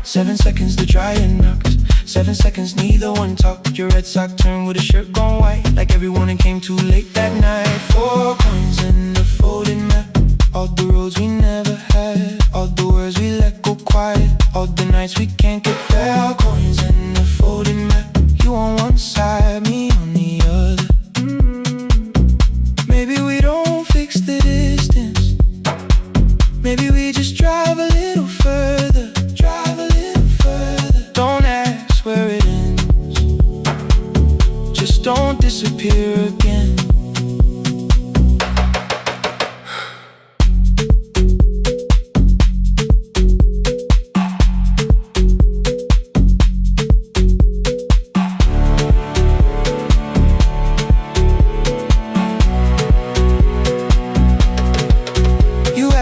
7 seconds the dryer knocks. 7 seconds neither one talked. Your red sock turned with a shirt gone white, like everyone and came too late that night. 4 coins in the folded map. All the roads we never had, all the words we let go quiet, all the nights we can't get fair. Coins in the folded map. You on one side, me on the other. Maybe we don't fix the distance. Maybe we just drive a little further. Drive a little further. Don't ask where it ends. Just don't disappear again.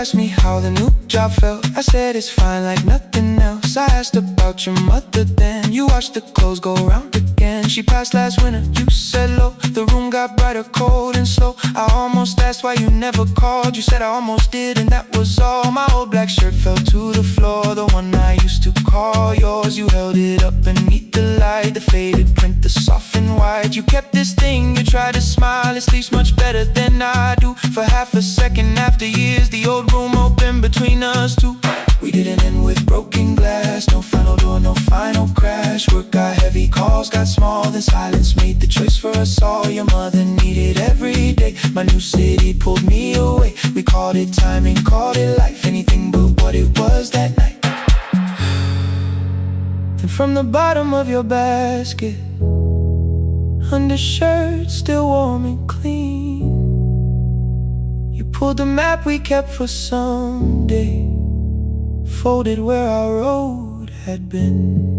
Asked me how the new job felt. I said it's fine like nothing else. I asked about your mother then. You watched the clothes go round again. She passed last winter, you said low. The room got brighter, cold and slow. I almost asked why you never called. You said I almost did and that was all. My old black shirt fell to the floor, the one I used to call yours. You held it up beneath the light, the faded print, the soft and white. You kept this thing, you tried to smile. It sleeps much better than I do. For half a second after years, the old room open between us two. We didn't end with broken glass. No final door, no final crash. Work got heavy, calls got small. Then silence made the choice for us all. Your mother needed every day. My new city pulled me away. We called it timing, called it life. Anything but what it was that night. Then from the bottom of your basket, undershirt still warm and clean, you pulled the map we kept for someday, folded where our road had been.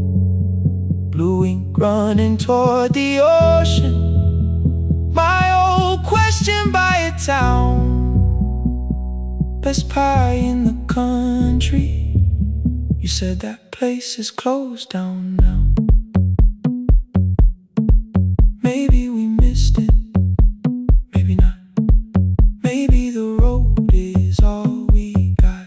Blue ink running toward the ocean. My old question by a town. Best pie in the country. You said that place is closed down now. Maybe we missed it, maybe not. Maybe the road is all we got.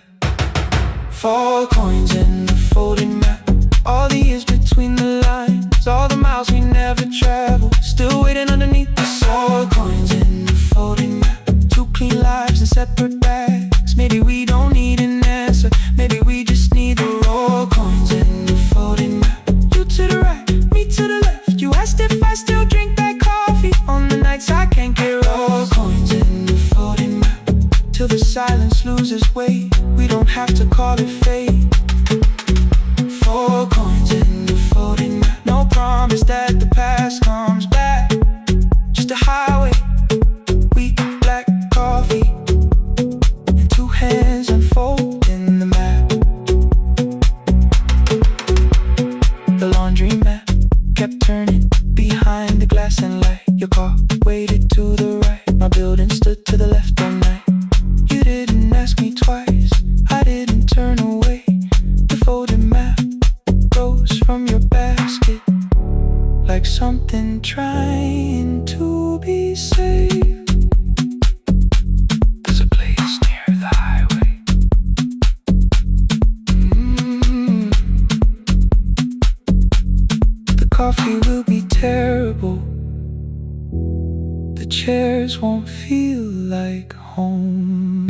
4 coins in the folded map. All the years between the lines, all the miles we never traveled, still waiting underneath the 4 coins in the folded map. 2 clean lives in separate bags. Maybe we don't need an answer. Maybe we just need the raw coins in the folded map. You to the right, me to the left. You asked if I still drink that coffee on the nights I can't get raw coins in the folded map. Till the silence loses weight, we don't have to call it fate. 4 coins in the folded map. No promise that the past comes back. Just a highway, weak black coffee, and 2 hands unfolding the map. The laundry mat kept turning behind the glass and light. Your car waited to the right. My building stood to the left all night. You didn't ask me twice, I didn't turn away. The folded map rose from your basket like something trying to be saved. There's a place near the highway. The coffee will be terrible. The chairs won't feel like home.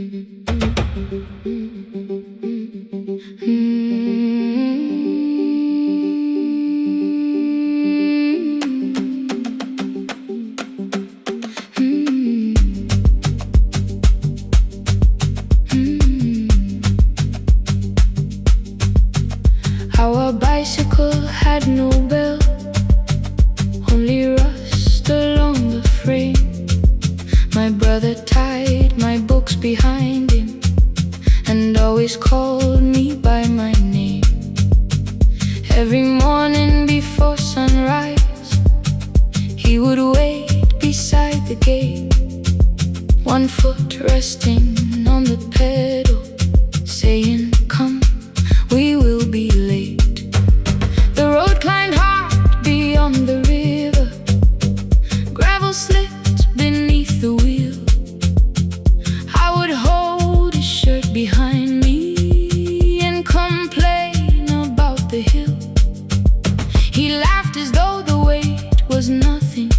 Our bicycle had no bell, only rust along the frame. My brother tied my books behind him and always called me by my name. Every morning before sunrise, he would wait beside the gate, one foot resting on the pedal, saying, "Come, we will be late." The road climbed hard beyond the river, gravel slipped beneath the wheel. I would hold his shirt behind me and complain about the hill. He laughed as though the weight was nothing.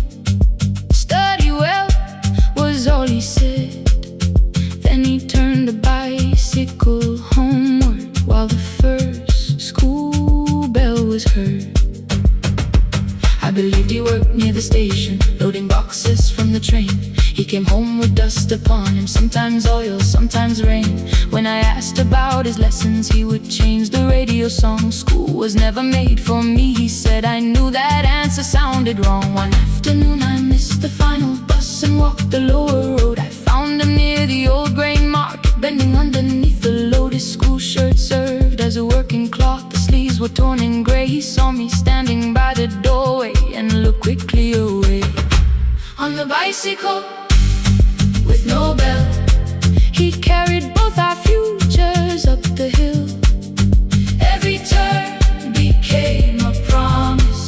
"Study well," was all he said. Then he turned the bicycle homeward while the first school bell was heard. I believed he worked near the station, loading boxes from the train. He came home with dust upon him, sometimes oil, sometimes rain. When I asked about his lessons, he would change the radio song. "School was never made for me," he said. I knew that answer sounded wrong. One afternoon I missed the final bus and walked the lower road. I found him near the old grain market, bending underneath the load. His school shirt served as a working cloth, the sleeves were torn and gray. He saw me standing by the doorway and looked quickly away. On the bicycle with no bell, he carried both our futures up the hill. Every turn became a promise,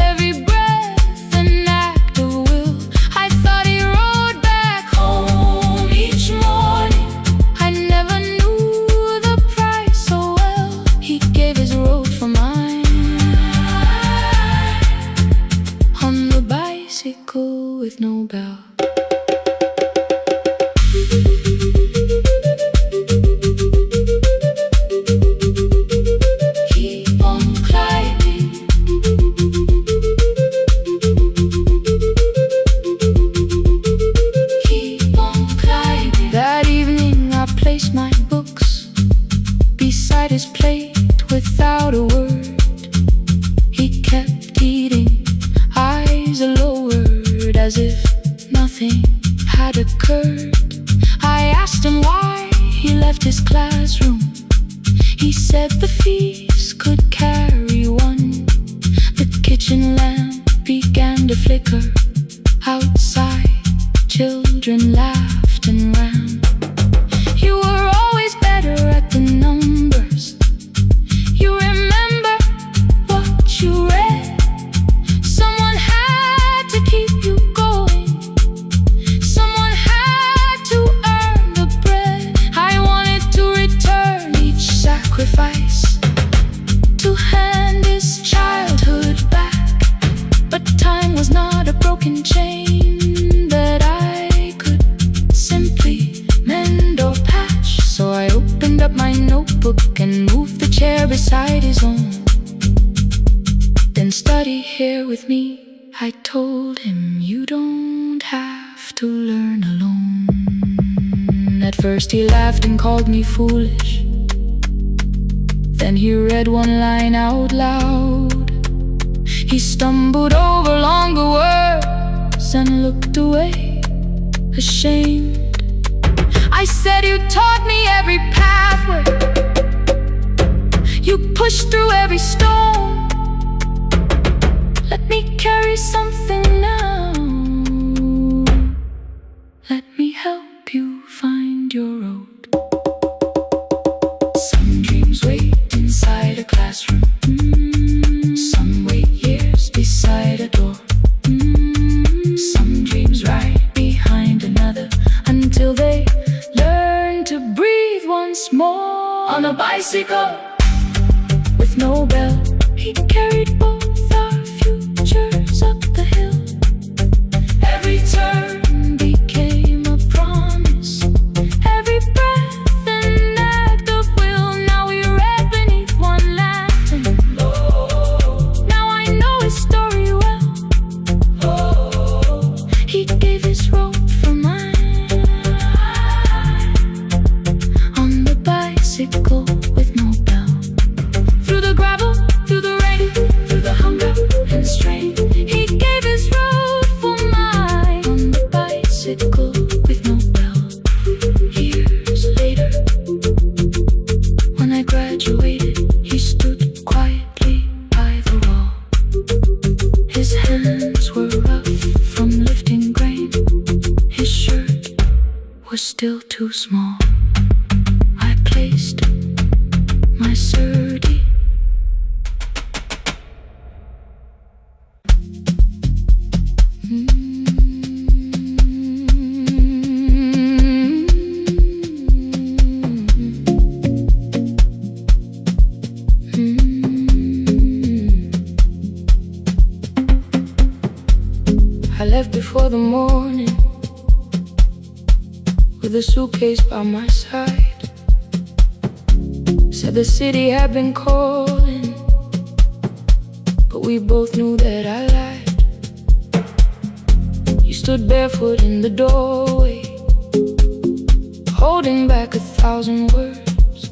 every breath an act of will. I thought he rode back home each morning. I never knew the price so well. He gave his road for mine. On the bicycle with no bell. His plate without a word, he kept eating, eyes lowered, as if nothing had occurred. I asked him why he left his classroom. He said the fees could carry one. The kitchen lamp began to flicker. Outside, children laughed and ran. You were always better at the numbers. You remember what you read. Someone had to keep you going. Someone had to earn the bread. I wanted to return each sacrifice, to hand his childhood back. But time was not a broken chain that I could simply mend or patch. So I opened up my notebook and moved the chair beside his own. Then study here with me, I told him. You don't have to learn alone. At first he laughed and called me foolish. Then he read one line out loud. He stumbled over longer words and looked away, ashamed. I said, "You taught me every pathway. You pushed through every stone. Let me carry something now. Let me help you find your road." Some dreams wait inside a classroom. Some wait years beside a door. Some dreams right behind another until they learn to breathe once more. On a bicycle with no bell, he carried both our futures up the hill. Every turn became a promise, every bicycle with no bell. Through the gravel, through the rain, through the hunger and strain, he gave his road for mine. On the bicycle with no bell. Years later, when I graduated, he stood quietly by the wall. His hands were rough from lifting grain. His shirt was still too small. I placed my surdy I left before the morning with a suitcase by my side. Said the city had been calling, but we both knew that I lied. You stood barefoot in the doorway, holding back 1,000 words.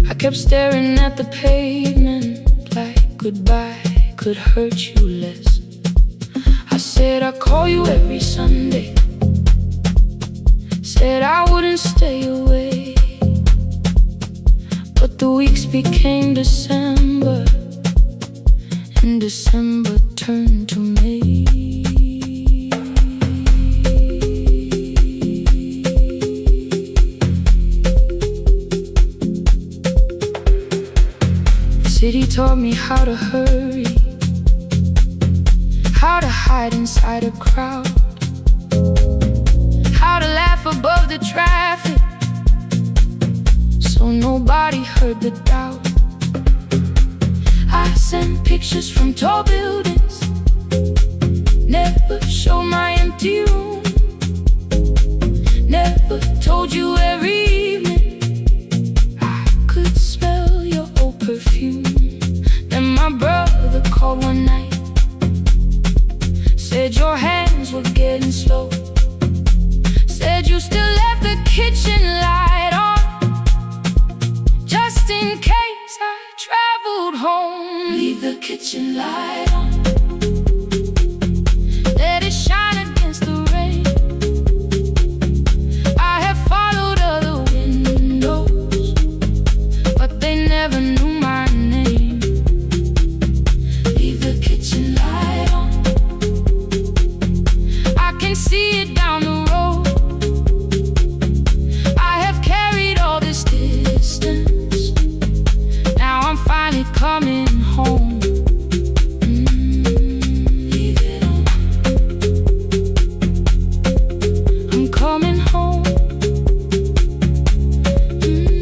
I kept staring at the pavement like goodbye could hurt you less. I said I'd call you every Sunday, said I wouldn't stay away. But the weeks became December, and December turned to May. The city taught me how to hurry, how to hide inside a crowd, how to laugh above the traffic so nobody heard the doubt. I sent pictures from tall buildings, never showed my empty room, never told you every evening I could smell your old perfume. Then my brother called one night, said your hands were getting slow, said you still left the kitchen light on, just in case I traveled home. Leave the kitchen light on, let it shine against the rain. I have followed other windows, but they never knew my name. Leave the kitchen light on, I can see it down the road. I have carried all this distance, now I'm finally coming home. Leave it on, I'm coming home.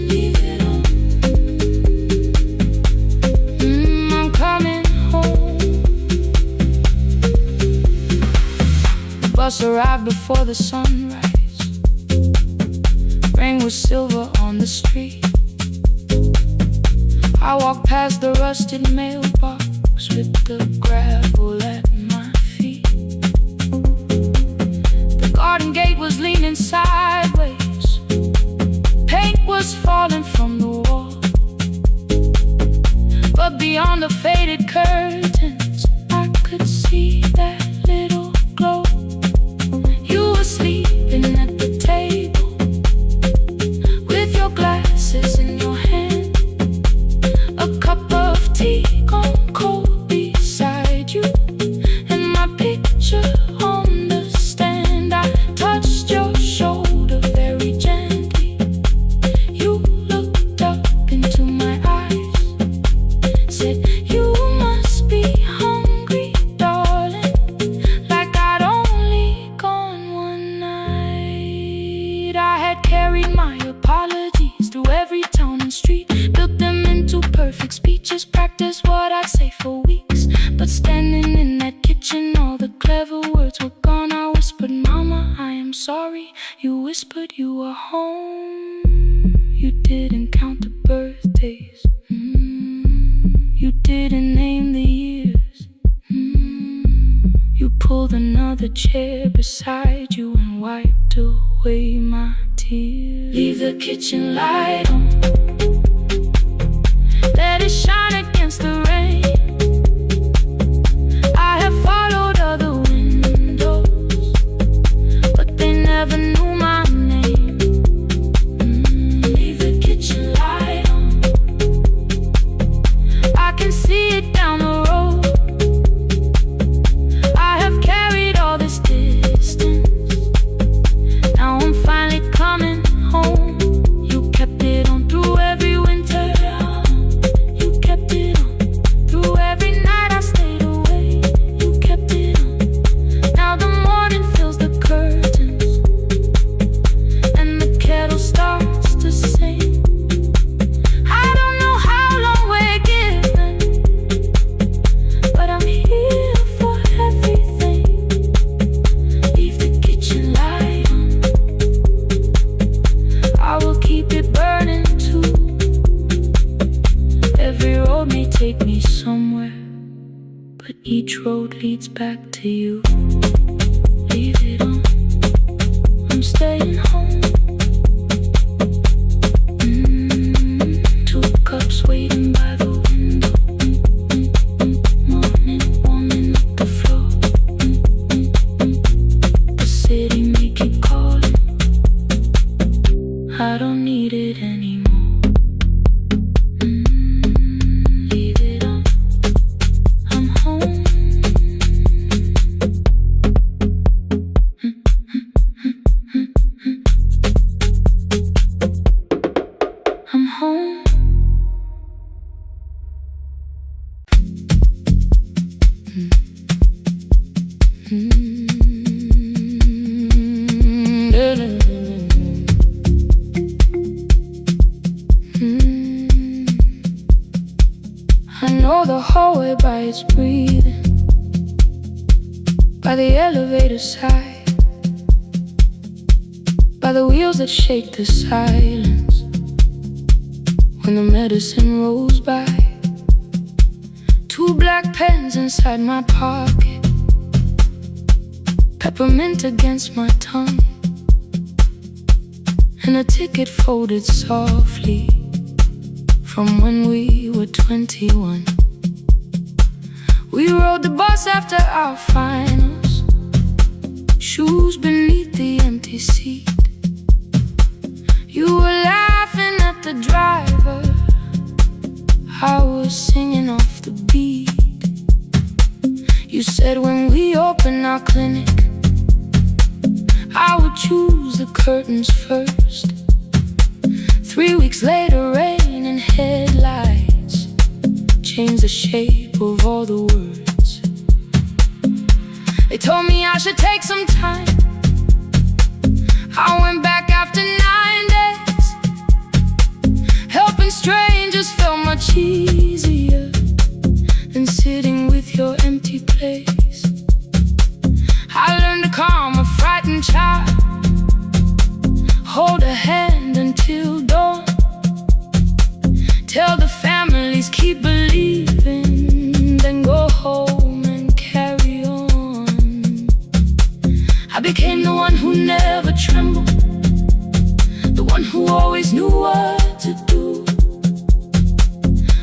Leave it on, I'm coming home. The bus arrived before the sunrise. Rain was silver on the street. I walked past the rusted mailbox with the gravel at my feet. The garden gate was leaning sideways, paint was falling from the wall, but beyond the faded curtains I could see that little glow. You were sleeping at the table with your glasses in your hand, a cup of tea gone cold beside you, and my picture on the stand. I touched your shoulder very gently. You looked up into my eyes, said you must be hungry, darling, like I'd only gone one night. I had carried my apologies through every town and street, built them into perfect speeches, practiced what I'd say for weeks. But standing in that kitchen, all the clever words were gone. I whispered, Mama, I am sorry. You whispered you were home. You didn't count the birthdays, you didn't name the years. You pulled another chair beside you and wiped away my tears. Leave the kitchen light on. Let it shine against the rain. I have followed other windows, but they never knew my name. Leave the kitchen light on. I can see it down the road. I have carried all this distance. Now I'm finally coming home. You kept it on through every winter. You kept it on through every night I stayed away. You kept it on. Now the morning fills the curtains and the kettle starts to sing. I don't know how long we're given, but I'm here for everything. Leave the kitchen light on. I will keep it burning too. Every road may take me somewhere, but each road leads back to you. Leave it on. I'm staying home. 2 cups waiting by the window. Morning warming up the floor. The city may keep calling. I don't need it anymore. Leave it on. I'm home. I'm home. I know the hallway by its breathing, by the elevator side, by the wheels that shake the silence when the medicine rolls by. 2 black pens inside my pocket, peppermint against my tongue, and a ticket folded softly from when we were 21. We rode the bus after our finals, shoes beneath the empty seat. You were laughing at the driver, I was singing off the beat. You said when we open our clinic, I would choose the curtains first. 3 weeks later, rain and headlights changed the shape of all the words. They told me I should take some time. I went back after 9 days. Helping strangers felt much easier than sitting with your empty place. I learned to calm a frightened child, hold a hand until dawn, tell the families keep believing, then go home and carry on. I became the one who never trembled, the one who always knew what to do.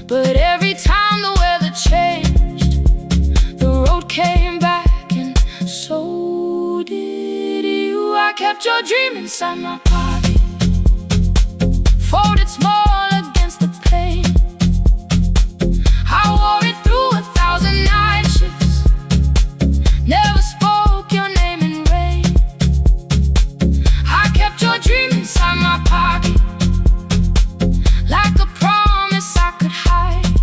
But every time the weather changed, the road came back, and so did you. I kept your dream inside my pocket, folded small against the pain. I wore it through 1,000 night shifts, never spoke your name in rain. I kept your dream inside my pocket, like a promise I could hide.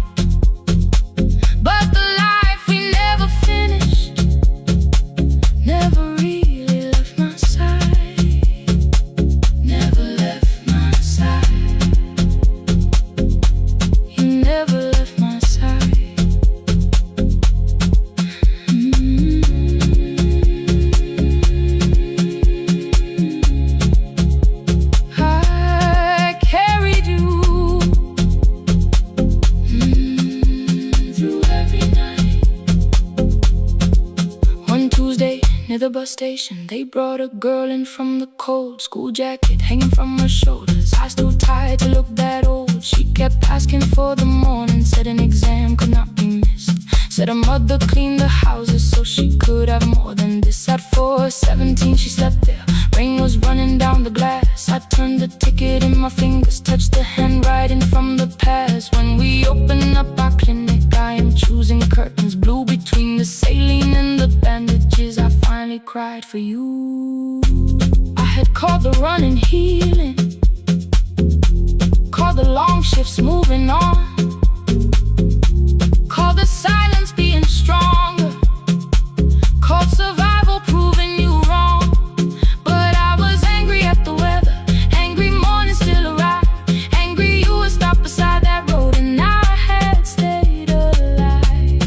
But the life we never finished never really left my side. bus station. They brought a girl in from the cold, school jacket hanging from her shoulders, eyes too tired to look that old. She kept asking for the morning, said an exam could not be missed. Said her mother cleaned the houses so she could have more than this. At 4:17 she slept there, rain was running down the glass. I turned the ticket in my fingers, touched the handwriting from the past. When we open up our clinic, I am choosing curtains blue between the saline and the bandages. I finally cried for you. I had called the running healing, called the long shifts moving on, called the silence being stronger, called survival proving you wrong. But I was angry at the weather, angry morning still arrived, angry you were stopped beside that road and I had stayed alive.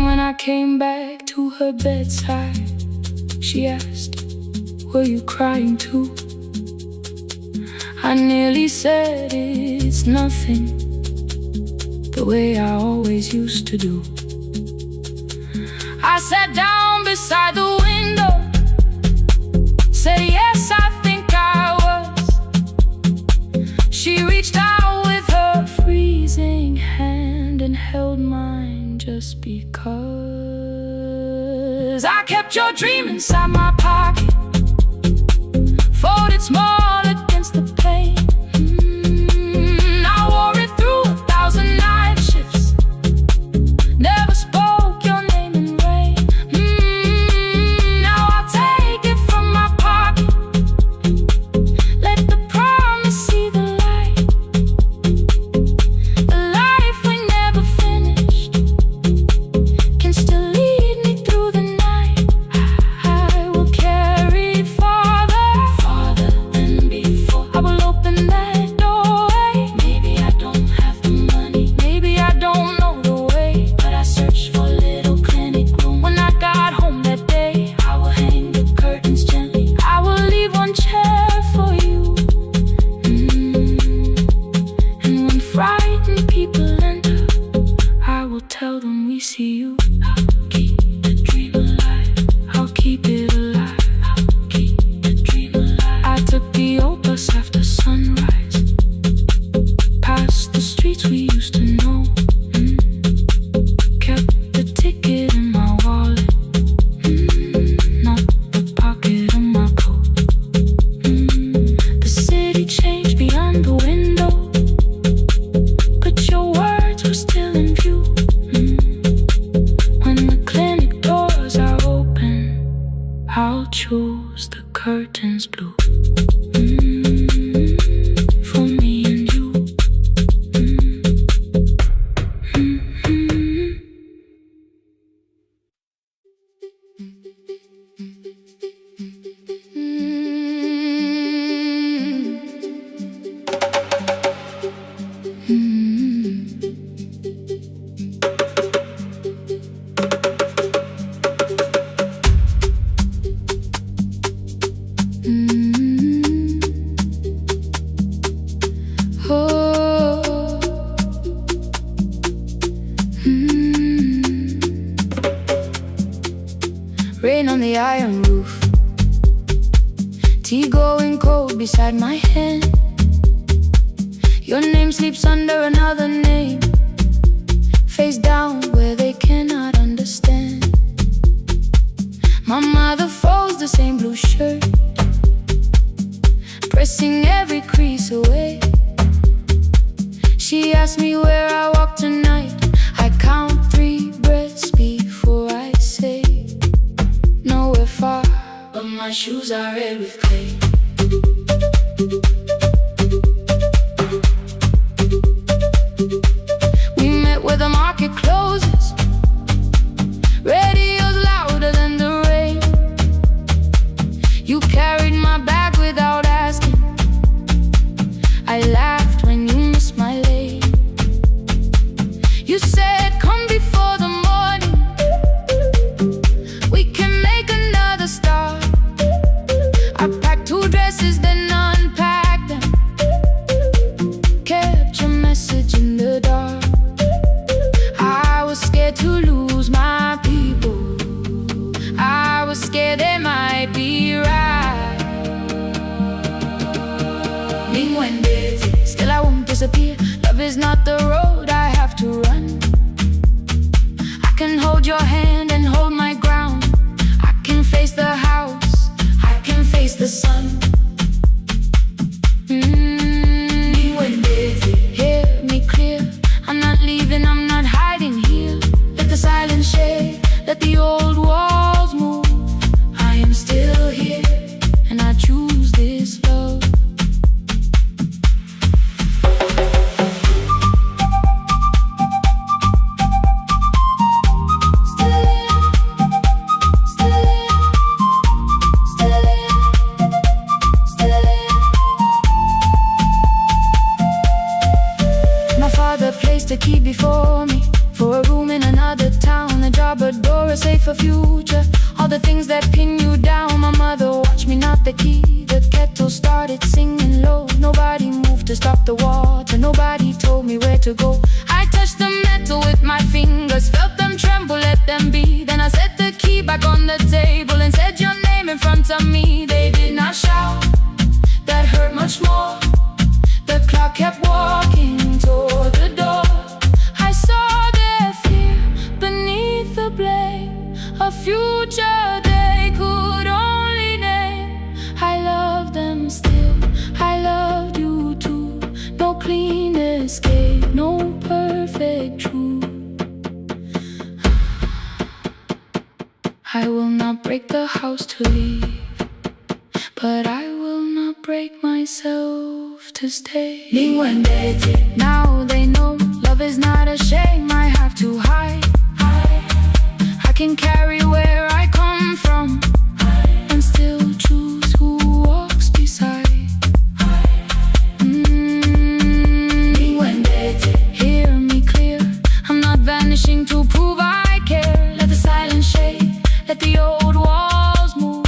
When I came back to her bedside, she asked, were you crying too? I nearly said it's nothing, the way I always used to do. I sat down beside the window, said yes, I think I was. She reached out with her freezing hand and held mine just because. I kept your dream inside my pocket, folded small against the pain. I wore it through 1,000 night shifts, never spoke your name in rain. Now I'll take it from my pocket, let the promise see the light. The life we never finished can still lead me through the night. I will carry it farther than before. I will open that doorway. Maybe I don't have the money, maybe I don't know the way, but I searched for a little clinic room. When I got home that day, I will hang the curtains gently, I will leave one chair for you. And when frightened people enter, I will tell them we see you. I'll keep the dream alive, I'll keep it alive, I'll keep the dream alive. I took the old bus after sunrise, past the streets we used to know. Kept the ticket in my wallet, not the pocket of my coat. The city changed beyond the window, but your words were still in view. When the clinic doors are open, I'll choose the curtains blue. For me and you. Rain on the iron roof, tea going cold beside my hand. Your name sleeps under another name, face down where they cannot understand. My mother folds the same blue shirt, pressing every crease away. She asked me where I walk tonight. I count 3 breaths before I say nowhere far, but my shoes are red with clay. We met where the market closes, radio's louder than the rain. You carried my bag without asking, I laughed when you missed my lane. You said come before the morning, we can make another start. I packed 2 dresses then unpacked them, kept your message in the dark. I disappear. Love is not the road I have to run. I can hold your hand and hold my ground. I can face the house, I can face the sun. Hear me clear, I'm not leaving, I'm not hiding here. Let the silence shake, let the old walls move. I am still here, and I choose this love. A key before me for a room in another town, a job, a door, a safer future. All the things that pin you down. My mother watched me knot the key. The kettle started singing low. Nobody moved to stop the water. Nobody told me where to go. I touched the metal with my fingers, felt them tremble, let them be. Then I set the key back on the table and said your name in front of me. They did not shout, that hurt much more. The clock kept walking toward the door. I saw their fear beneath the blame, a future they could only name. I love them still, I loved you too. No clean escape, no perfect truth. I will not break the house to leave, but I will not break myself to stay. Now they know love is not a shame I have to hide. I can carry where I come from and still choose who walks beside. Hear me clear, I'm not vanishing to prove I care. Let the silence shake, let the old walls move.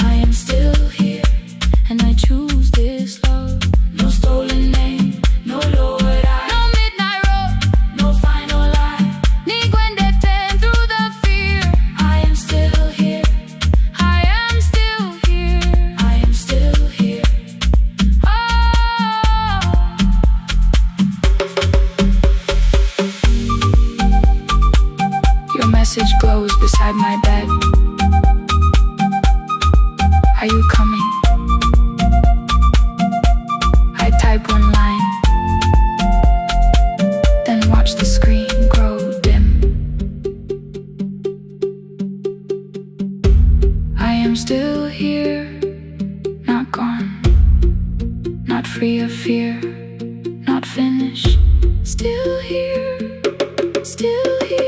I am still here, and I choose this love. No stolen name, no lowered eye, no midnight road, no final lie. Ni Gwendeten through the fear. I am still here, I am still here, I am still here. Oh, your message glows beside my bed. Are you coming? I type one line, then watch the screen grow dim. I am still here, not gone, not free of fear, not finished. Still here, still here.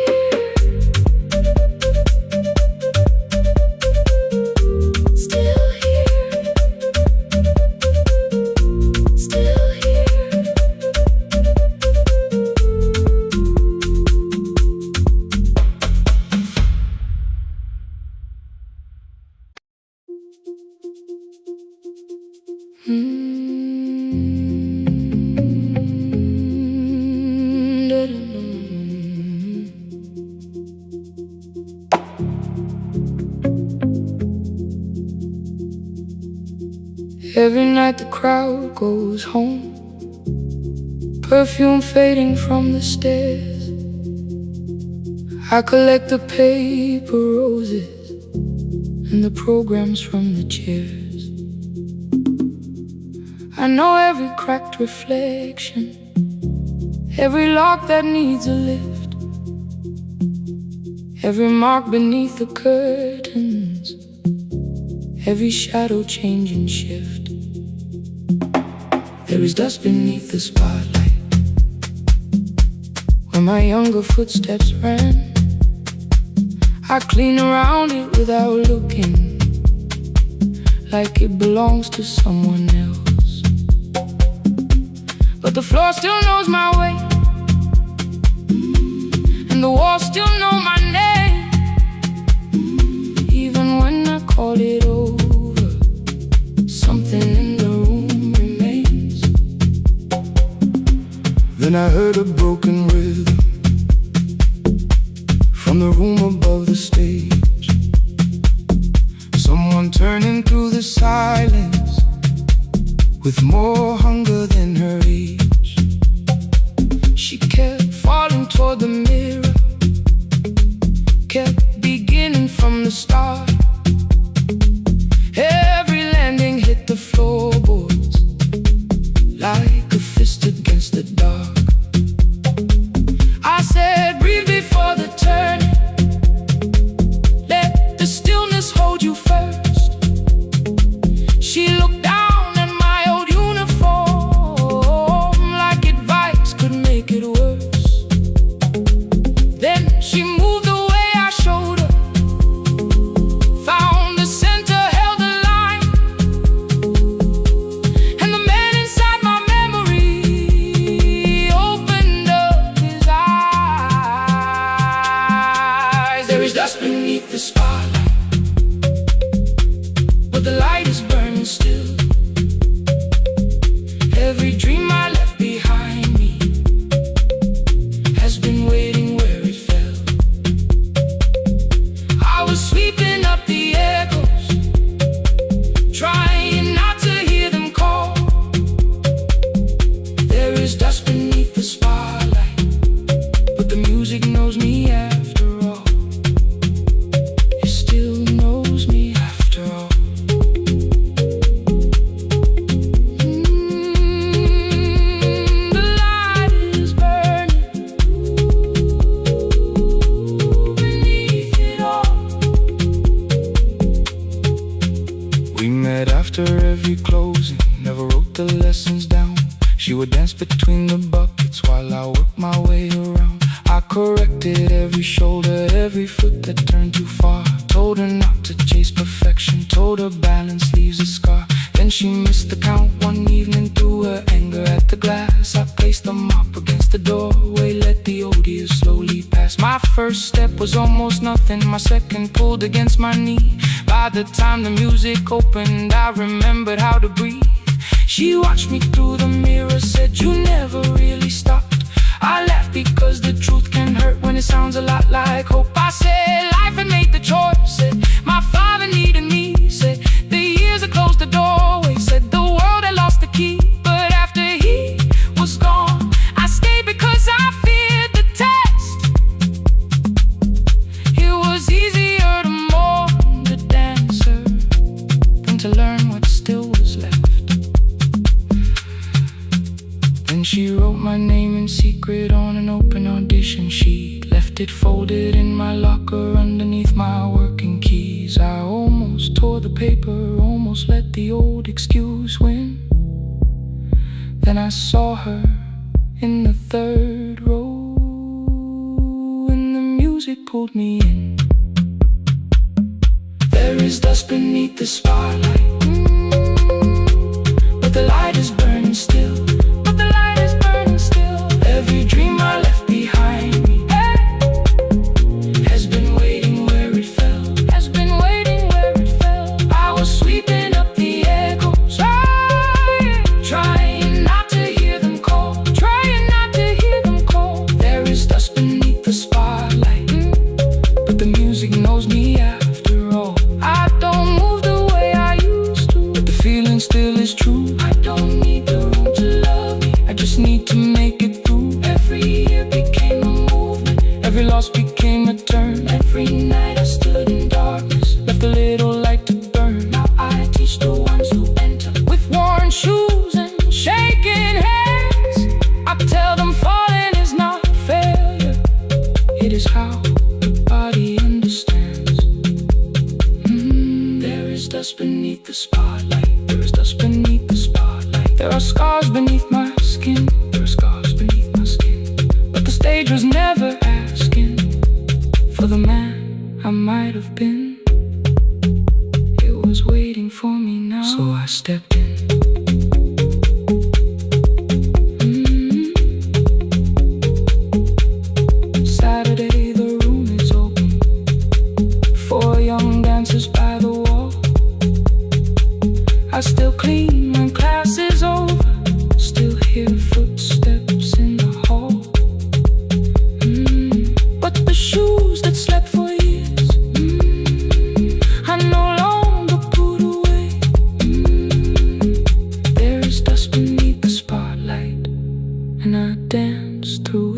Every night the crowd goes home, perfume fading from the stairs. I collect the paper roses and the programs from the chairs. I know every cracked reflection, every lock that needs a lift, every mark beneath the curtains, every shadow change and shift. There is dust beneath the spotlight where my younger footsteps ran. I clean around it without looking, like it belongs to someone else. But the floor still knows my way, and the walls still know my name. Even when I call it over, something in the room remains. Then I heard a broken rhythm from the room above the stage. Someone turning through the silence with more hunger than her age. she kept falling toward the mirror, kept beginning from the start. Every landing hit the floorboards like a fist against the dark. I said, breathe before the turning. Let the stillness hold you first. She looked down at my old uniform like advice could make it worse. Then she moved the way I showed her, found the center, held the line. And the man inside my memory opened up his eyes. There is dust beneath the spotlight, but the light is burning still. Every dream I left behind me has been waiting where it fell. I was sweeping up the echoes, trying not to hear them call. There is dust beneath the spotlight, but the music knows me after all. It still knows me after all. The light is burning beneath it all. We met after every closing, never wrote the lessons down. She would dance between the buckets while I worked my way around. I corrected every shoulder, every foot that turned too far. Told her not to chase perfection, told her balance leaves a scar. Then she missed the count one evening, threw her anger at the glass. I placed the mop against the doorway, let the odious slowly pass. My first step was almost nothing, my second pulled against my knee. By the time the music opened, I remembered how to breathe. She watched me through the mirror, said, you never really stopped. I laughed because the truth can hurt when it sounds a lot like hope. I said, life had made the choice, said, my father needed me, said, the years had closed the doorway, said, the world had lost the key. But after he was gone, I stayed because I feared the test. It was easier to mourn the dancer than to learn what still was left. Then she wrote my name in secret on an open audition sheet, left it folded in my locker underneath my working keys. I almost tore the paper, almost let the old excuse win. Then I saw her in the third row, and the music pulled me in. There is dust beneath the spotlight, but the light is burning still. Every dream I left behind me has been waiting where it fell, has been waiting where it fell. I was sweeping up the echoes, trying not to hear them call, trying not to hear them call. There is dust beneath the spotlight, but the music knows me after all. I don't move the way I used to, but the feeling still is true. I don't need the room to love me, I just need to make it through. Every year became a movement, every loss became a turn. Every night I stood in darkness, left a little light to burn. Now I teach the ones who enter with worn shoes and shaking hands. I tell them falling is not failure, it is how the body understands. There is dust beneath the spotlight, there is dust beneath the spotlight. There are scars beneath my skin, there are scars beneath my skin. But the stage was never asking for the man I might have been. It was waiting for me now, so I stepped in. Saturday, the room is open, 4 young dancers by the wall. I still clean when class is over, still hear footsteps in the hall. But the shoes that slept for years, I no longer put away. There is dust beneath the spotlight, and I dance through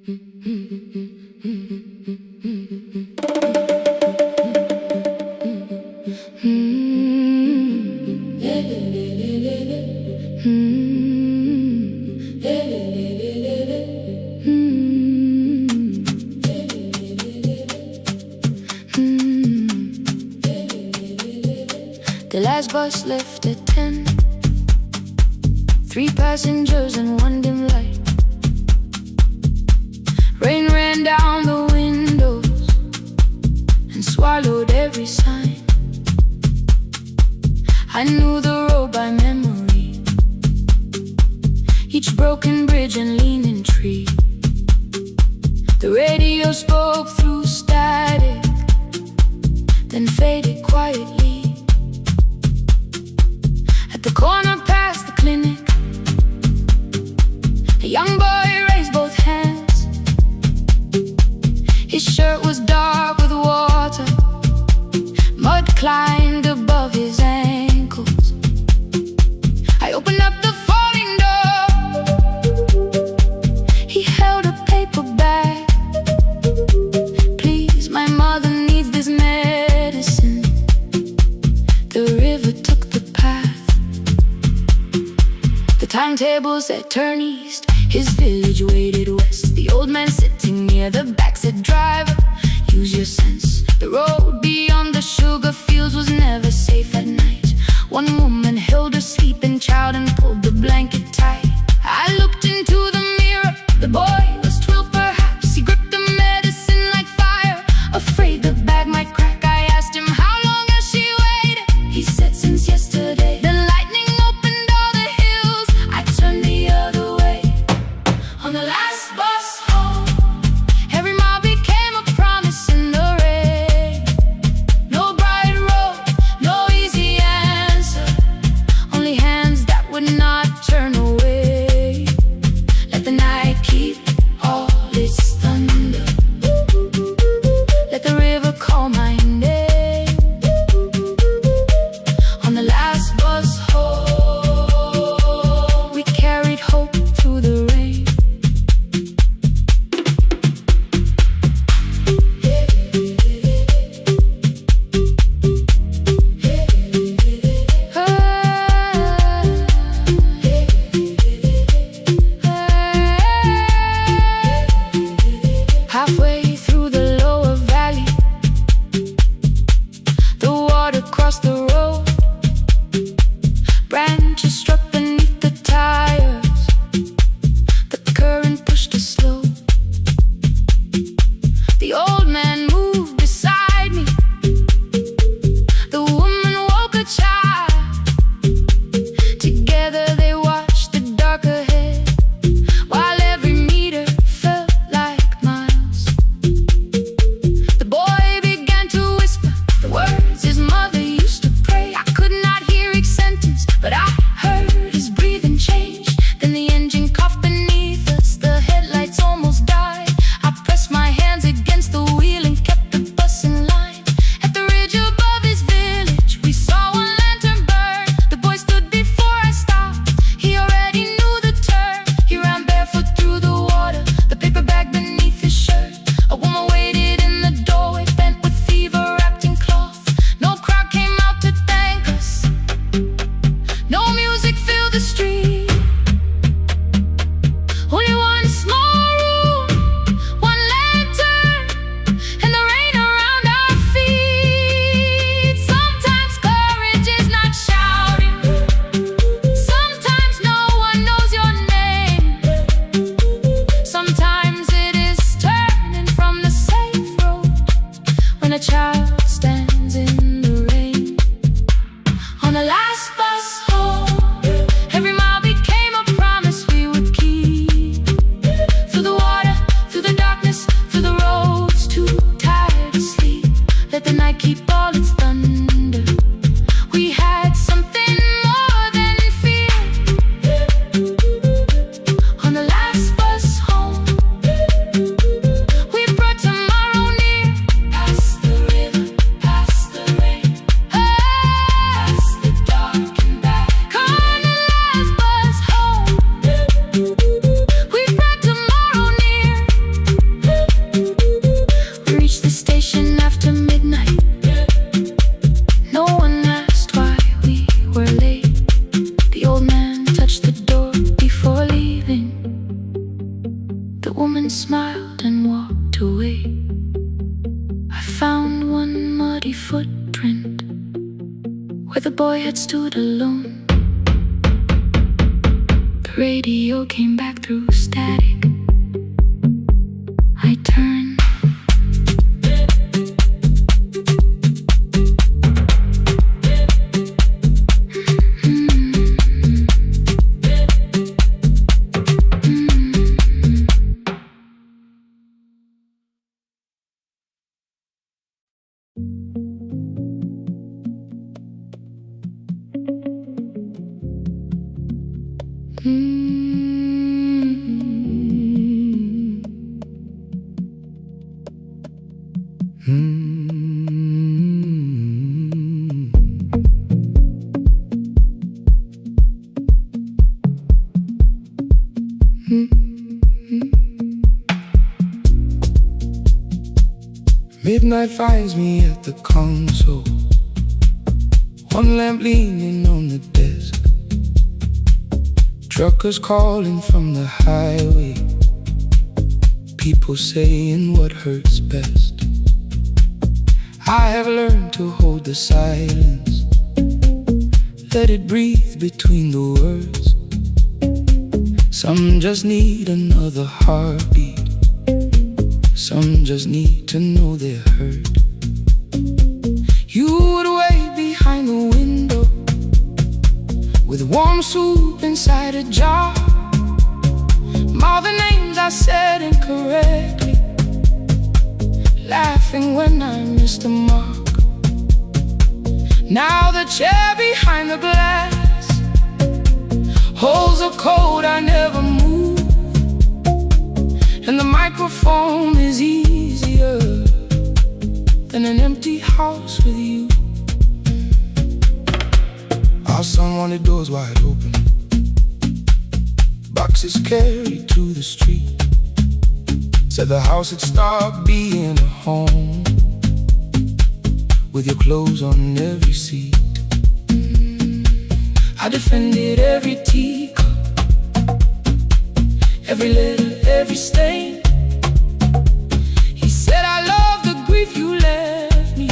The last bus left at 10. 3 passengers and 1 dim light. Rain ran down the windows and swallowed every sign. I knew the road by memory, each broken bridge and leaning tree. The radio spoke through static, then faded quietly. At the corner past the clinic, a young boy raised both hands. His shirt was dark with water, mud climbed above his ankles. I opened up the folding door. He held a paper bag. Please, my mother needs this medicine. The river took the path. The timetable said turn east. His village waited west. The old man sitting near the back said, driver, use your sense. The road beyond the sugar fields was never safe at night. One woman held her sleeping child and pulled the blanket tight. I looked into the mirror. The boy was 12 perhaps. He gripped the medicine like fire, afraid the bag might crack. I asked him, how long has she waited? He said, since yesterday. Then lightning opened all the hills. I turned the other way. On the last bus home, every mile became a promise in the rain. No bright road, no easy answer, only hands that would not turn away. Let the night keep all its thunder. Let the river call my name. On the last bus home, we carried hope through the rain. Halfway through the lower valley, the water crossed the road. Branches struck beneath the tires. The current pushed us slow. The old man moved beside me. The woman woke a child. Together they watched the dark ahead, while every meter felt like miles. The boy began to whisper the words his mother used to pray. I could not hear each sentence, but I heard his breathing change. Then the engine coughed beneath us. The headlights almost died. I pressed my hands against the wheel and kept the bus in line. At the ridge above his village, we saw one lantern burn. The boy stood before I stopped. He already knew the turn. He ran barefoot through the water, the paper bag beneath his shirt. A woman waited in the doorway, bent with fever, wrapped in cloth. No crowd came out to thank us. No music filled the street. Only one small room, one lantern, and the rain around our feet. Sometimes courage is not shouting. Sometimes no one knows your name. Sometimes it is turning from the safe road when a child stands in the rain. On the last bus home, every mile radio came back through static. I turned. Midnight finds me at the console, one lamp leaning on the desk. Truckers calling from the highway, people saying what hurts best. I have learned to hold the silence, let it breathe between the words. Some just need another heartbeat, some just need to know they're heard. You would wait behind the window with warm soup inside a jar. All the names I said incorrectly, laughing when I missed the mark. Now the chair behind the glass holds a code I never moved, and the microphone is easier than an empty house with you. Our son wanted doors wide open, boxes carried to the street. Said the house had stopped being a home, with your clothes on every seat. I defended every teacup, every letter, every stain. He said I love the grief you left me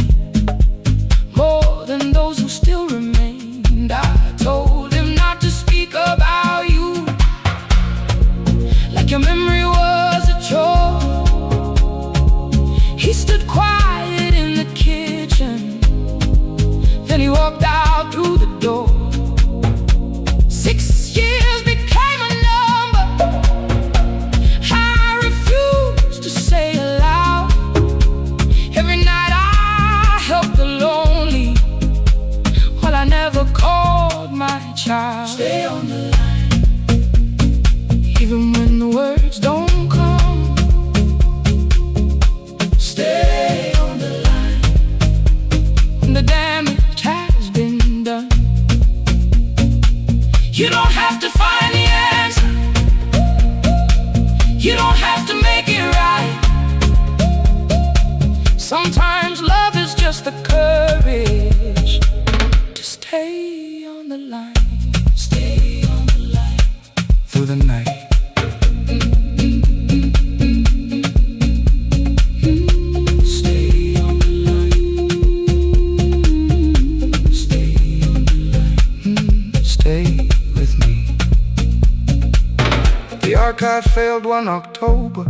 more than those who still remained. I told him not to speak about you like your memory was a chore. He stood quiet in the kitchen, then he walked out through the door. 6 years became a number I refused to say aloud. Every night I helped the lonely, while I never called my child. Stay on the line, even when the words don't come. Stay on the line, when the damage has been done. You don't have to find the answer, you don't have to make it right. Sometimes love is just the courage to stay on the line. Stay on the line through the night. Stay on the line. Stay on the line. Stay with me. The archive failed one October,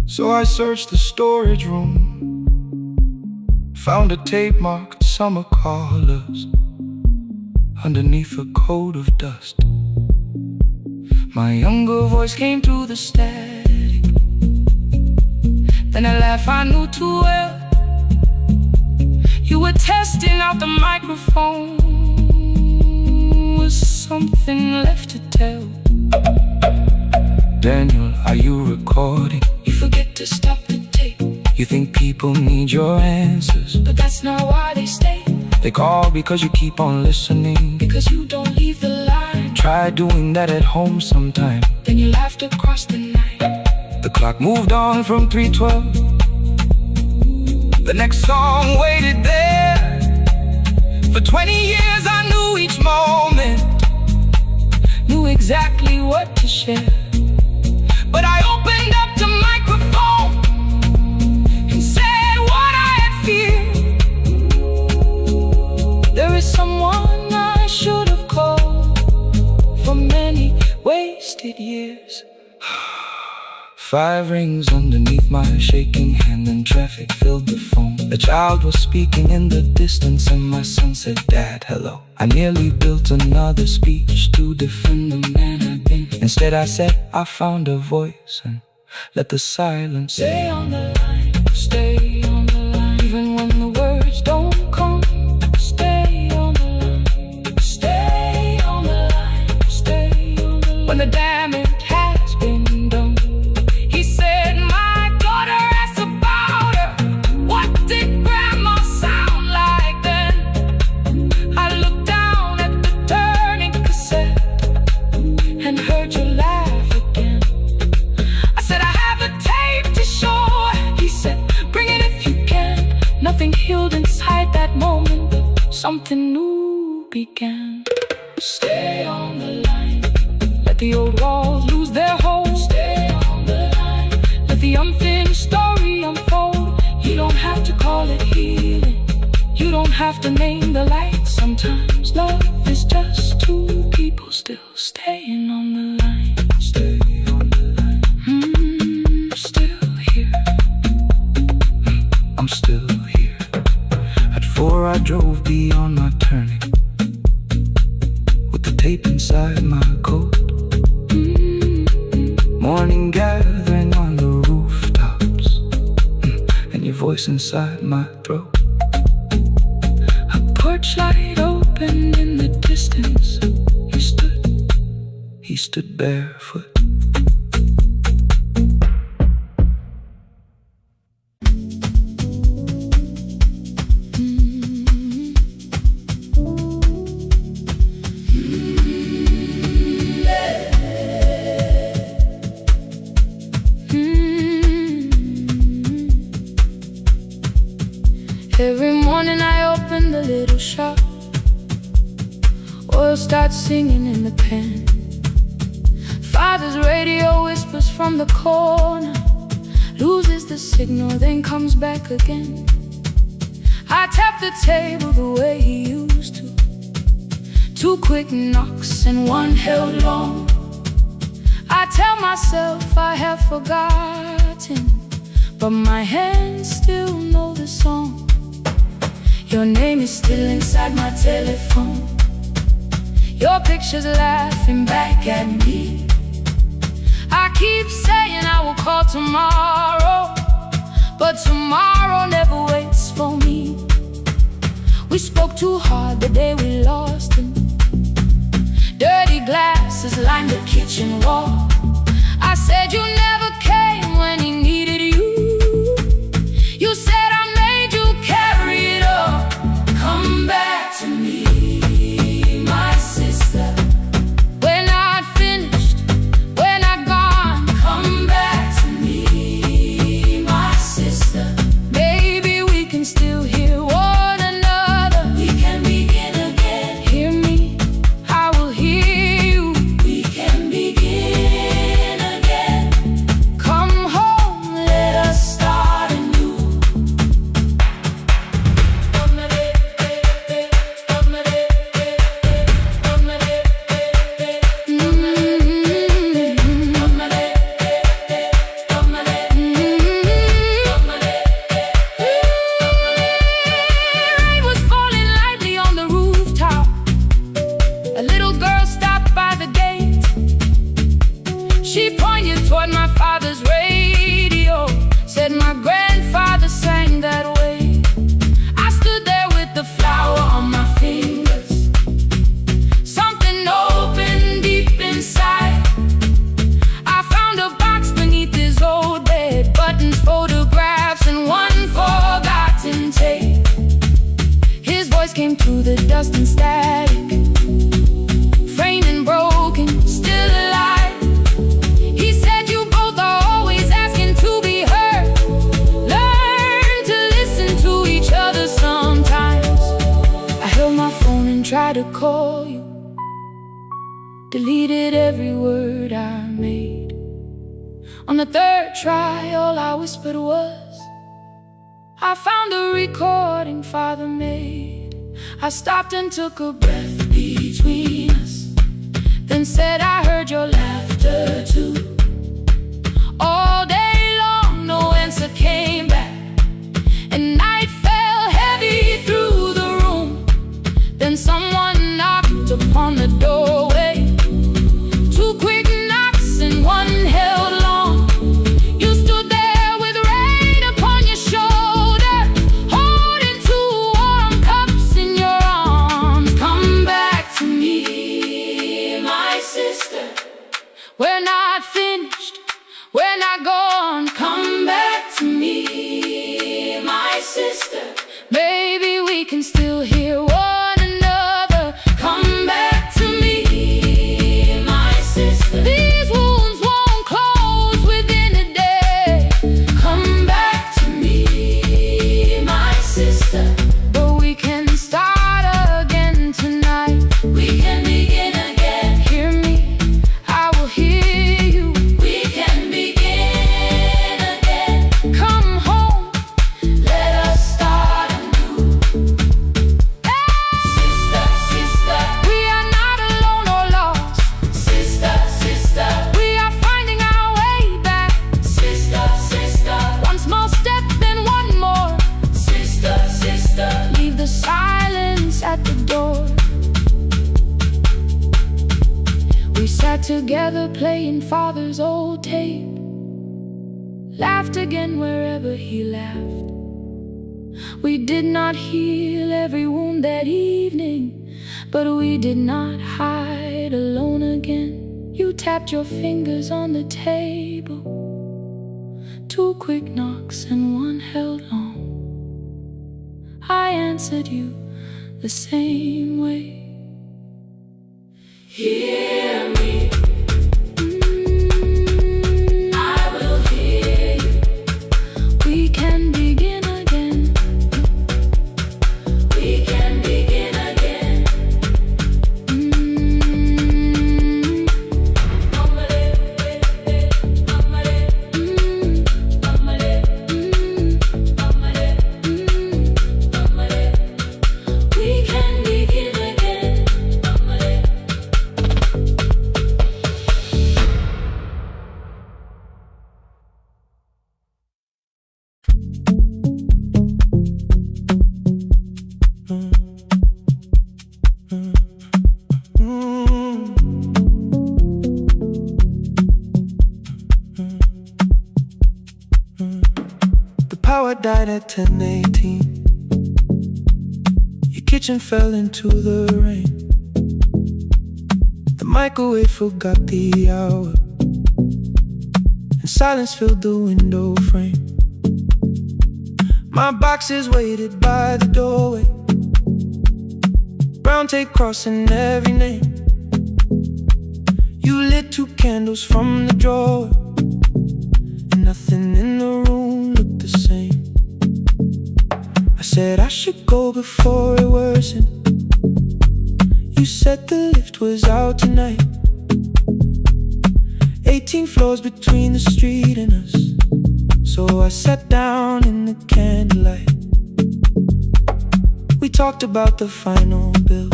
so I searched the storage room, found a tape marked summer callers underneath a coat of dust. My younger voice came through the static, then a laugh I knew too well. You were testing out the microphone, was something left to tell. Daniel, are you recording? You forget to stop the tape, You think people need your answers, but that's not why they stay. they call because you keep on listening. Because you don't leave the line, Try doing that at home sometime. then you laughed across the night. The clock moved on from 3:12. The next song waited there. For 20 years I knew each moment, knew exactly what to share. But I opened up the microphone and said what I had feared. There is someone I should have called wasted years. 5 rings underneath my shaking hand, and traffic filled the phone. A child was speaking in the distance, and my son said, "Dad, hello." I nearly built another speech to defend the man I'd been. Instead I said, "I found a voice," and let the silence stay on the line. Stay on the line, even when the words don't come. Stay on the line. Stay on the line. Stay on the line. When the damage has been done, he said, "My daughter asked about her. What did grandma sound like then?" I looked down at the turning cassette and heard you laugh again. I said, "I have a tape to show." He said, "Bring it if you can." Nothing healed inside that moment, but something new began. Stay on the line. Let the old walls lose their hold. Stay on the line. Let the unfinished story unfold. You don't have to call it healing. You don't have to name the light. Sometimes love is just two people still staying on the line. Stay on the line. I'm still here. I'm still here. At 4 I drove beyond my turning, with the tape inside my coat. Morning gathering on the rooftops, and your voice inside my throat. A porch light opened in the distance. He stood barefoot. Every morning I open the little shop. Oil starts singing in the pen. Father's radio whispers from the corner, loses the signal, then comes back again. I tap the table the way he used to. 2 quick knocks and 1 held long. I tell myself I have forgotten, but my hands still know the song. Your name is still inside my telephone. Your picture's laughing back at me. I keep saying I will call tomorrow, but tomorrow never waits for me. We spoke too hard the day we lost him. Dirty glasses lined the kitchen wall. I said you never came when he needed you. You said I made you carry it all. Come back to me, my sister. We're not finished, we're not gone. Come back to me, my sister. Baby, we can still hear one another. We can begin again. Hear me, I will hear you. We can begin again. Come home, let us start anew. Rain was falling lightly on the rooftop. A little girl stopped by the gate. She pointed toward my father's radio, said my grandfather sang that way. I stood there with the flower on my fingers. Something opened deep inside. I found a box beneath his old bed, buttons, photographs, and 1 forgotten tape. His voice came through the dust and static, framed and broken, still alive. He said you both are always asking to be heard. Learn to listen to each other sometimes. I held my phone and tried to call you, deleted every word I made. On the 3rd try, all I whispered was, I found a recording Father made. I stopped and took a breath between us, then said I heard your laughter on the doorway. Two quick knocks and one held long. You stood there with rain upon your shoulder, holding two warm cups in your arms. Come back to me, my sister. We're not finished, we're not gone. Come back to me, my sister. Maybe we can still hear one another. Come back to me, my sister. These wounds won't close within a day. Come back to me, my sister. But we can start again tonight. We can begin again. Hear me, I will hear you. We can begin again. Come home, let us start anew. Sister, sister, we are not alone or lost. Sister, sister, we are finding our way back. Sister, sister, one small step, then one more. Sister, sister, leave the silence at the door. We sat together playing father's old tape, laughed again wherever he laughed. We did not heal every wound that evening, but we did not hide alone again. You tapped your fingers on the table, two quick knocks and one held long. I answered you the same way. Hear me, I will hear you. We can begin again. We can begin again. We can begin again. The power died at 10:18. Your kitchen fell into the rain. The microwave forgot the hour, and silence filled the window frame. My boxes waited by the doorway, brown tape crossing every name. You lit two candles from the drawer, and nothing in the room looked the same. I said I should go before it worsened. You said the lift was out tonight. 18 floors between the street and us, so I sat down in the candlelight. We talked about the final bill,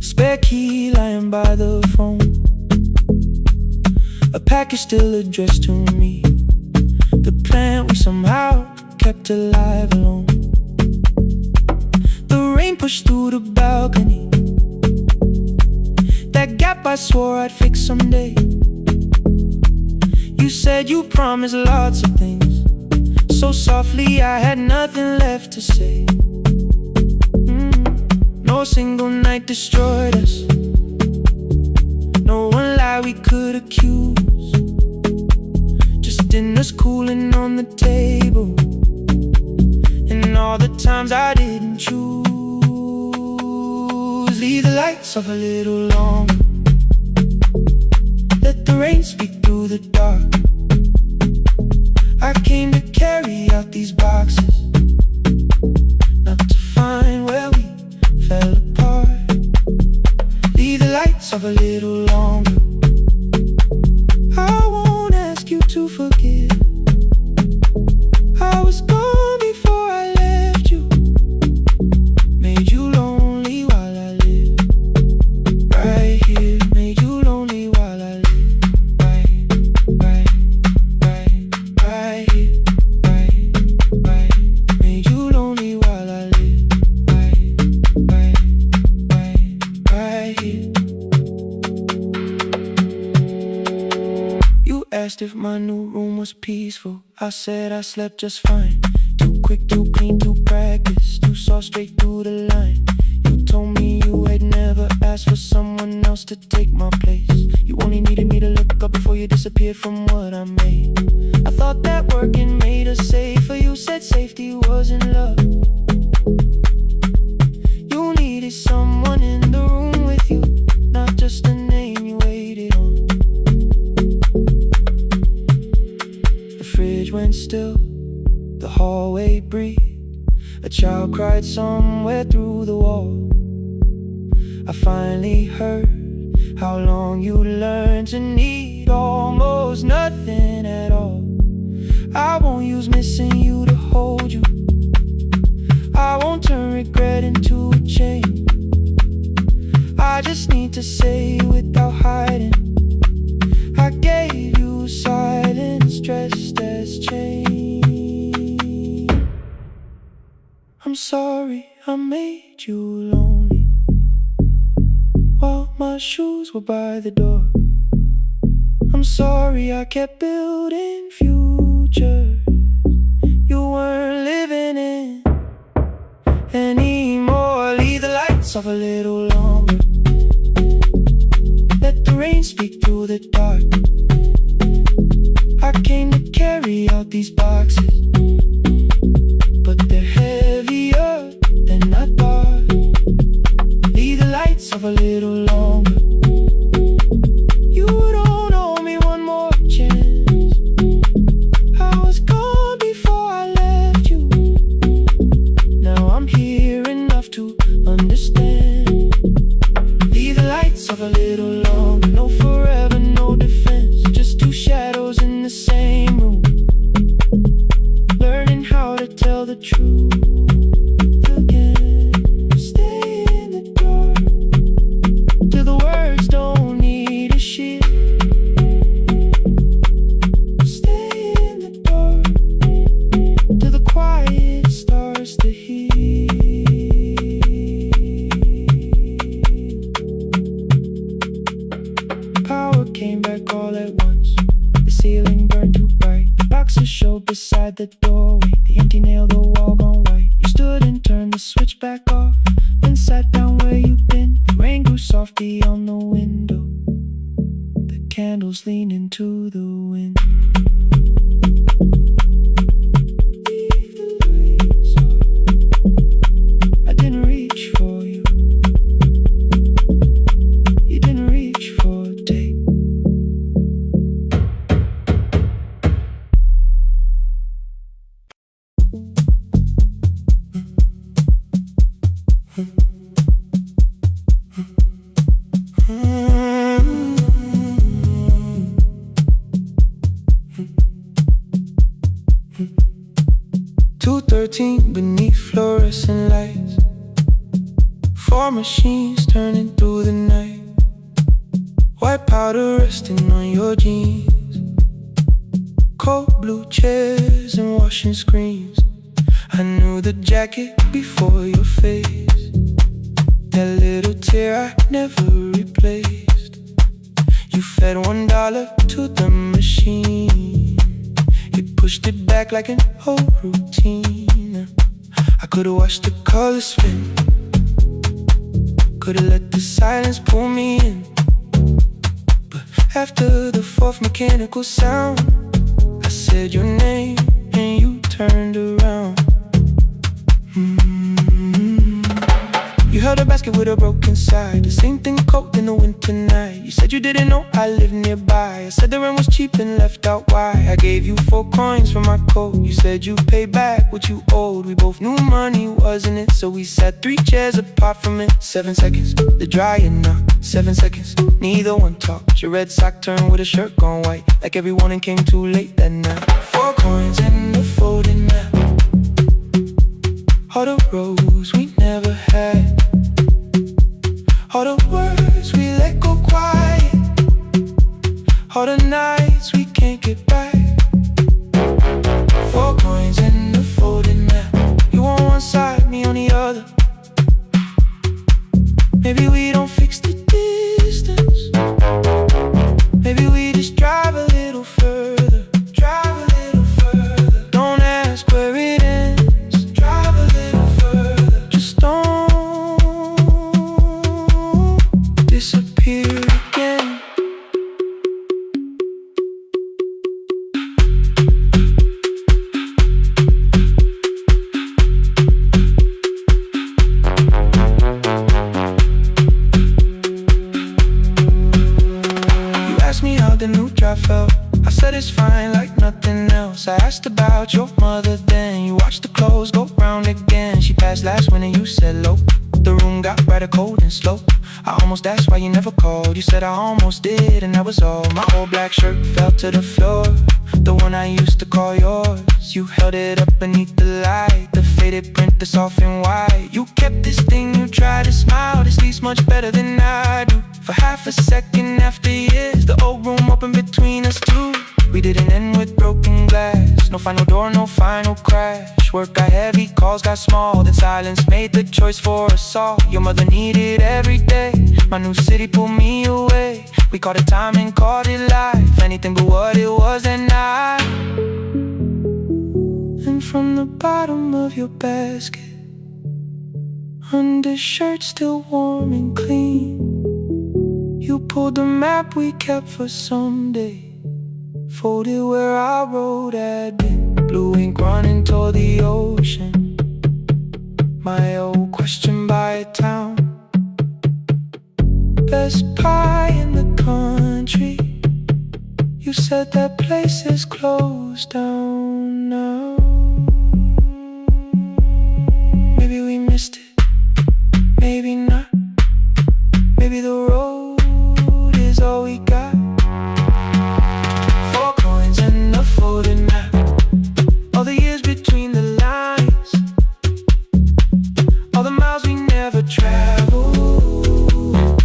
spare key lying by the phone, a package still addressed to me, the plant we somehow kept alive alone. The rain pushed through the balcony, that gap I swore I'd fix someday. You said you promised lots of things, so softly I had nothing left to say. No single night destroyed us, no one lie we could accuse, just dinners cooling on the table, and all the times I didn't choose. Leave the lights off a little longer, let the rain speak through the dark. I came to carry out these boxes, not to find where we fell apart. Leave the lights off a little longer. I won't ask you to forgive. I was gone before I left you, made you lonely while I lived right here, made you lonely while I lived right here, right, made you lonely while I lived right asked if my new room was peaceful. I said I slept just fine. Too quick, too clean, too practiced, too saw straight through the line. You told me you had never asked for someone else to take my place. You only needed me to look up before you disappeared from what I made. I thought that working made us safer. You said safety was in love. You needed someone in the room with you, not just a name you waited on. The fridge went still, the hallway breathed. A child cried somewhere through the wall. I finally heard how long you learned to need almost nothing at all. I won't use missing you to hold you. I won't turn regret into a chain. I just need to say without hiding, I gave you silence dressed as change. I'm sorry I made you lonely while my shoes were by the door. I'm sorry I kept building futures you weren't living in anymore. Leave the lights off a little longer. Let the rain speak through the dark. I came to carry out these boxes, but they're heavier than I thought. Leave the lights off a little longer. You don't owe me one more chance. I was gone before I left you. Now I'm here enough to understand. Leave the lights off a little longer. No forever, no defense, just two shadows in the same room, learning how to tell the truth again. Stay in the dark till the words don't need a shield. Stay in the dark till the quiet starts to heal. Power came back all at once. The ceiling burned too bright. The boxes showed beside the doorway. The empty nail, the wall gone white. You stood and turned the switch back off, then sat down where you've been. The rain grew softly on the window. The candles leaned into the wind. Leave the lights off. I didn't reach for you. You didn't reach for a take. 2:13 beneath fluorescent lights. 4 machines turning through the night. White powder resting on your jeans. Cold blue chairs and washing screens. I knew the jacket before your face. That little tear I never replaced. You fed $1 to the machine. You pushed it back like an old routine. I could've watched the colors spin. Could've let the silence pull me in. But after the 4th mechanical sound, I said your name and you turned around. You held a basket with a broken side. The same thing cold in the winter night. You said you didn't know I lived nearby. I said the rent was cheap and left out why. I gave you 4 coins for my coat. You said you'd pay back what you owed. We both knew money wasn't it, so we sat 3 chairs apart from it. 7 seconds, the dryer knocked. 7 seconds, neither one talked. Your red sock turned with a shirt gone white, like everyone and came too late that night. 4 coins and a folding map. All the roads we never had. All the words we let go quiet. All the nights we can't get back. 4 coins and a folding map. You on one side, me on the other. Maybe we don't fix the distance. Maybe we just drive a little further. how the new drive felt. I said it's fine like nothing else. I asked about your mother then. You watched the clothes go round again. She passed last winter, you said low. The room got brighter, cold and slow. I almost asked why you never called. You said I almost did and that was all. My old black shirt fell to the floor, the one I used to call yours. You held it up beneath the light, the faded print that's off in white. You kept this thing, you tried to smile. This leaves much better than I do. For half a second after years, the old room opened between us two. We didn't end with broken glass. No final door, no final crash. Work got heavy, calls got small. Then silence made the choice for us all. Your mother needed every day. My new city pulled me away. We called it time and called it life. Anything but what it was at night. And from the bottom of your basket, undershirt still warm and clean, you pulled the map we kept for someday. Folded where our road had been. Blue ink running toward the ocean. My old question by a town. Best pie in the country. You said that place is closed down now. Maybe we missed it, maybe not. Maybe the road is all we got. Folded map, all the years between the lines, all the miles we never traveled,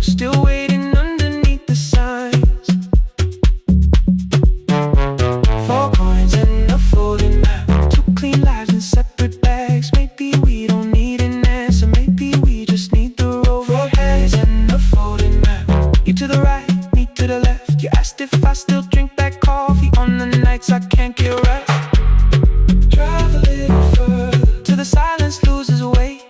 still waiting underneath the signs. 4 coins and a folded map, 2 clean lives in separate bags. Maybe we don't need an answer, maybe we just need the road. 4 hands and a folded map, you to the right, me to the left. You asked if I still drink that coffee on the nights I can't get rest. Drive a little further till the silence loses weight.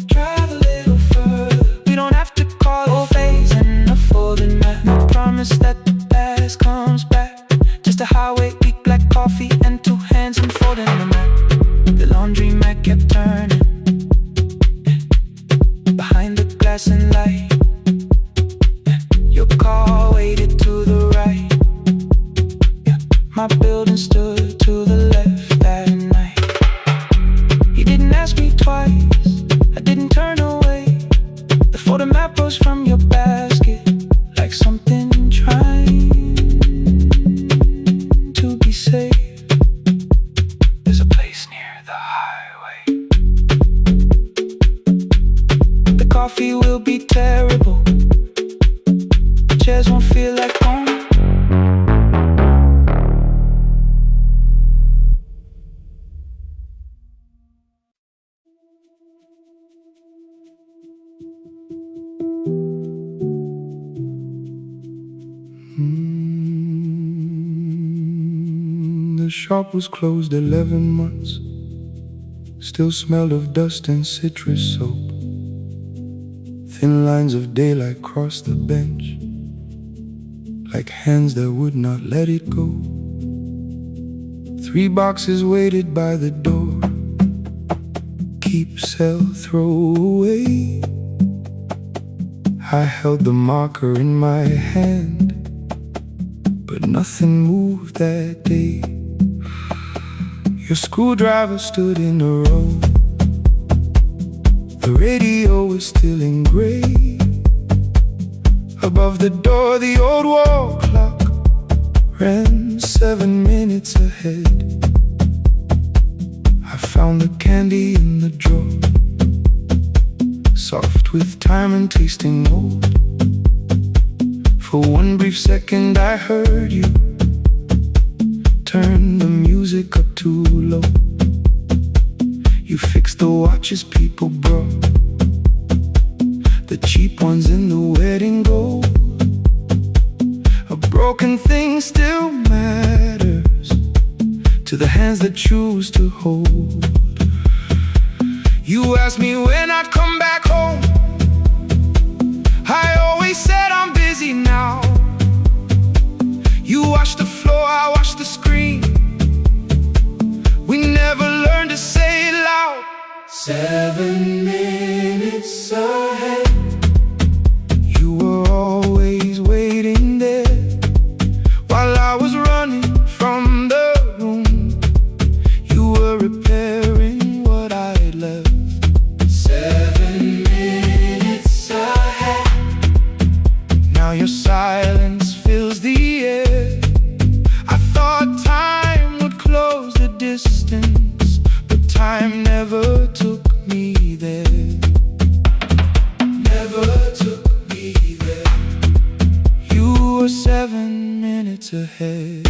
Drive a little further, we don't have to call it phase and a folded map. No promise that the past comes back, just a highway, weak black coffee and 2 hands and folding the map. The laundry mat kept turning behind the glass and light. Your car waited to the right. My building stood to the left that night. You didn't ask me twice, I didn't turn away. The photo map rose from your basket like something trying to be safe. There's a place near the highway. The coffee will be terrible, the chairs won't feel like home. The shop was closed 11 months. Still smelled of dust and citrus soap. Thin lines of daylight crossed the bench, like hands that would not let it go. 3 boxes waited by the door. Keep, sell, throw away. I held the marker in my hand, but nothing moved that day. Your screwdriver stood in a row. The radio was still in gray. Above the door, the old wall clock ran 7 minutes ahead. I found the candy in the drawer, soft with time and tasting old. For one brief second I heard you turn the music up too low. You fixed the watches people brought, the cheap ones in the wedding gold. A broken thing still matters to the hands that choose to hold. You asked me when I'd come back home. I always said I'm busy now. You washed the floor, I washed the screen. We never learned to say it loud. 7 minutes ahead. You were always waiting there 7 minutes ahead.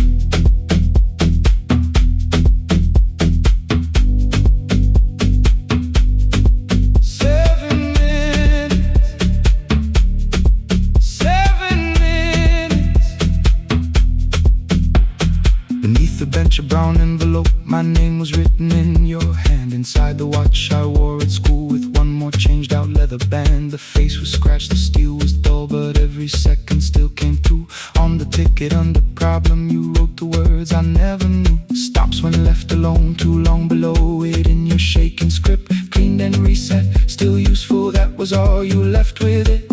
Beneath the bench, a brown envelope, my name was written in your hand. Inside the watch I wore at school with one more changed out leather band. The face was scratched, the steel was dull, but every second still came through. On the ticket under problem you wrote the words I never knew. Stops when left alone, too long below it in your shaking script. Cleaned and reset, still useful, that was all you left with it.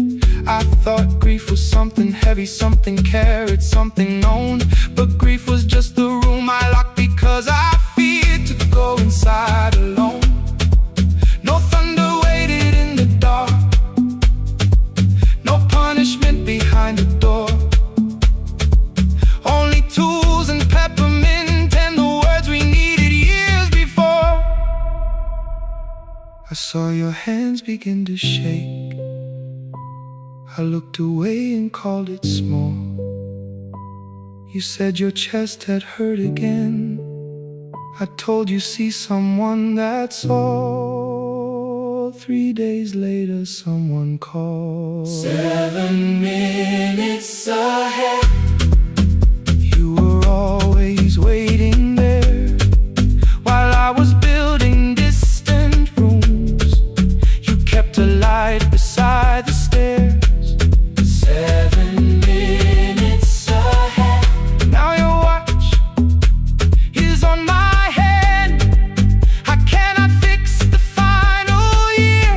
I thought grief was something heavy, something carried, something known. But grief was just the room I locked because I feared to go inside alone. No thunder waited in the dark, no punishment behind the door. Only tools and peppermint and the words we needed years before. I saw your hands begin to shake. I looked away and called it small. You said your chest had hurt again. I told you see someone, that's all. 3 days later someone called. 7 minutes ahead. You were always waiting there while I was building distant rooms. You kept a light beside the stairs. 7 minutes ahead. Now your watch is on my head. I cannot fix the final year.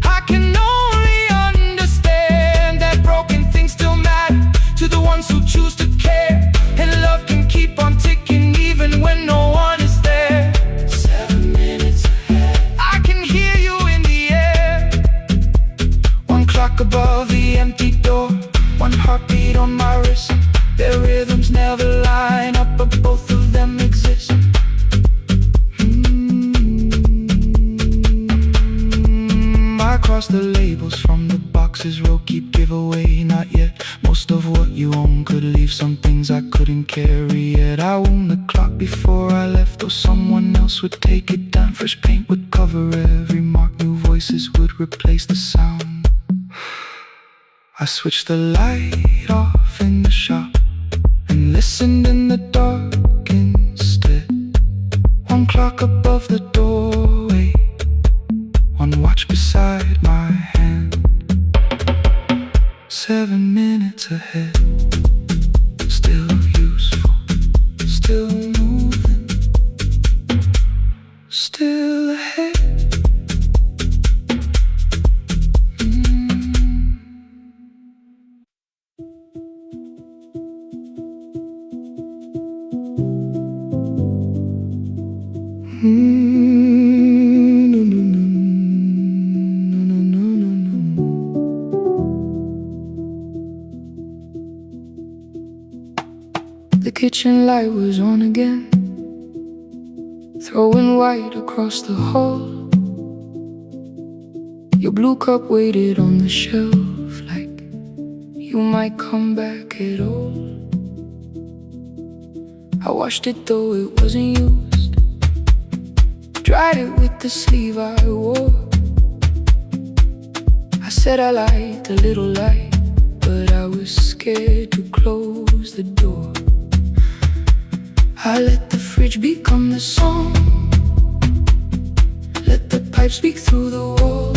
I can only understand that broken things still matter to the ones who choose to care. And love can keep on ticking even when no one is there. 7 minutes ahead. I can hear you in the air. One clock above the empty door, one heartbeat on my wrist. Their rhythms never line up, but both of them exist. I cross the labels from the boxes, row keep giveaway, not yet. Most of what you own could leave some things I couldn't carry yet. I wound the clock before I left, though someone else would take it down. Fresh paint would cover every mark, new voices would replace the sound. I switched the light off in the shop and listened in the dark instead. One clock above the doorway, one watch beside my hand. 7 minutes ahead. Still useful, still moving, still ahead. The kitchen light was on again, throwing white across the hall. Your blue cup waited on the shelf like you might come back at all. I washed it though it wasn't used, dried it with the sleeve I wore. I said I liked a little light, but I was scared to close the door. I let the fridge become the song, let the pipe speak through the wall.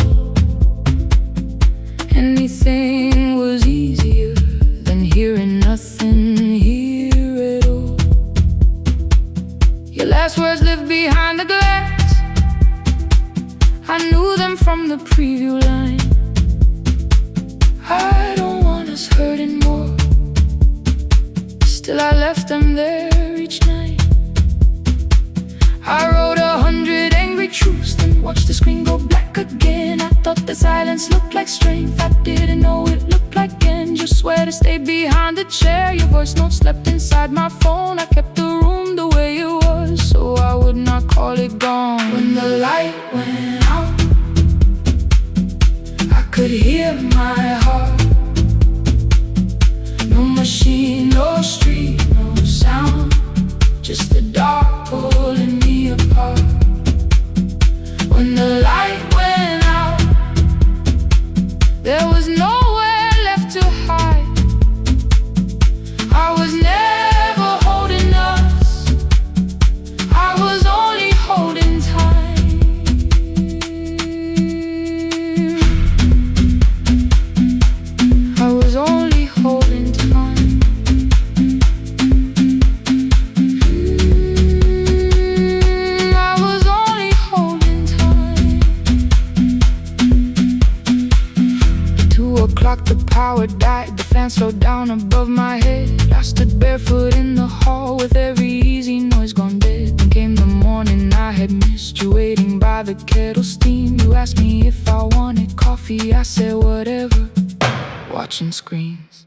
Anything was easier than hearing nothing here at all. Your last words lived behind the glass, I knew them from the preview line. I don't want us hurting more, still I left them there each night. I wrote 100 angry truths, then watched the screen go black again. I thought the silence looked like strength, I didn't know it looked like end. You swear to stay behind the chair, your voice note slept inside my phone. I kept the room the way it was, so I would not call it gone. When the light went out, I could hear my heart. No o'clock the power died. The fan slowed down above my head. I stood barefoot in the hall with every easy noise gone dead. Then came the morning I had missed you, waiting by the kettle steam. You asked me if I wanted coffee, I said whatever, watching screens.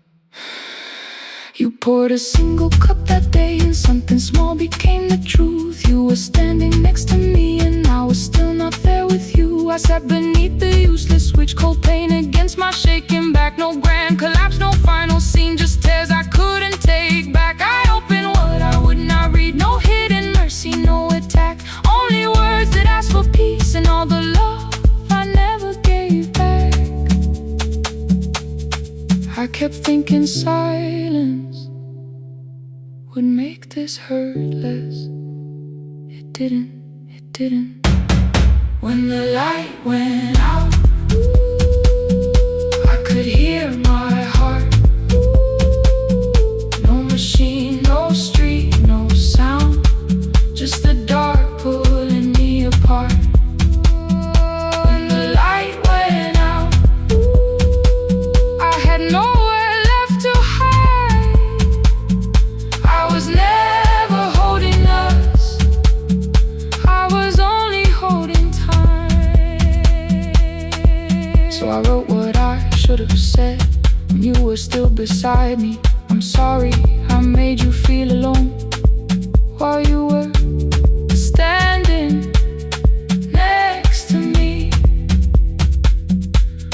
You poured a single cup that day, and something small became the truth. You were standing next to me and I was still not there with you. I sat beneath the useless switch, cold pain against my shaking back. No grand collapse, no final scene, just tears I couldn't take back. I opened what I would not read, no hidden mercy, no attack. Only words that ask for peace and all the love I never gave back. I kept thinking silence would make this hurt less. It didn't. When the light went out, I could hear my heart. No machine, no street, no sound, just the dark pulling me apart. When the light went out, I had nowhere left to hide. I was never holding us, I was only holding time. So I wrote what I should have said when you were still beside me. I'm sorry I made you feel alone while you were standing next to me.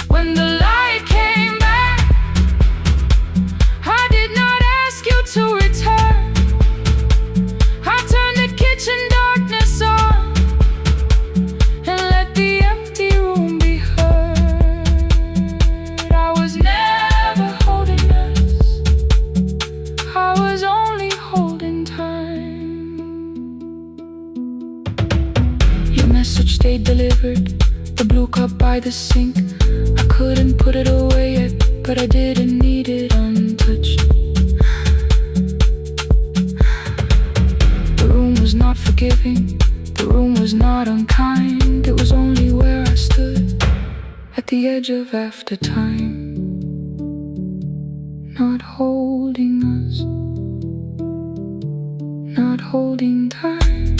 When the light came back, I did not ask you to return. I turned the kitchen darkness on and let the empty room be heard. I was never holding us, I was only holding time. Your message stayed delivered, the blue cup by the sink. I couldn't put it away yet, but I didn't need it untouched. The room was not forgiving, the room was not unkind. It was only where I stood at the edge of after time, not holding us, not holding time.